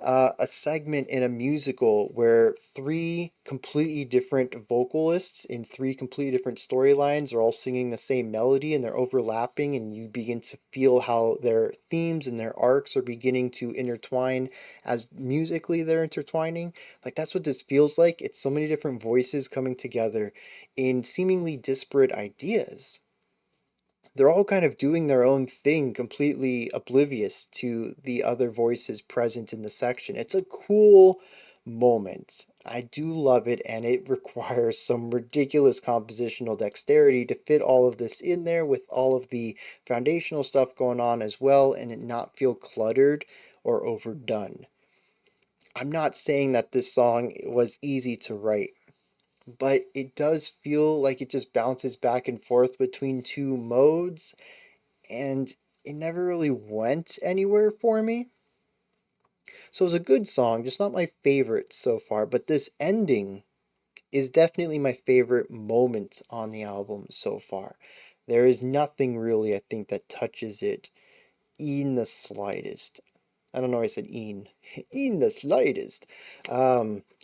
a segment in a musical where three completely different vocalists in three completely different storylines are all singing the same melody and they're overlapping, and you begin to feel how their themes and their arcs are beginning to intertwine as musically they're intertwining. Like, that's what this feels like. It's so many different voices coming together in seemingly disparate ideas. They're all kind of doing their own thing, completely oblivious to the other voices present in the section. It's a cool moment. I do love it, and it requires some ridiculous compositional dexterity to fit all of this in there with all of the foundational stuff going on as well, and it not feel cluttered or overdone. I'm not saying that this song was easy to write, but it does feel like it just bounces back and forth between two modes, and it never really went anywhere for me. So it was a good song, just not my favorite so far, but this ending is definitely my favorite moment on the album so far. There is nothing really, I think, that touches it in the slightest. I don't know why I said in. In the slightest.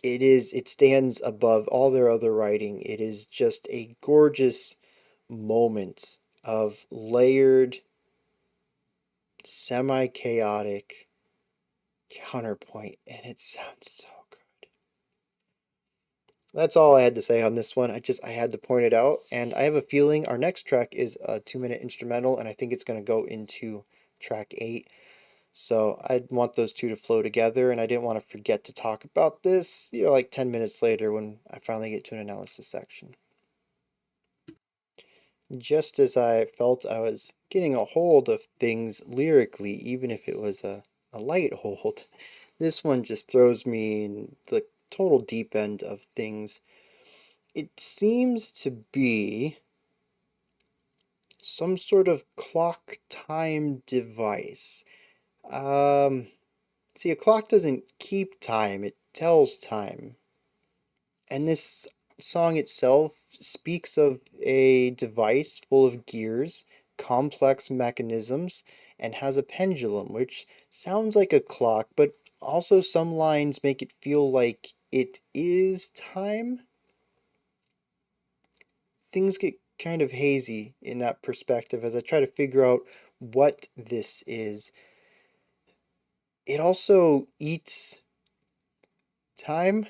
It stands above all their other writing. It is just a gorgeous moment of layered, semi-chaotic counterpoint, and it sounds so good. That's all I had to say on this one. I had to point it out, and I have a feeling our next track is a 2-minute instrumental, and I think it's going to go into track 8. So I want those two to flow together, and I didn't want to forget to talk about this, like 10 minutes later when I finally get to an analysis section. Just as I felt I was getting a hold of things lyrically, even if it was a light hold, this one just throws me in the total deep end of things. It seems to be some sort of clock time device. See, a clock doesn't keep time, it tells time. And this song itself speaks of a device full of gears, complex mechanisms, and has a pendulum, which sounds like a clock, but also some lines make it feel like it is time. Things get kind of hazy in that perspective as I try to figure out what this is. It also eats time.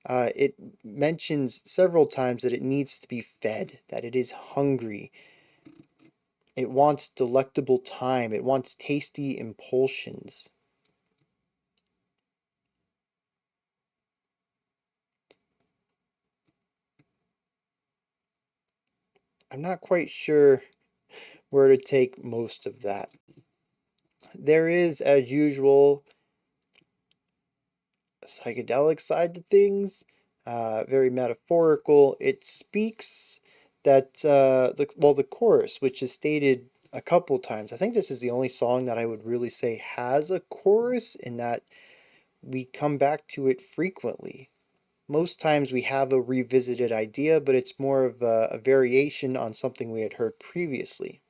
It mentions several times that it needs to be fed, that it is hungry. It wants delectable time. It wants tasty impulsions. I'm not quite sure where to take most of that. There is, as usual, a psychedelic side to things, very metaphorical. It speaks that, the chorus, which is stated a couple times. I think this is the only song that I would really say has a chorus, in that we come back to it frequently. Most times we have a revisited idea, but it's more of a variation on something we had heard previously.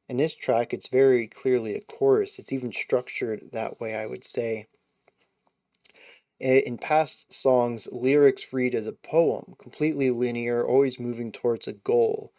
In this track, it's very clearly a chorus. It's even structured that way, I would say. In past songs, lyrics read as a poem, completely linear, always moving towards a goal.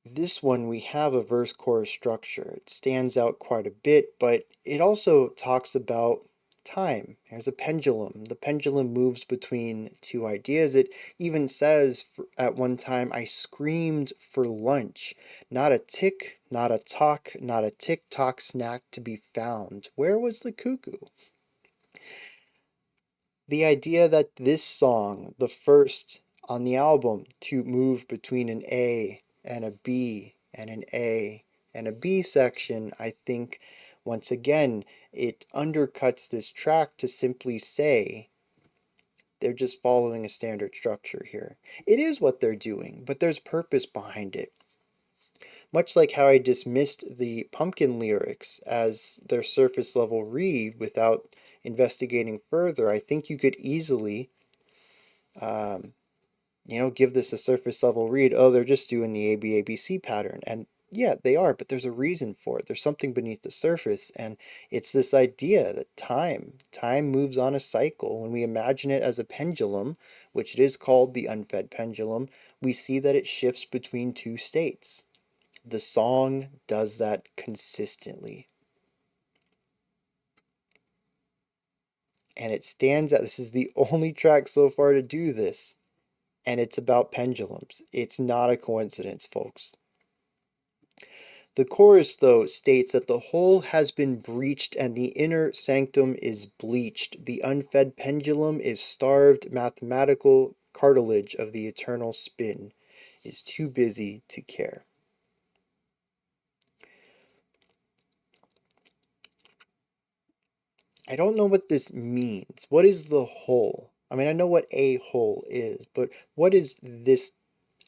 This one, we have a verse-chorus structure. It stands out quite a bit, but it also talks about time. There's a pendulum. The pendulum moves between two ideas. It even says at one time, I screamed for lunch. Not a tick, not a tock, not a tick-tock snack to be found. Where was the cuckoo? The idea that this song, the first on the album to move between an A and a B and an A and a B section, I think once again it undercuts this track to simply say they're just following a standard structure here. It is what they're doing, but there's purpose behind it. Much like how I dismissed the Pumpkin lyrics as their surface level read without investigating further, I think you could easily, give this a surface level read. Oh, they're just doing the ABABC pattern. And yeah, they are, but there's a reason for it. There's something beneath the surface, and it's this idea that time moves on a cycle. When we imagine it as a pendulum, which it is called the Unfed pendulum, we see that it shifts between two states. The song does that consistently. And it stands out. This is the only track so far to do this. And it's about pendulums. It's not a coincidence, folks. The chorus, though, states that the whole has been breached and the inner sanctum is bleached. The unfed pendulum is starved. Mathematical cartilage of the eternal spin is too busy to care. I don't know what this means. What is the whole? I mean, I know what a whole is, but what is this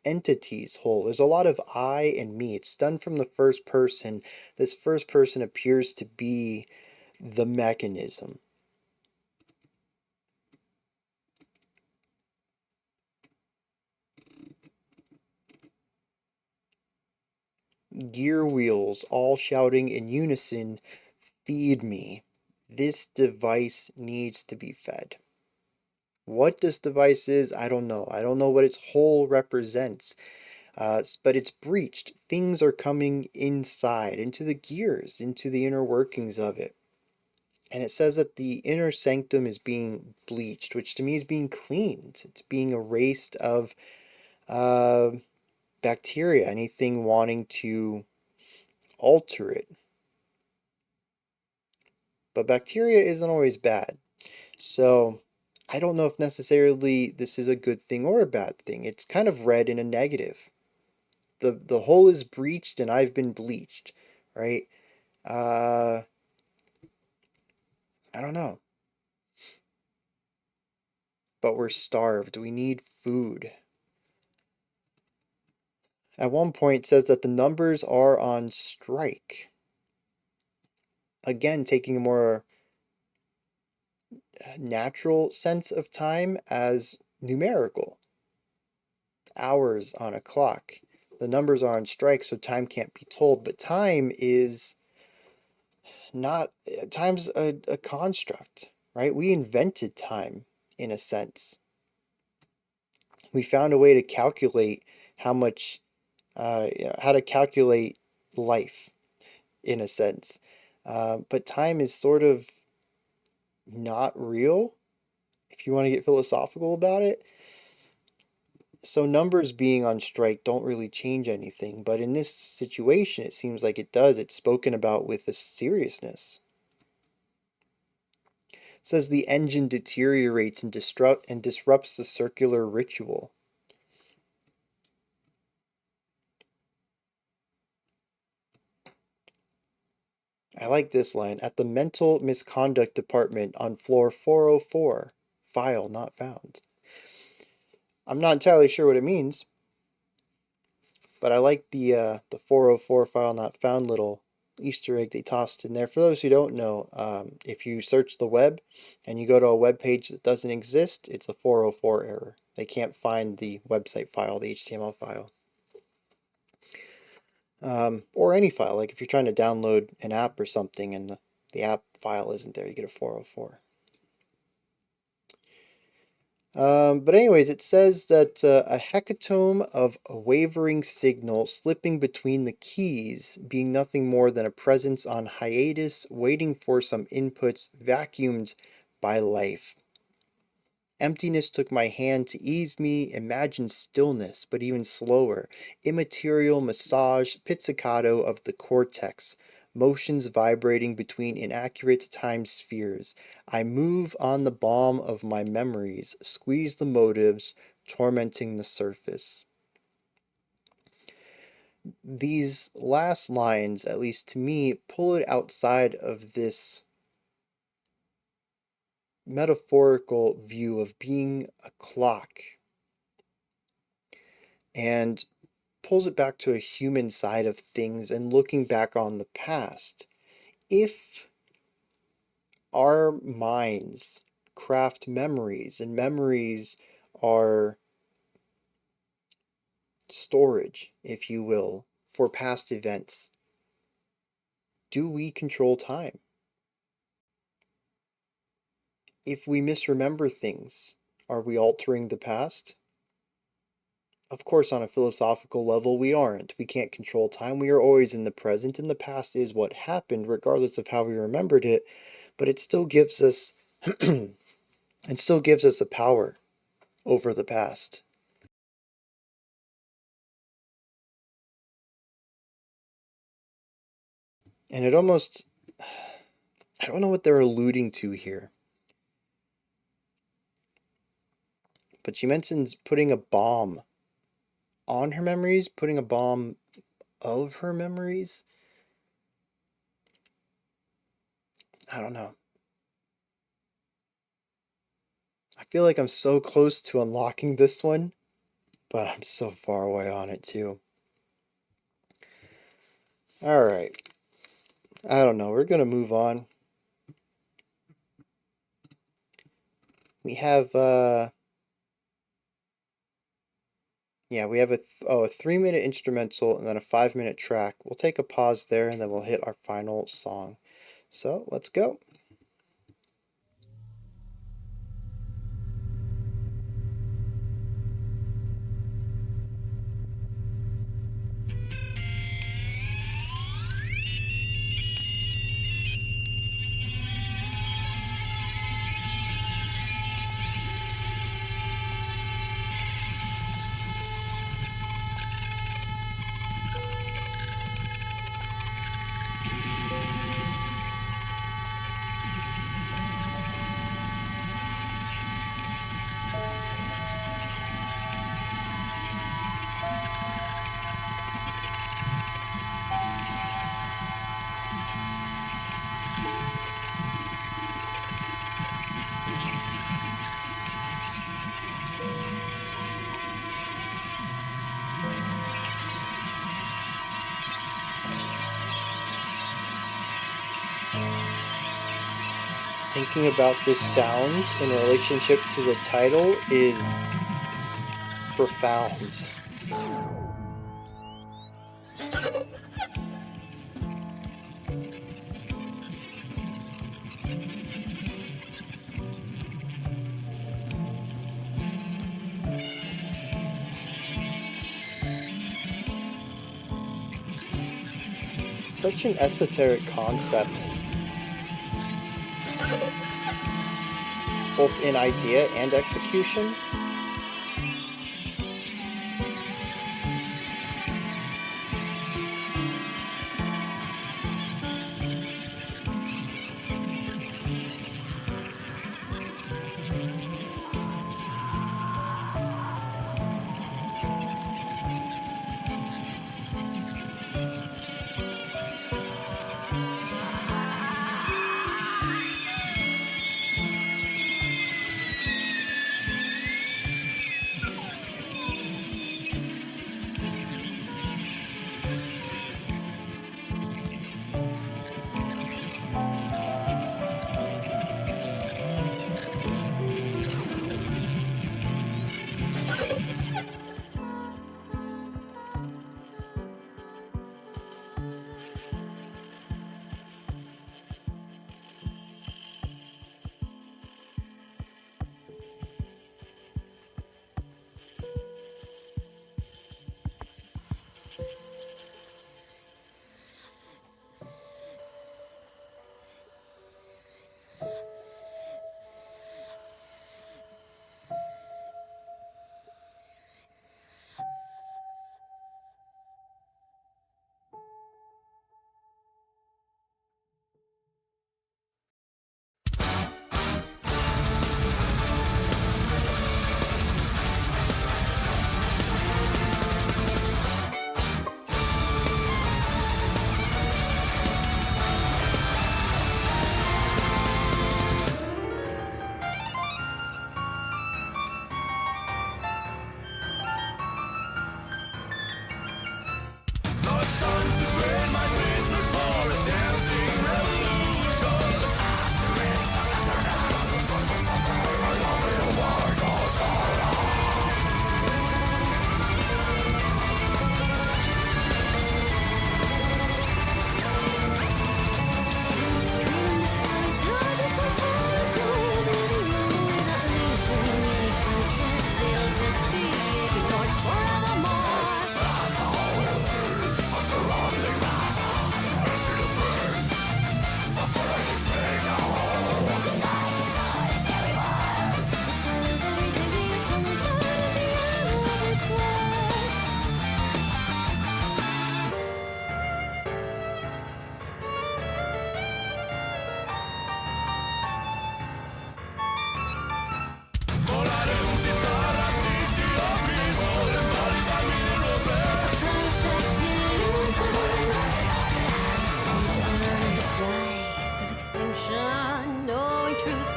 entity's whole? There's a lot of I and me. It's done from the first person. This first person appears to be the mechanism. Gear wheels all shouting in unison, feed me. This device needs to be fed. What this device is, I don't know. I don't know what its whole represents. But it's breached. Things are coming inside, into the gears, into the inner workings of it. And it says that the inner sanctum is being bleached, which to me is being cleaned. It's being erased of bacteria, anything wanting to alter it. But bacteria isn't always bad. So I don't know if necessarily this is a good thing or a bad thing. It's kind of read in a negative. The hole is breached and I've been bleached, right? I don't know. But we're starved. We need food. At one point it says that the numbers are on strike. Again, taking a more natural sense of time as numerical. Hours on a clock. The numbers are on strike, so time can't be told, but time is not, time's a construct, right? We invented time in a sense. We found a way to calculate how much, how to calculate life in a sense. But time is sort of not real, if you want to get philosophical about it. So numbers being on strike don't really change anything, but in this situation, it seems like it does. It's spoken about with a seriousness. It says the engine deteriorates and disrupts the circular ritual. I like this line. At the mental misconduct department on floor 404, file not found. I'm not entirely sure what it means, but I like the 404 file not found little Easter egg they tossed in there. For those who don't know, if you search the web and you go to a web page that doesn't exist, it's a 404 error. They can't find the website file, the HTML file. Or any file, like if you're trying to download an app or something and the app file isn't there, you get a 404. But anyways, it says that a hecatomb of a wavering signal slipping between the keys, being nothing more than a presence on hiatus, waiting for some inputs, vacuumed by life. Emptiness took my hand to ease me, imagine stillness, but even slower, immaterial massage, pizzicato of the cortex, motions vibrating between inaccurate time spheres. I move on the balm of my memories, squeeze the motives, tormenting the surface. These last lines, at least to me, pull it outside of this metaphorical view of being a clock and pulls it back to a human side of things and looking back on the past. If our minds craft memories and memories are storage, if you will, for past events, do we control time? If we misremember things, are we altering the past? Of course, on a philosophical level, we aren't. We can't control time. We are always in the present, and the past is what happened, regardless of how we remembered it. But it still gives us, it still gives us a power over the past. And it almost, I don't know what they're alluding to here. But she mentions putting a bomb on her memories, putting a bomb of her memories. I don't know. I feel like I'm so close to unlocking this one, but I'm so far away on it too. Alright. I don't know. We're going to move on. We have, we have a 3-minute instrumental and then a 5-minute track. We'll take a pause there and then we'll hit our final song. So let's go. Thinking about this sound in relationship to the title is profound. Such an esoteric concept, both in idea and execution.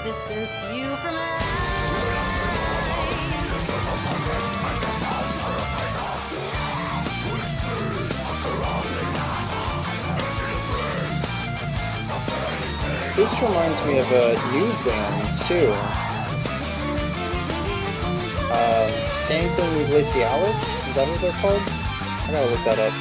distanced you from life.
This reminds me of a new band too. Symphony Glacialis? Is that what they're called? I gotta look that up.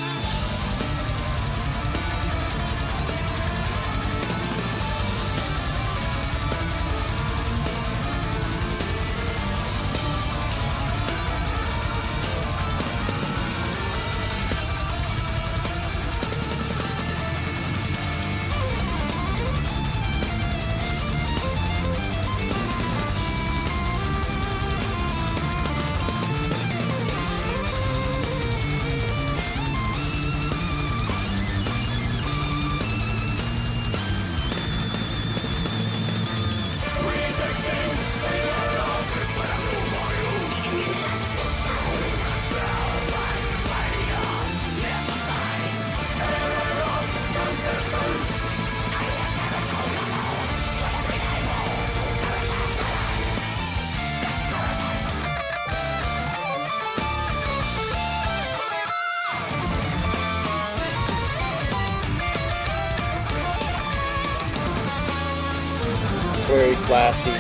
Very classy.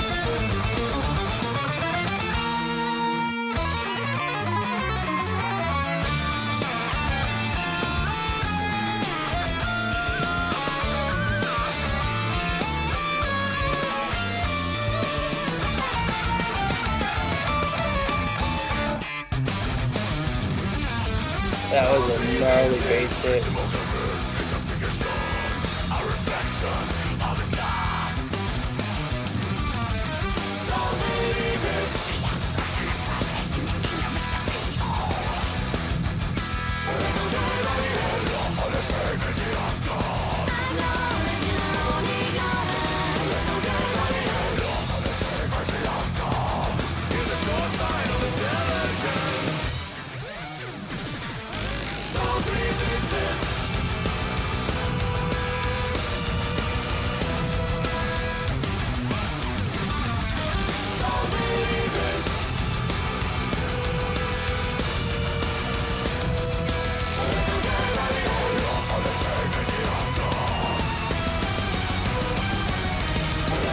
That was a gnarly bass hit.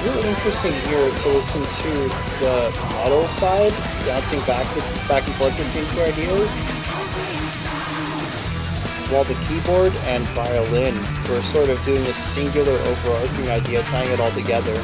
Really interesting here to listen to the metal side, bouncing back and forth between two ideas, while the keyboard and violin were sort of doing this singular overarching idea, tying it all together.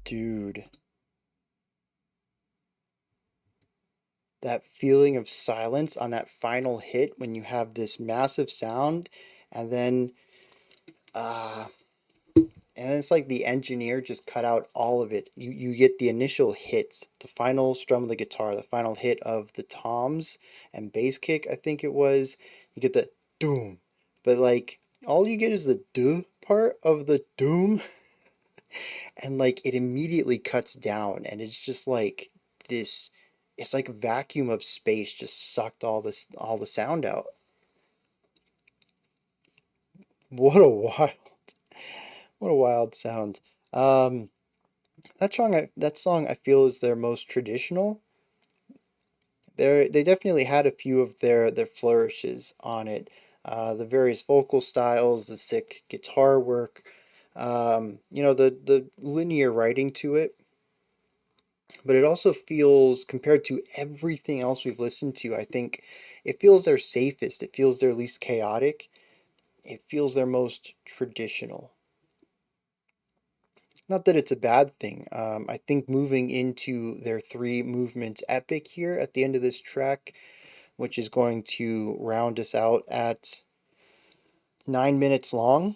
Dude. That feeling of silence on that final hit when you have this massive sound and then and it's like the engineer just cut out all of it. You get the initial hits, the final strum of the guitar, the final hit of the toms and bass kick, I think it was. You get the doom. But like all you get is the duh part of the doom. And like it immediately cuts down and it's just like this, it's like a vacuum of space just sucked all the sound out. What a wild sound. That song I feel is their most traditional. They definitely had a few of their flourishes on it. The various vocal styles, the sick guitar work, the linear writing to it. But it also feels, compared to everything else we've listened to, I think it feels their safest. It feels their least chaotic. It feels their most traditional. Not that it's a bad thing. I think moving into their 3 movement epic here at the end of this track, which is going to round us out at 9 minutes long,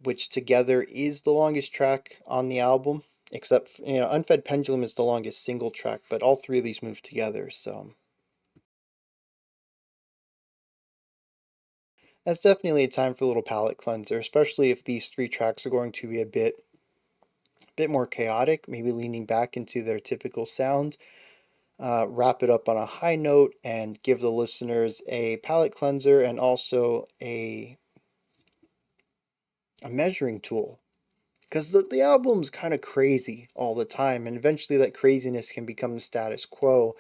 which together is the longest track on the album, except, Unfed Pendulum is the longest single track, but all 3 of these move together, so that's definitely a time for a little palate cleanser, especially if these 3 tracks are going to be a bit more chaotic, maybe leaning back into their typical sound. Wrap it up on a high note and give the listeners a palate cleanser and also a measuring tool. Because the album's kind of crazy all the time, and eventually that craziness can become the status quo.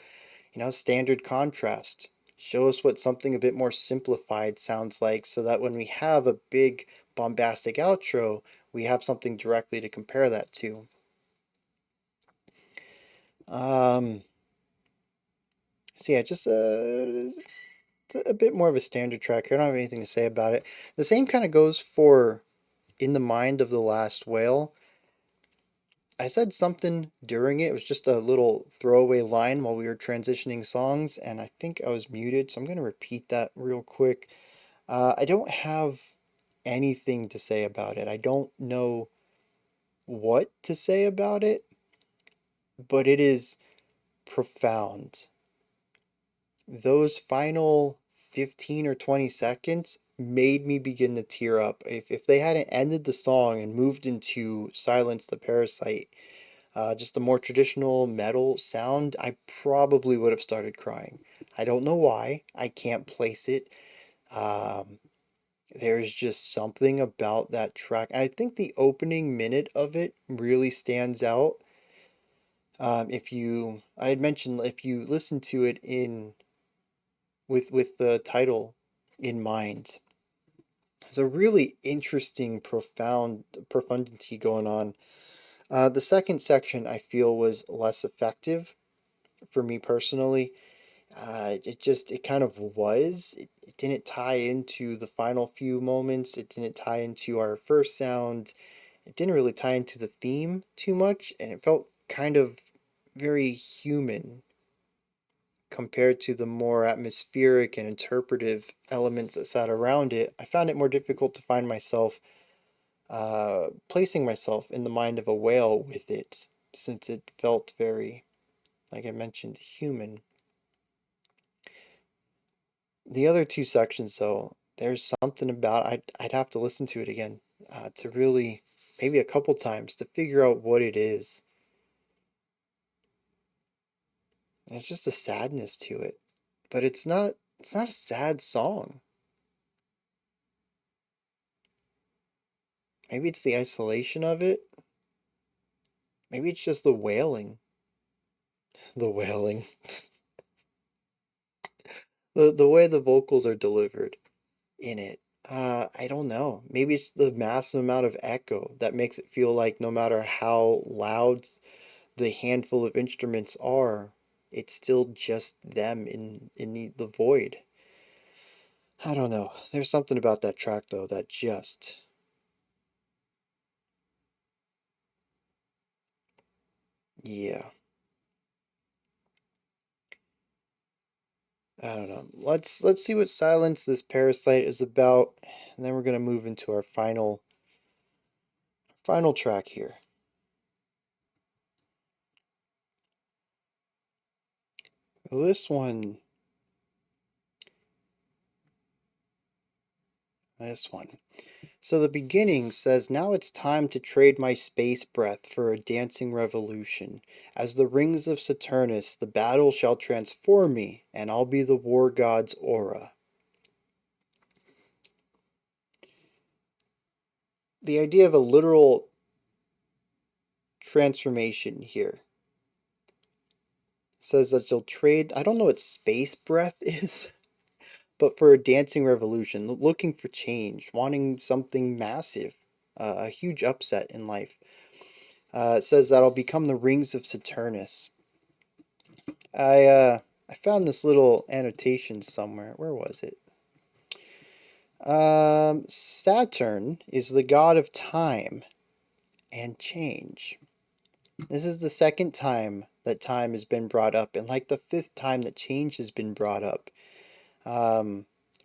Standard contrast. Show us what something a bit more simplified sounds like so that when we have a big bombastic outro, we have something directly to compare that to. So yeah, just a bit more of a standard track here. I don't have anything to say about it. The same kind of goes for In the Mind of the Last Whale. I said something during it. It was just a little throwaway line while we were transitioning songs, and I think I was muted, so I'm going to repeat that real quick. I don't have anything to say about it. I don't know what to say about it, but it is profound. Those final 15 or 20 seconds made me begin to tear up. If they hadn't ended the song and moved into Silence the Parasite, just a more traditional metal sound, I probably would have started crying. I don't know why. I can't place it. There's just something about that track. I think the opening minute of it really stands out. I had mentioned if you listen to it with the title in mind, there's a really interesting, profound profundity going on. The second section I feel was less effective for me personally. It kind of was. It didn't tie into the final few moments. It didn't tie into our first sound. It didn't really tie into the theme too much, and it felt kind of very human compared to the more atmospheric and interpretive elements that sat around it. I found it more difficult to find myself placing myself in the mind of a whale with it, since it felt very, like I mentioned, human. The other 2 sections, though, there's something about I'd have to listen to it again to really, maybe a couple times, to figure out what it is. There's just a sadness to it, but it's not a sad song. Maybe it's the isolation of it. Maybe it's just the wailing. The wailing. The way the vocals are delivered in it. I don't know. Maybe it's the massive amount of echo that makes it feel like no matter how loud the handful of instruments are, it's still just them in the void. I don't know. There's something about that track though that just, yeah. I don't know. Let's see what Silence This Parasite is about, and then we're gonna move into our final track here. This one. So the beginning says, "Now it's time to trade my space breath for a dancing revolution. As the rings of Saturnus, the battle shall transform me, and I'll be the war god's aura." The idea of a literal transformation here says that you'll trade, I don't know what space breath is, but for a dancing revolution, looking for change, wanting something massive, a huge upset in life. It says that I'll become the rings of Saturnus. I found this little annotation somewhere. Where was it? Saturn is the god of time, and change. This is the second time that time has been brought up, and like the fifth time that change has been brought up.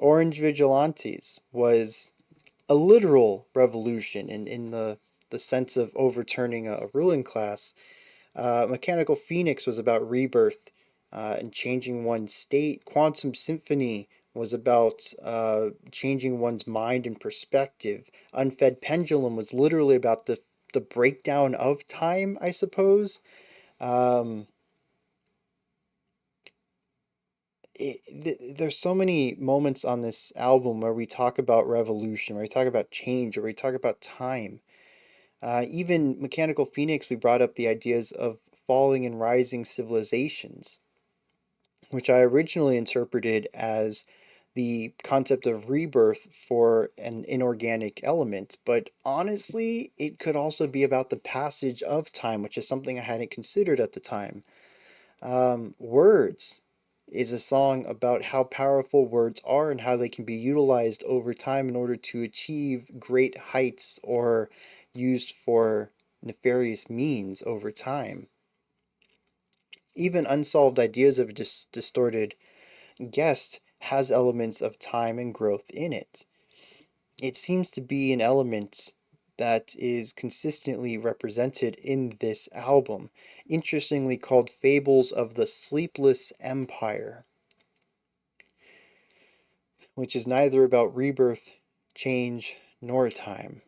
Orange Vigilantes was a literal revolution in the sense of overturning a ruling class. Mechanical Phoenix was about rebirth and changing one's state. Quantum Symphony was about changing one's mind and perspective. Unfed Pendulum was literally about the breakdown of time, I suppose. Um, there's so many moments on this album where we talk about revolution, where we talk about change, where we talk about time. Even Mechanical Phoenix, we brought up the ideas of falling and rising civilizations, which I originally interpreted as the concept of rebirth for an inorganic element. But honestly, it could also be about the passage of time, which is something I hadn't considered at the time. Words is a song about how powerful words are and how they can be utilized over time in order to achieve great heights or used for nefarious means over time. Even Unsolved Ideas of a Distorted Guest has elements of time and growth in it. It seems to be an element that is consistently represented in this album, interestingly called Fables of the Sleepless Empire, which is neither about rebirth, change, nor time.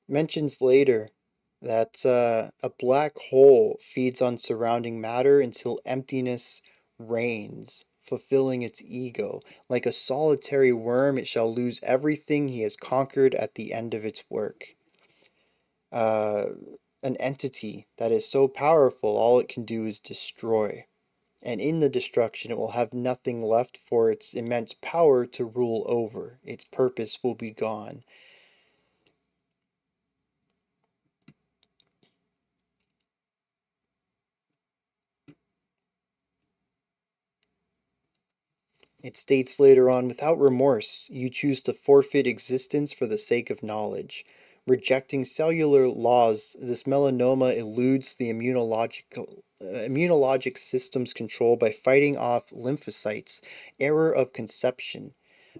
Mentions later that a black hole feeds on surrounding matter until emptiness reigns, fulfilling its ego. Like a solitary worm, it shall lose everything he has conquered at the end of its work. An entity that is so powerful, all it can do is destroy. And in the destruction, it will have nothing left for its immense power to rule over. Its purpose will be gone. It states later on, without remorse, you choose to forfeit existence for the sake of knowledge. Rejecting cellular laws, this melanoma eludes the immunologic system's control by fighting off lymphocytes. Error of conception.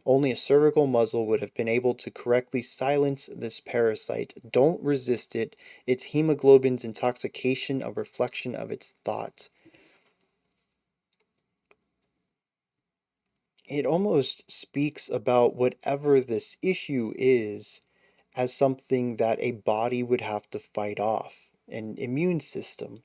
Only a cervical muzzle would have been able to correctly silence this parasite. Don't resist it. Its hemoglobin's intoxication, a reflection of its thought. It almost speaks about whatever this issue is as something that a body would have to fight off, an immune system.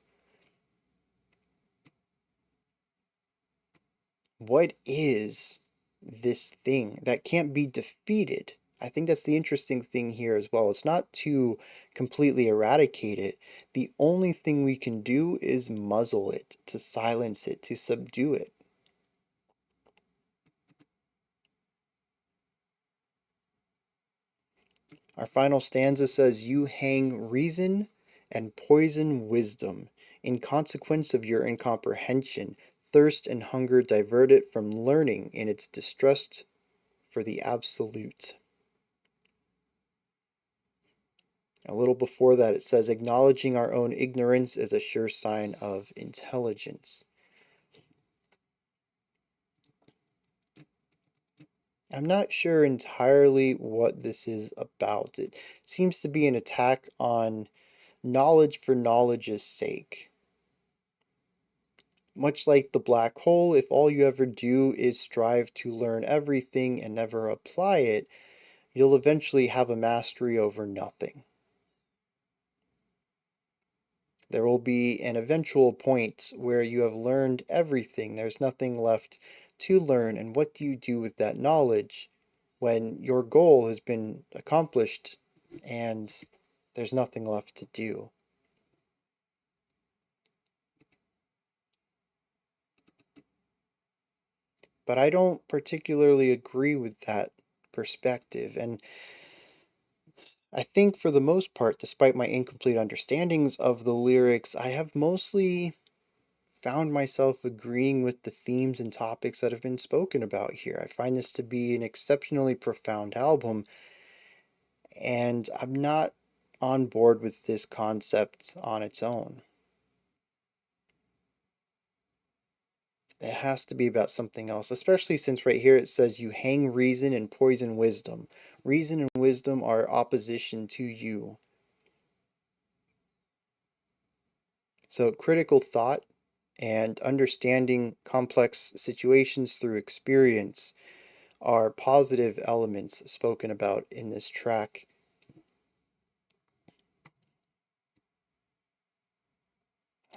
What is this thing that can't be defeated? I think that's the interesting thing here as well. It's not to completely eradicate it. The only thing we can do is muzzle it, to silence it, to subdue it. Our final stanza says, you hang reason and poison wisdom. In consequence of your incomprehension, thirst and hunger divert it from learning in its distrust for the absolute. A little before that, it says, acknowledging our own ignorance is a sure sign of intelligence. I'm not sure entirely what this is about. It seems to be an attack on knowledge for knowledge's sake. Much like the black hole, if all you ever do is strive to learn everything and never apply it, you'll eventually have a mastery over nothing. There will be an eventual point where you have learned everything. There's nothing left to learn. And what do you do with that knowledge when your goal has been accomplished and there's nothing left to do? But I don't particularly agree with that perspective. And I think for the most part, despite my incomplete understandings of the lyrics, I have mostly found myself agreeing with the themes and topics that have been spoken about here. I find this to be an exceptionally profound album, and I'm not on board with this concept on its own. It has to be about something else, especially since right here it says you hang reason and poison wisdom. Reason and wisdom are opposition to you. So critical thought and understanding complex situations through experience are positive elements spoken about in this track.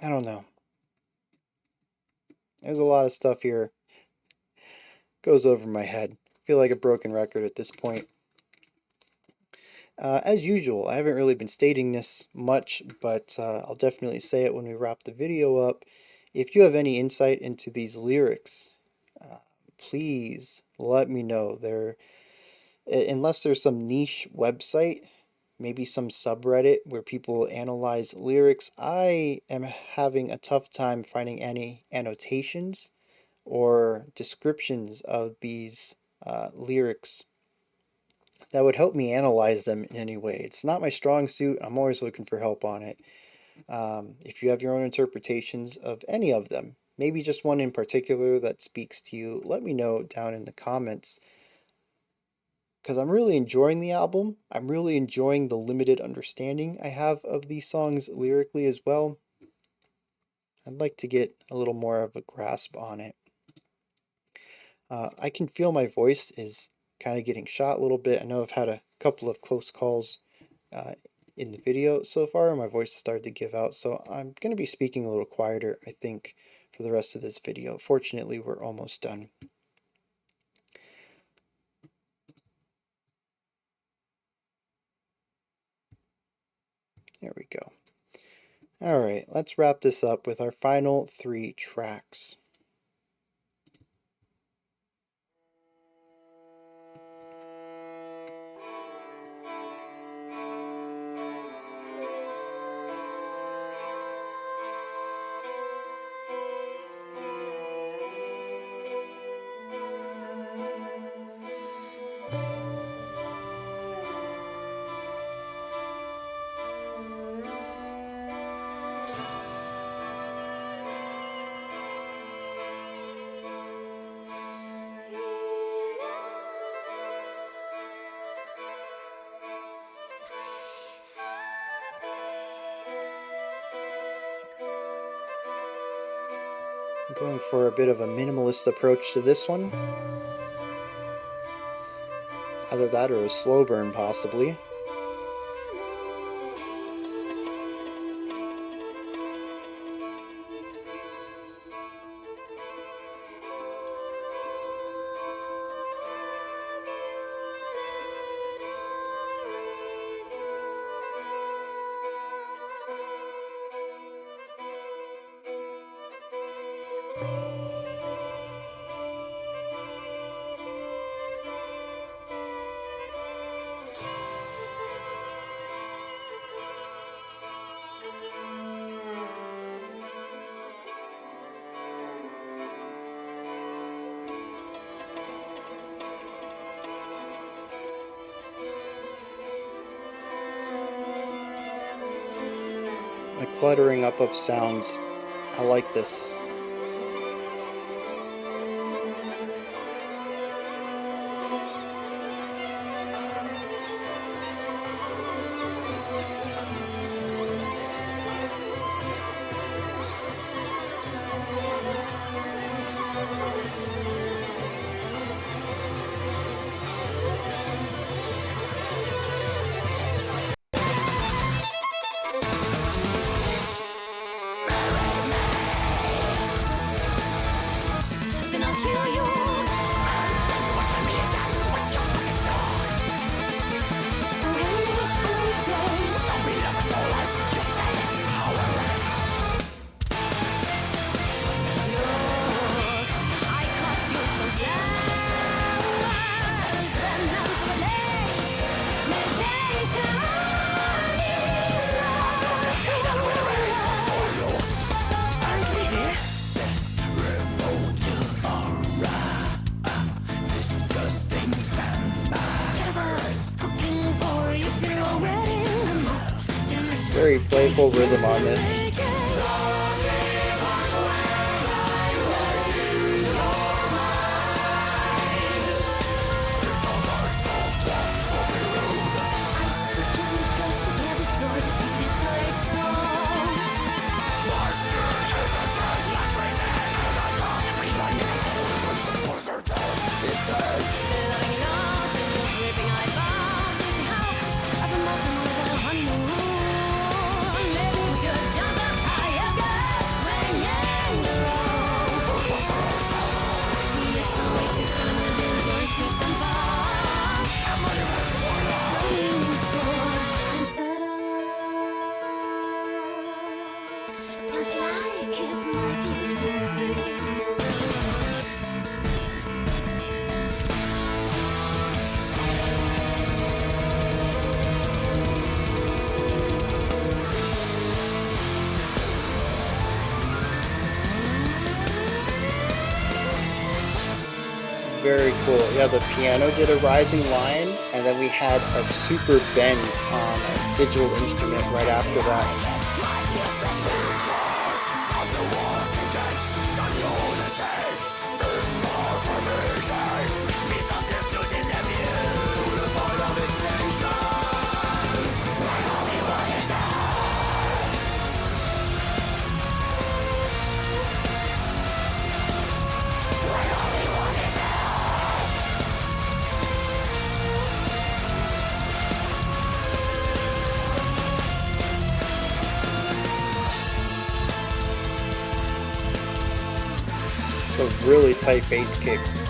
I don't know. There's a lot of stuff here. Goes over my head. I feel like a broken record at this point. As usual, I haven't really been stating this much, but I'll definitely say it when we wrap the video up. If you have any insight into these lyrics, please let me know. Unless there's some niche website, maybe some subreddit where people analyze lyrics, I am having a tough time finding any annotations or descriptions of these lyrics that would help me analyze them in any way. It's not my strong suit. I'm always looking for help on it. If you have your own interpretations of any of them, maybe just one in particular that speaks to you, let me know down in the comments. Because I'm really enjoying the album. I'm really enjoying the limited understanding I have of these songs lyrically as well. I'd like to get a little more of a grasp on it. I can feel my voice is kind of getting shot a little bit. I know I've had a couple of close calls in the video so far. My voice has started to give out, so I'm going to be speaking a little quieter, I think, for the rest of this video. Fortunately, we're almost done. There we go. Alright, let's wrap this up with our final 3 tracks. I'm going for a bit of a minimalist approach to this one. Either that or a slow burn, possibly. The cluttering up of sounds. I like this. very playful rhythm on this. Very cool. Yeah, the piano did a rising line, and then we had a super bend on a digital instrument right after that. Those really tight bass kicks.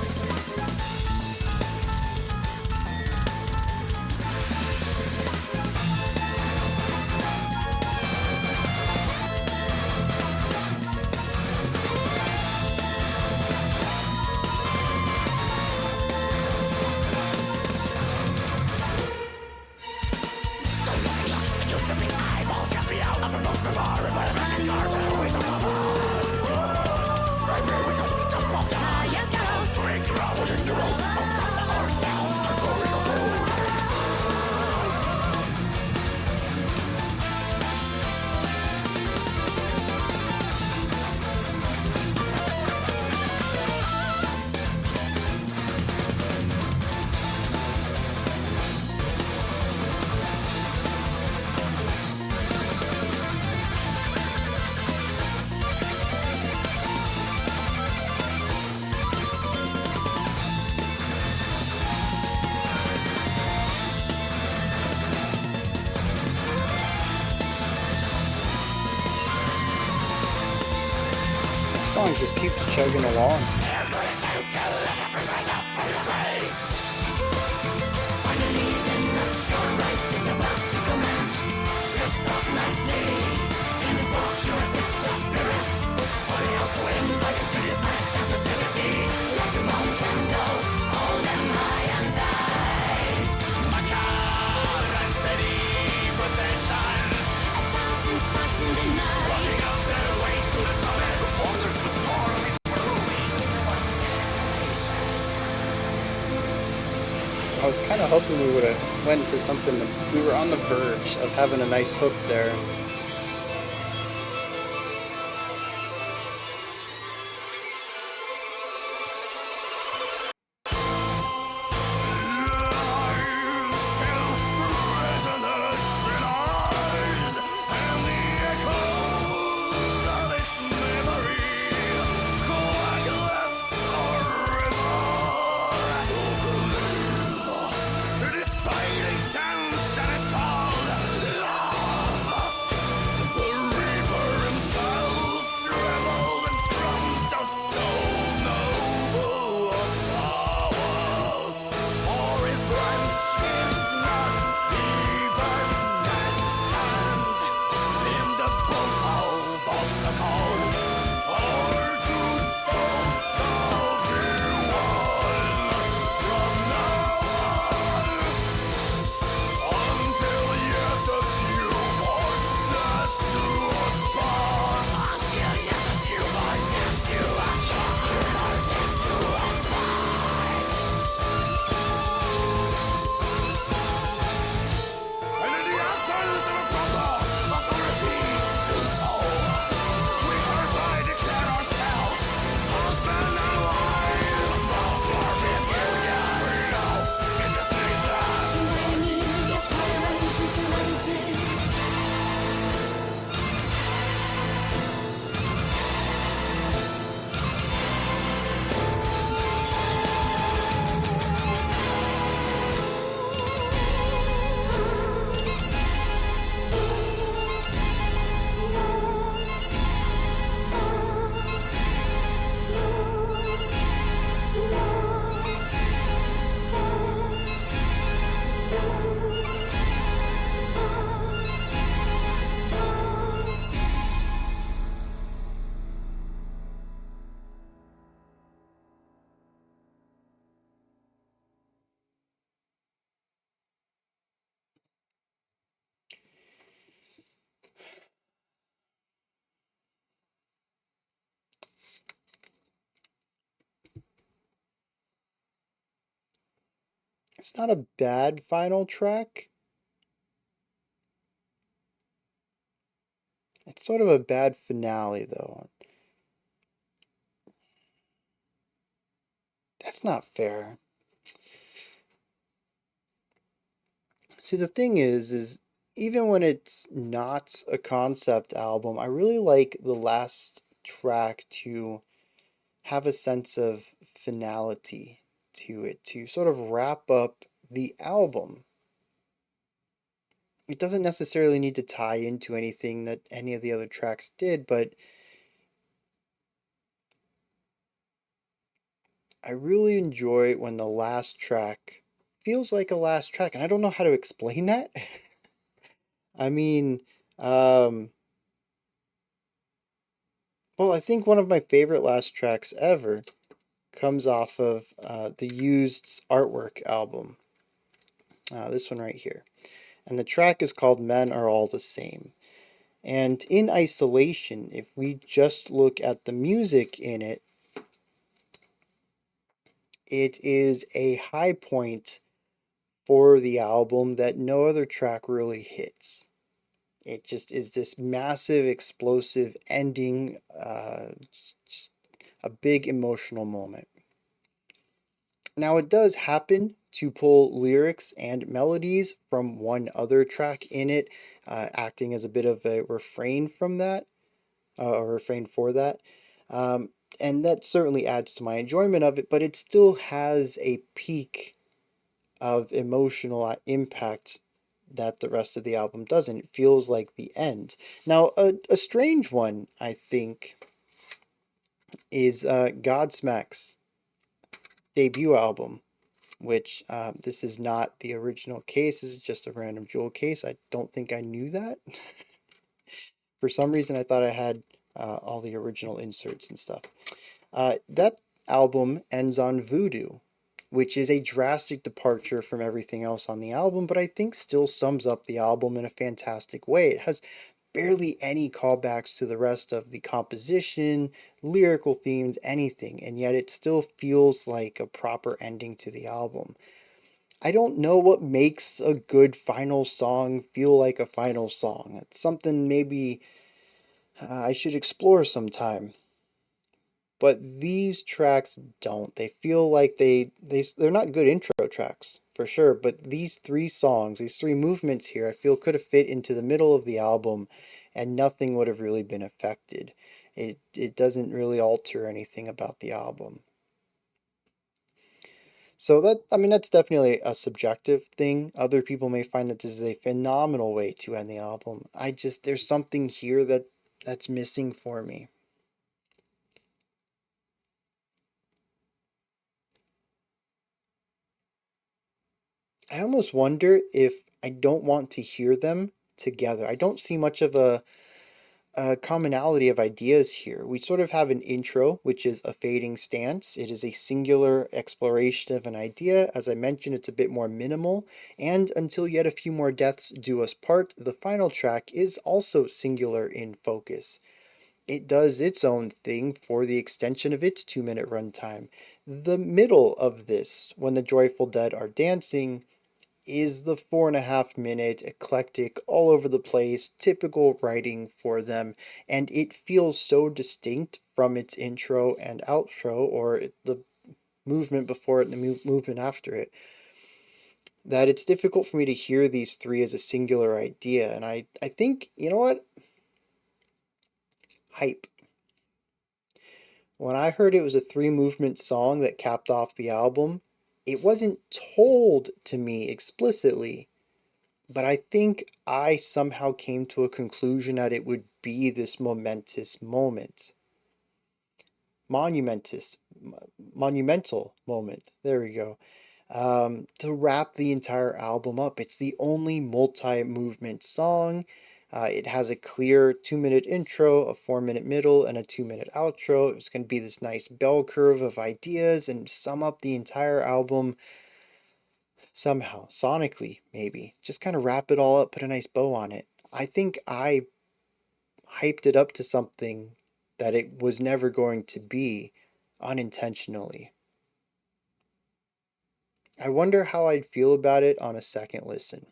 Song just keeps chugging along. I was kind of hoping we would have went to something that we were on the verge of having a nice hook there. It's not a bad final track. It's sort of a bad finale, though. That's not fair. See, the thing is even when it's not a concept album, I really like the last track to have a sense of finality to it, to sort of wrap up the album. It doesn't necessarily need to tie into anything that any of the other tracks did, but I really enjoy when the last track feels like a last track, and I don't know how to explain that. I mean, um, well, I think one of my favorite last tracks ever comes off of the Used's artwork album. This one right here. And the track is called Men Are All the Same. And in isolation, if we just look at the music in it, it is a high point for the album that no other track really hits. It just is this massive, explosive ending, just a big emotional moment. Now, it does happen to pull lyrics and melodies from one other track in it, acting as a bit of a refrain from that, or refrain for that. Um, and that certainly adds to my enjoyment of it, but it still has a peak of emotional impact that the rest of the album doesn't. It feels like the end. Now, a strange one, I think, is Godsmack's debut album, which this is not the original case. This is just a random jewel case. I don't think I knew that. For some reason, I thought I had all the original inserts and stuff. That album ends on Voodoo, which is a drastic departure from everything else on the album, but I think still sums up the album in a fantastic way. It has barely any callbacks to the rest of the composition, lyrical themes, anything, and yet it still feels like a proper ending to the album. I don't know what makes a good final song feel like a final song. It's something maybe I should explore sometime. But these tracks don't. They feel like they're not good intro tracks for sure, but these three songs, these three movements here, I feel could have fit into the middle of the album and nothing would have really been affected. It doesn't really alter anything about the album. So I mean, that's definitely a subjective thing. Other people may find that this is a phenomenal way to end the album. There's something here that's missing for me. I almost wonder if I don't want to hear them together. I don't see much of a commonality of ideas here. We sort of have an intro, which is a fading stance. It is a singular exploration of an idea. As I mentioned, it's a bit more minimal. And until yet a few more deaths do us part, the final track is also singular in focus. It does its own thing for the extension of its 2-minute runtime. The middle of this, when the Joyful Dead are dancing, is the 4.5 minute eclectic, all over the place, typical writing for them, and it feels so distinct from its intro and outro, or the movement before it and the movement after it, that it's difficult for me to hear these three as a singular idea. And I think, you know what? Hype. When I heard it was a 3-movement song that capped off the album, it wasn't told to me explicitly, but I think I somehow came to a conclusion that it would be this momentous moment. Monumental moment. There we go. To wrap the entire album up. It's the only multi-movement song. It has a clear 2-minute intro, a 4-minute middle, and a 2-minute outro. It's going to be this nice bell curve of ideas and sum up the entire album somehow, sonically, maybe. Just kind of wrap it all up, put a nice bow on it. I think I hyped it up to something that it was never going to be unintentionally. I wonder how I'd feel about it on a second listen.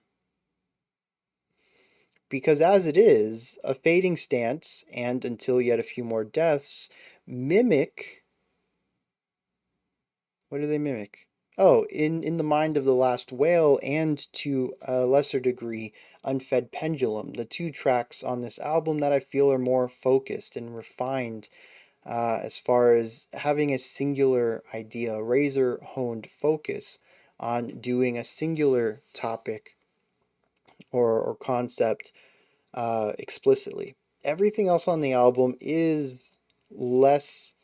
Because as it is, A Fading Stance and Until Yet a Few More Deaths mimic. What do they mimic? Oh, in the Mind of the Last Whale, and to a lesser degree, Unfed Pendulum, the two tracks on this album that I feel are more focused and refined as far as having a singular idea, a razor honed focus on doing a singular topic or concept explicitly. Everything else on the album is less,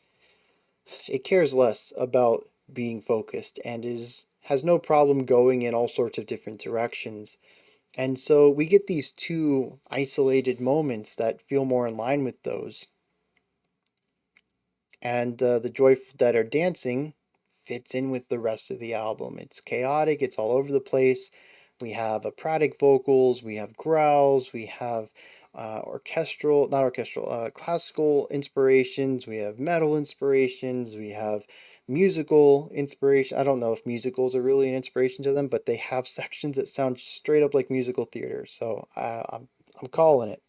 it cares less about being focused and has no problem going in all sorts of different directions. And so we get these two isolated moments that feel more in line with those. And the Joyful Dead Are Dancing fits in with the rest of the album. It's chaotic, it's all over the place. We have operatic vocals, we have growls, we have classical inspirations, we have metal inspirations, we have musical inspiration. I don't know if musicals are really an inspiration to them, but they have sections that sound straight up like musical theater. So I'm calling it.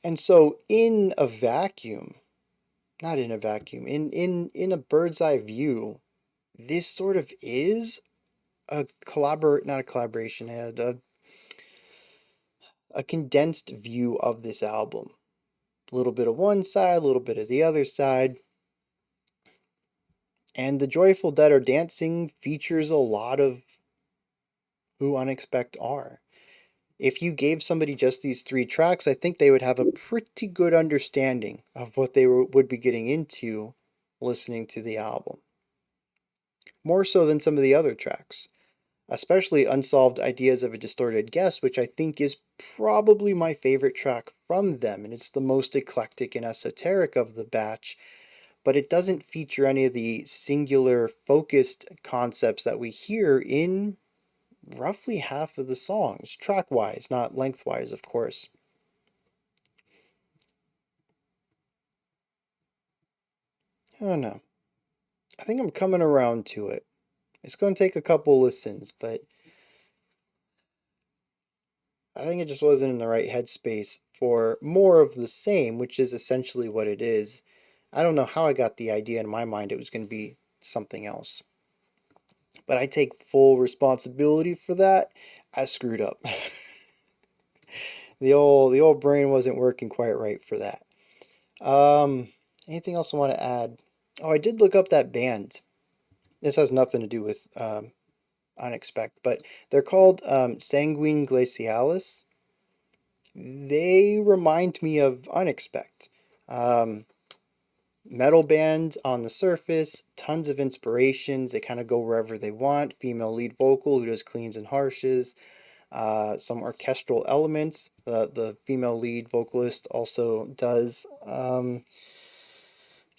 And so in a vacuum, not in a vacuum, in a bird's eye view, this sort of is not a collaboration, a condensed view of this album. A little bit of one side, a little bit of the other side. And The Joyful Dead Are Dancing features a lot of who UnexpecT are. If you gave somebody just these three tracks, I think they would have a pretty good understanding of what they would be getting into listening to the album. More so than some of the other tracks, especially Unsolved Ideas of a Distorted Guess, which I think is probably my favorite track from them, and it's the most eclectic and esoteric of the batch, but it doesn't feature any of the singular focused concepts that we hear in roughly half of the songs, track-wise, not lengthwise, of course. I don't know. I think I'm coming around to it. It's going to take a couple listens, but I think it just wasn't in the right headspace for more of the same, which is essentially what it is. I don't know how I got the idea in my mind it was going to be something else. But I take full responsibility for that. I screwed up. The old brain wasn't working quite right for that. Anything else I want to add? Oh, I did look up that band. This has nothing to do with UnexpecT, but they're called Sanguine Glacialis. They remind me of UnexpecT. Metal band on the surface, tons of inspirations. They kind of go wherever they want. Female lead vocal who does cleans and harshes. Some orchestral elements. The female lead vocalist also does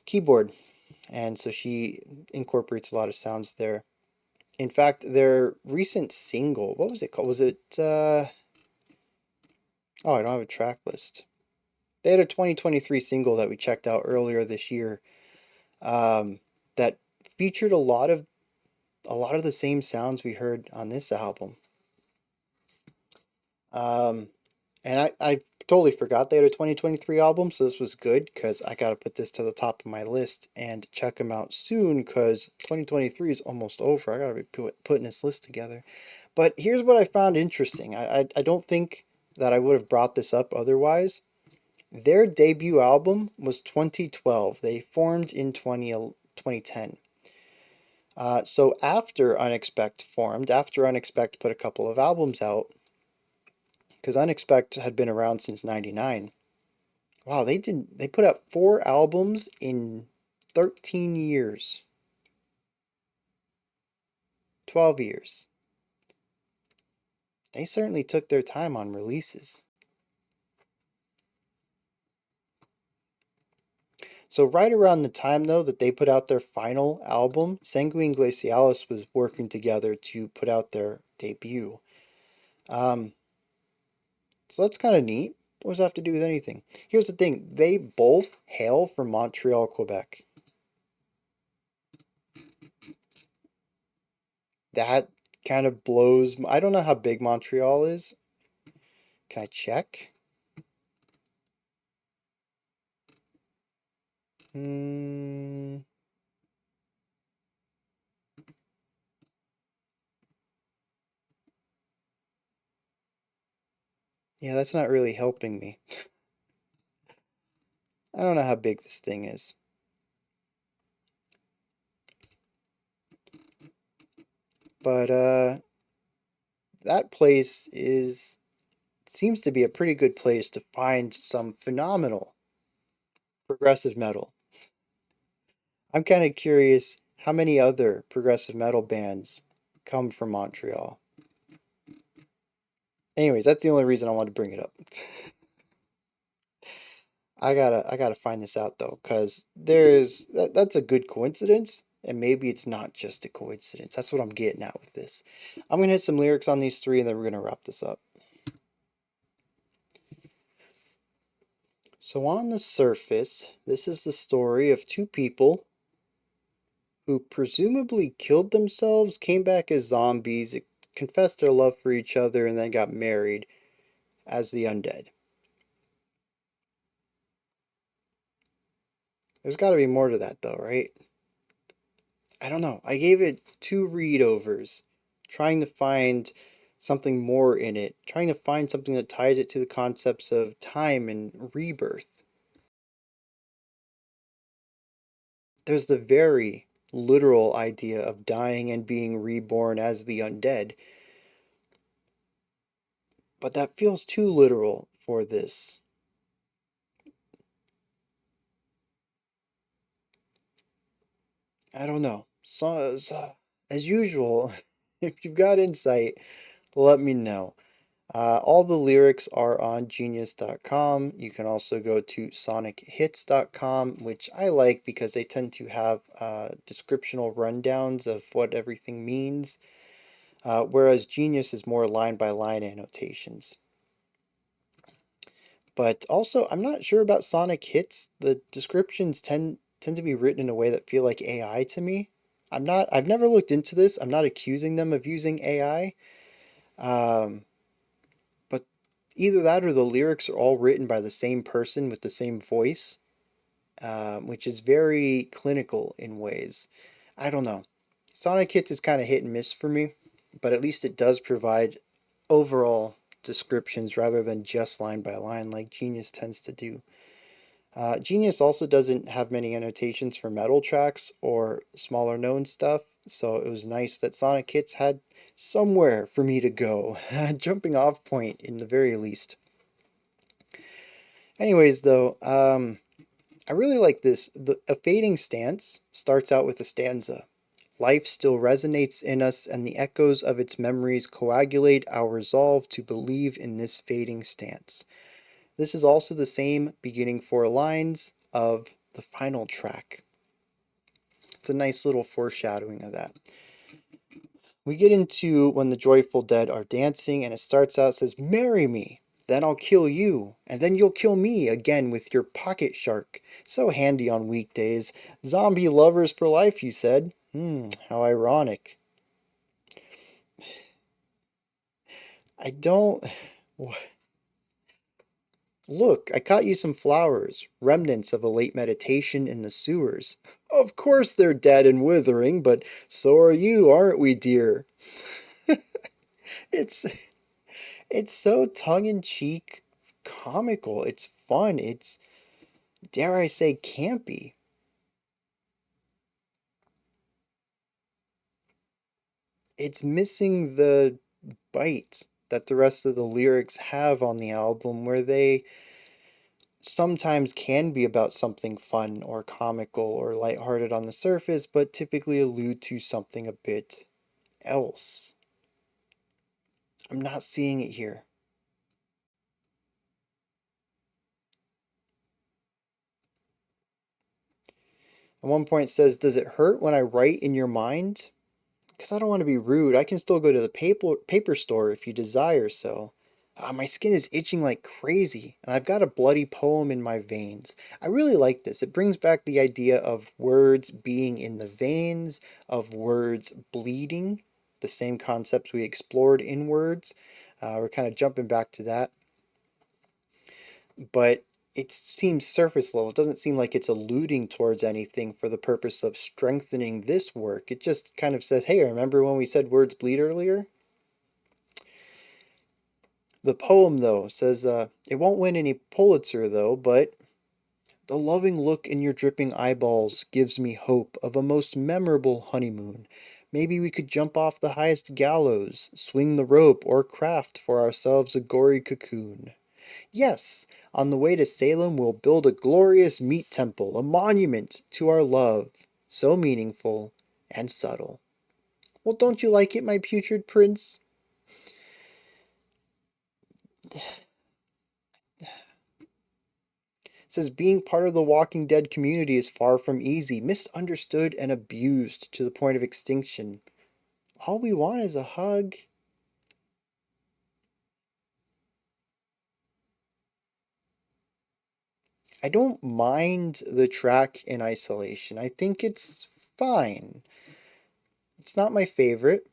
keyboard, and so she incorporates a lot of sounds there. In fact, their recent single, what was it called? Was it oh, I don't have a track list. They had a 2023 single that we checked out earlier this year that featured a lot of the same sounds we heard on this album. And I totally forgot they had a 2023 album, so this was good because I got to put this to the top of my list and check them out soon because 2023 is almost over. I got to be putting this list together. But here's what I found interesting. I don't think that I would have brought this up otherwise. Their debut album was 2012. They formed in 2010. So after UnexpecT formed, after UnexpecT put a couple of albums out, because UnexpecT had been around since '99. Wow, they put out 4 albums in 13 years. 12 years. They certainly took their time on releases. So right around the time, though, that they put out their final album, Sanguine Glacialis was working together to put out their debut. So that's kind of neat. What does that have to do with anything? Here's the thing. They both hail from Montreal, Quebec. That kind of blows. I don't know how big Montreal is. Can I check? Hmm. Yeah, that's not really helping me. I don't know how big this thing is. But that place seems to be a pretty good place to find some phenomenal progressive metal. I'm kind of curious how many other progressive metal bands come from Montreal. Anyways, that's the only reason I wanted to bring it up. I gotta find this out though, because that's a good coincidence, and maybe it's not just a coincidence. That's what I'm getting at with this. I'm gonna hit some lyrics on these three, and then we're gonna wrap this up. So on the surface, this is the story of two people who presumably killed themselves, came back as zombies, confessed their love for each other, and then got married as the undead. There's got to be more to that, though, right? I don't know. I gave it 2 read-overs, trying to find something more in it, trying to find something that ties it to the concepts of time and rebirth. There's the very literal idea of dying and being reborn as the undead, but that feels too literal for this. I don't know. So, as usual, if you've got insight, let me know. All the lyrics are on genius.com. You can also go to sonichits.com, which I like because they tend to have descriptional rundowns of what everything means, whereas Genius is more line by line annotations. But also, I'm not sure about Sonic Hits. The descriptions tend to be written in a way that feel like AI to me. I've never looked into this. I'm not accusing them of using AI. But either that or the lyrics are all written by the same person with the same voice, which is very clinical in ways. I don't know. Sonic Hits is kind of hit and miss for me, but at least it does provide overall descriptions rather than just line by line like Genius tends to do. Genius also doesn't have many annotations for metal tracks or smaller known stuff, so it was nice that Sonic Hits had somewhere for me to go, jumping off point in the very least. Anyways, though, I really like this. A fading stance starts out with a stanza. Life still resonates in us, and the echoes of its memories coagulate our resolve to believe in this fading stance. This is also the same beginning 4 lines of the final track. It's a nice little foreshadowing of that. We get into when the joyful dead are dancing, and it starts out, says, "Marry me, then I'll kill you, and then you'll kill me again with your pocket shark. So handy on weekdays. Zombie lovers for life, you said. How ironic." I don't... Look, I caught you some flowers, remnants of a late meditation in the sewers. Of course they're dead and withering, but so are you, aren't we, dear? It's it's so tongue-in-cheek, comical. It's fun. It's, dare I say, campy. It's missing the bite that the rest of the lyrics have on the album, where they sometimes can be about something fun or comical or lighthearted on the surface, but typically allude to something a bit else. I'm not seeing it here. At one point it says, "Does it hurt when I write in your mind?" Because I don't want to be rude. I can still go to the paper store if you desire so. My skin is itching like crazy, and I've got a bloody poem in my veins. I really like this. It brings back the idea of words being in the veins, of words bleeding. the same concepts we explored in words. We're kind of jumping back to that. But it seems surface level. It doesn't seem like it's alluding towards anything for the purpose of strengthening this work. It just kind of says, hey, remember when we said words bleed earlier? The poem, though, says, it won't win any Pulitzer, though, but the loving look in your dripping eyeballs gives me hope of a most memorable honeymoon. Maybe we could jump off the highest gallows, swing the rope, or craft for ourselves a gory cocoon. Yes, on the way to Salem we'll build a glorious meat temple, a monument to our love, so meaningful and subtle. Well, don't you like it, my putrid prince? It says being part of the Walking Dead community is far from easy, misunderstood and abused to the point of extinction. All we want is a hug. I don't mind the track in isolation. I think it's fine. It's not my favorite.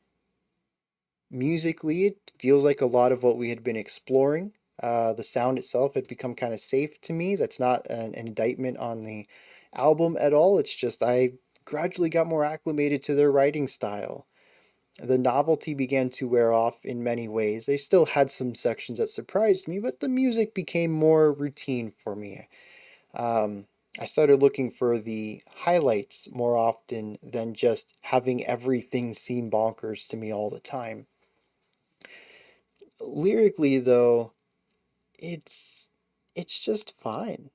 Musically, it feels like a lot of what we had been exploring. The sound itself had become kind of safe to me. That's not an indictment on the album at all. It's just I gradually got more acclimated to their writing style. The novelty began to wear off in many ways. They still had some sections that surprised me, but the music became more routine for me. I started looking for the highlights more often than just having everything seem bonkers to me all the time. Lyrically, though, it's just fine.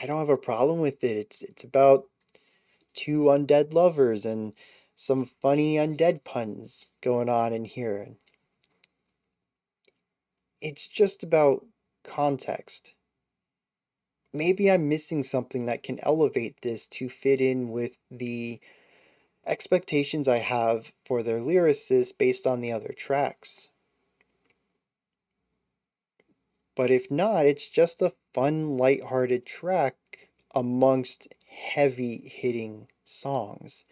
I don't have a problem with it. It's about two undead lovers and some funny undead puns going on in here. It's just about context. Maybe I'm missing something that can elevate this to fit in with the expectations I have for their lyricists based on the other tracks. But if not, it's just a fun, lighthearted track amongst heavy hitting songs.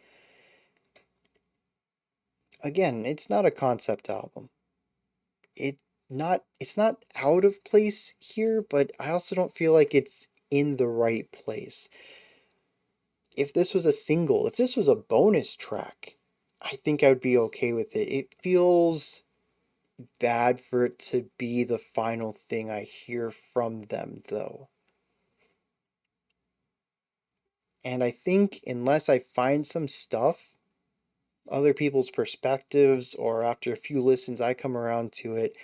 Again, it's not a concept album. It's not out of place here, but I also don't feel like it's in the right place. If this was a single, if this was a bonus track, I think I would be okay with it. It feels bad for it to be the final thing I hear from them, though. And I think unless I find some stuff, other people's perspectives, or after a few listens I come around to it,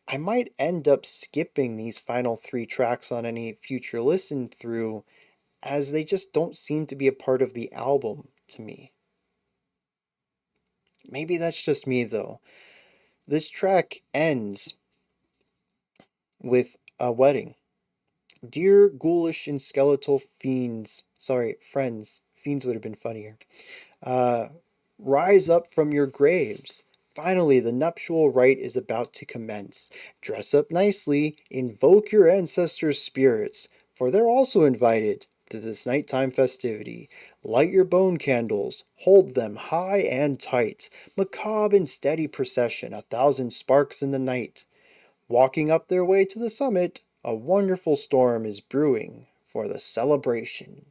I might end up skipping these final three tracks on any future listen through, as they just don't seem to be a part of the album to me. Maybe that's just me, though. This track ends with a wedding. Dear ghoulish and skeletal fiends, sorry, friends, fiends would have been funnier. Rise up from your graves. Finally, the nuptial rite is about to commence. Dress up nicely, invoke your ancestors' spirits, for they're also invited to this nighttime festivity. Light your bone candles, hold them high and tight. Macabre and steady procession, 1,000 sparks in the night. Walking up their way to the summit, a wonderful storm is brewing for the celebration.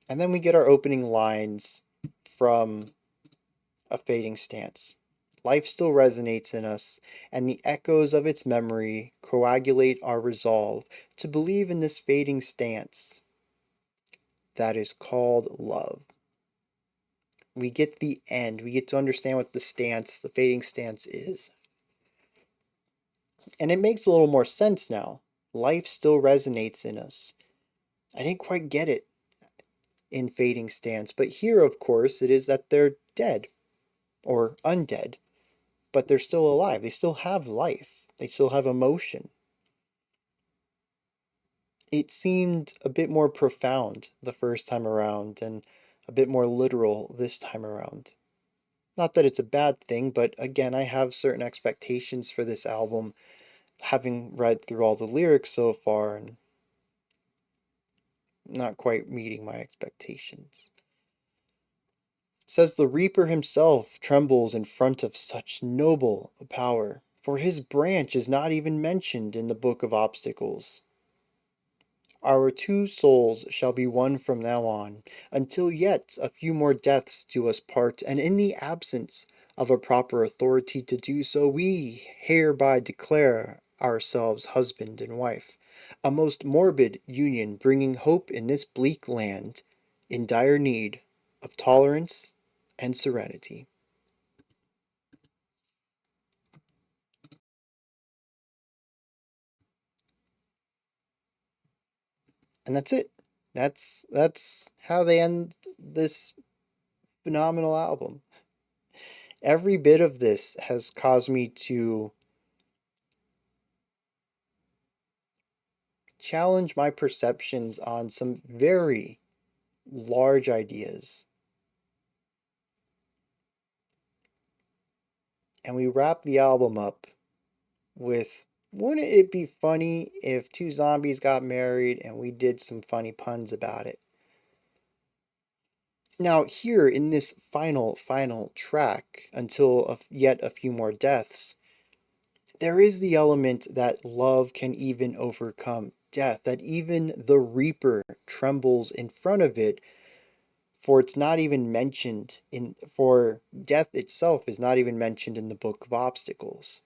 And then we get our opening lines from A Fading Stance. Life still resonates in us, and the echoes of its memory coagulate our resolve to believe in this fading stance that is called love. We get the end. We get to understand what the stance, the fading stance is. And it makes a little more sense now. Life still resonates in us. I didn't quite get it in Fading Stance, but here, of course, it is that they're dead or undead, but they're still alive. They still have life. They still have emotion. It seemed a bit more profound the first time around and a bit more literal this time around. Not that it's a bad thing, but again, I have certain expectations for this album, having read through all the lyrics so far and not quite meeting my expectations. says the Reaper himself trembles in front of such noble a power, for his branch is not even mentioned in the Book of Obstacles. Our two souls shall be one from now on, until yet a few more deaths do us part, and in the absence of a proper authority to do so, we hereby declare ourselves husband and wife, a most morbid union bringing hope in this bleak land, in dire need of tolerance and serenity. And that's it. That's how they end this phenomenal album. Every bit of this has caused me to challenge my perceptions on some very large ideas. And we wrap the album up with, wouldn't it be funny if two zombies got married and we did some funny puns about it? Now, here in this final track, until yet a few more deaths, there is the element that love can even overcome death, that even the Reaper trembles in front of it, for it's not even mentioned for death itself is not even mentioned in the Book of Obstacles.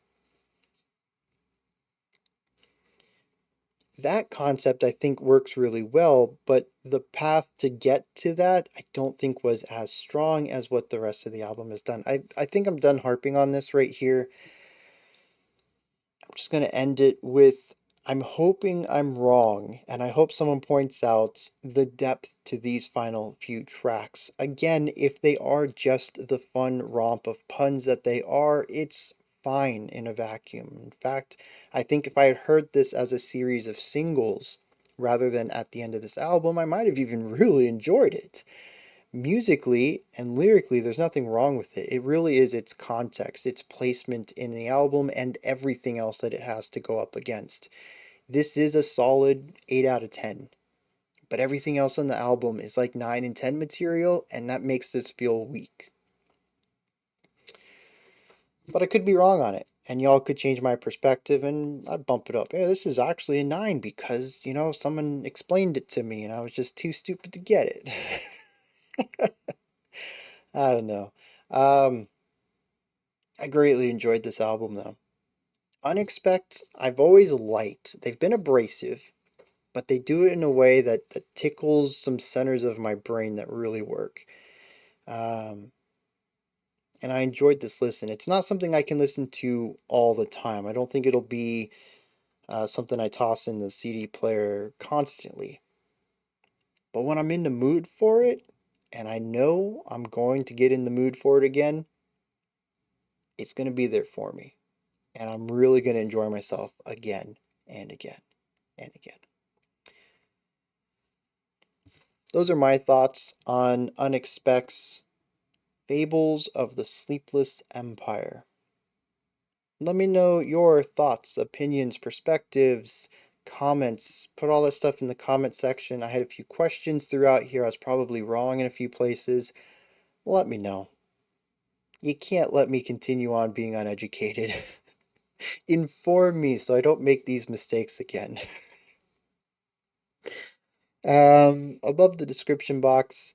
That concept I think works really well, but the path to get to that I don't think was as strong as what the rest of the album has done. I think I'm done harping on this right here. I'm just going to end it with, I'm hoping I'm wrong, and I hope someone points out the depth to these final few tracks. Again, if they are just the fun romp of puns that they are, it's fine in a vacuum. In fact, I think if I had heard this as a series of singles rather than at the end of this album, I might have even really enjoyed it. Musically and lyrically, there's nothing wrong with it. It really is its context, its placement in the album, and everything else that it has to go up against. This is a solid 8 out of 10. But everything else on the album is like 9 and 10 material, and that makes this feel weak. But I could be wrong on it, and y'all could change my perspective and I'd bump it up. Yeah, this is actually a 9 because, someone explained it to me and I was just too stupid to get it. I don't know. I greatly enjoyed this album though. UnexpecT, I've always liked. They've been abrasive, but they do it in a way that tickles some centers of my brain that really work. And I enjoyed this listen. It's not something I can listen to all the time. I don't think it'll be something I toss in the CD player constantly. But when I'm in the mood for it, and I know I'm going to get in the mood for it again, it's going to be there for me. And I'm really going to enjoy myself again and again and again. Those are my thoughts on UnexpecT's Fables of the Sleepless Empire. Let me know your thoughts, opinions, perspectives, comments. Put all that stuff in the comment section. I had a few questions throughout here. I was probably wrong in a few places. Let me know. You can't let me continue on being uneducated. Inform me so I don't make these mistakes again. Above the description box,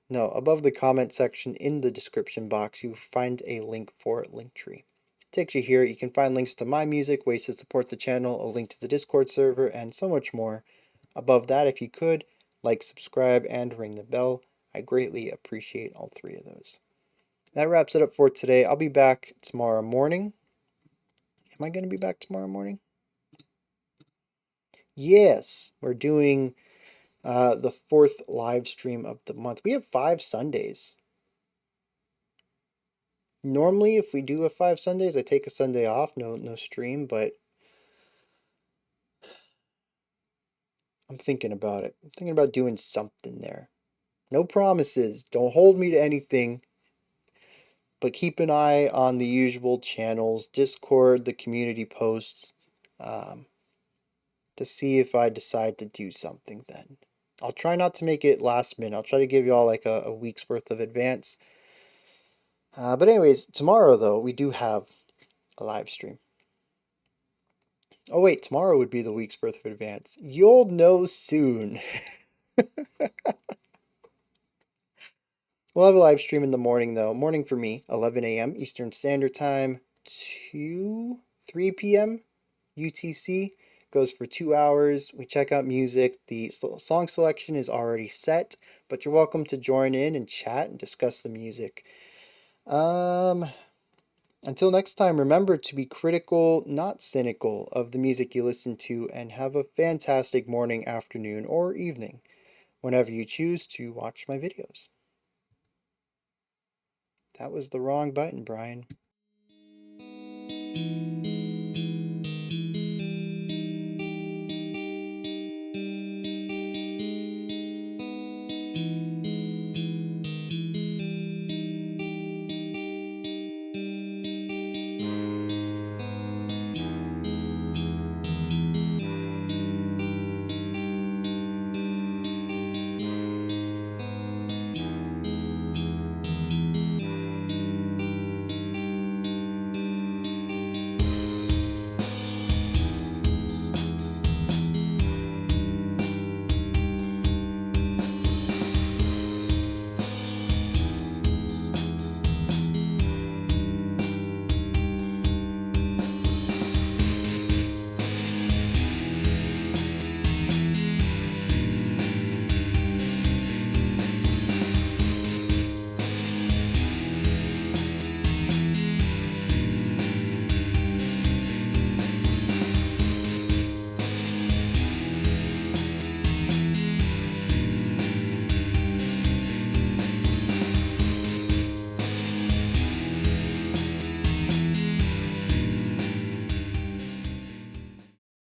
no, above the comment section in the description box, you find a link for Linktree. Takes you here. You can find links to my music, ways to support the channel, a link to the Discord server, and so much more. Above that, if you could, like, subscribe, and ring the bell. I greatly appreciate all three of those. That wraps it up for today. I'll be back tomorrow morning. Am I going to be back tomorrow morning? Yes, we're doing the 4th live stream of the month. We have 5 Sundays. Normally, if we do a 5 Sundays, I take a Sunday off, no stream, but I'm thinking about it. I'm thinking about doing something there. No promises. Don't hold me to anything. But keep an eye on the usual channels, Discord, the community posts, to see if I decide to do something then. I'll try not to make it last minute. I'll try to give y'all like a week's worth of advance. But anyways, tomorrow though, we do have a live stream. Oh wait, tomorrow would be the week's birth of advance. You'll know soon. We'll have a live stream in the morning though. Morning for me, 11 a.m. Eastern Standard Time to 3 p.m. UTC. Goes for 2 hours. We check out music. The song selection is already set, but you're welcome to join in and chat and discuss the music. Until next time, remember to be critical, not cynical, of the music you listen to, and have a fantastic morning, afternoon, or evening whenever you choose to watch my videos. That was the wrong button, Bryan.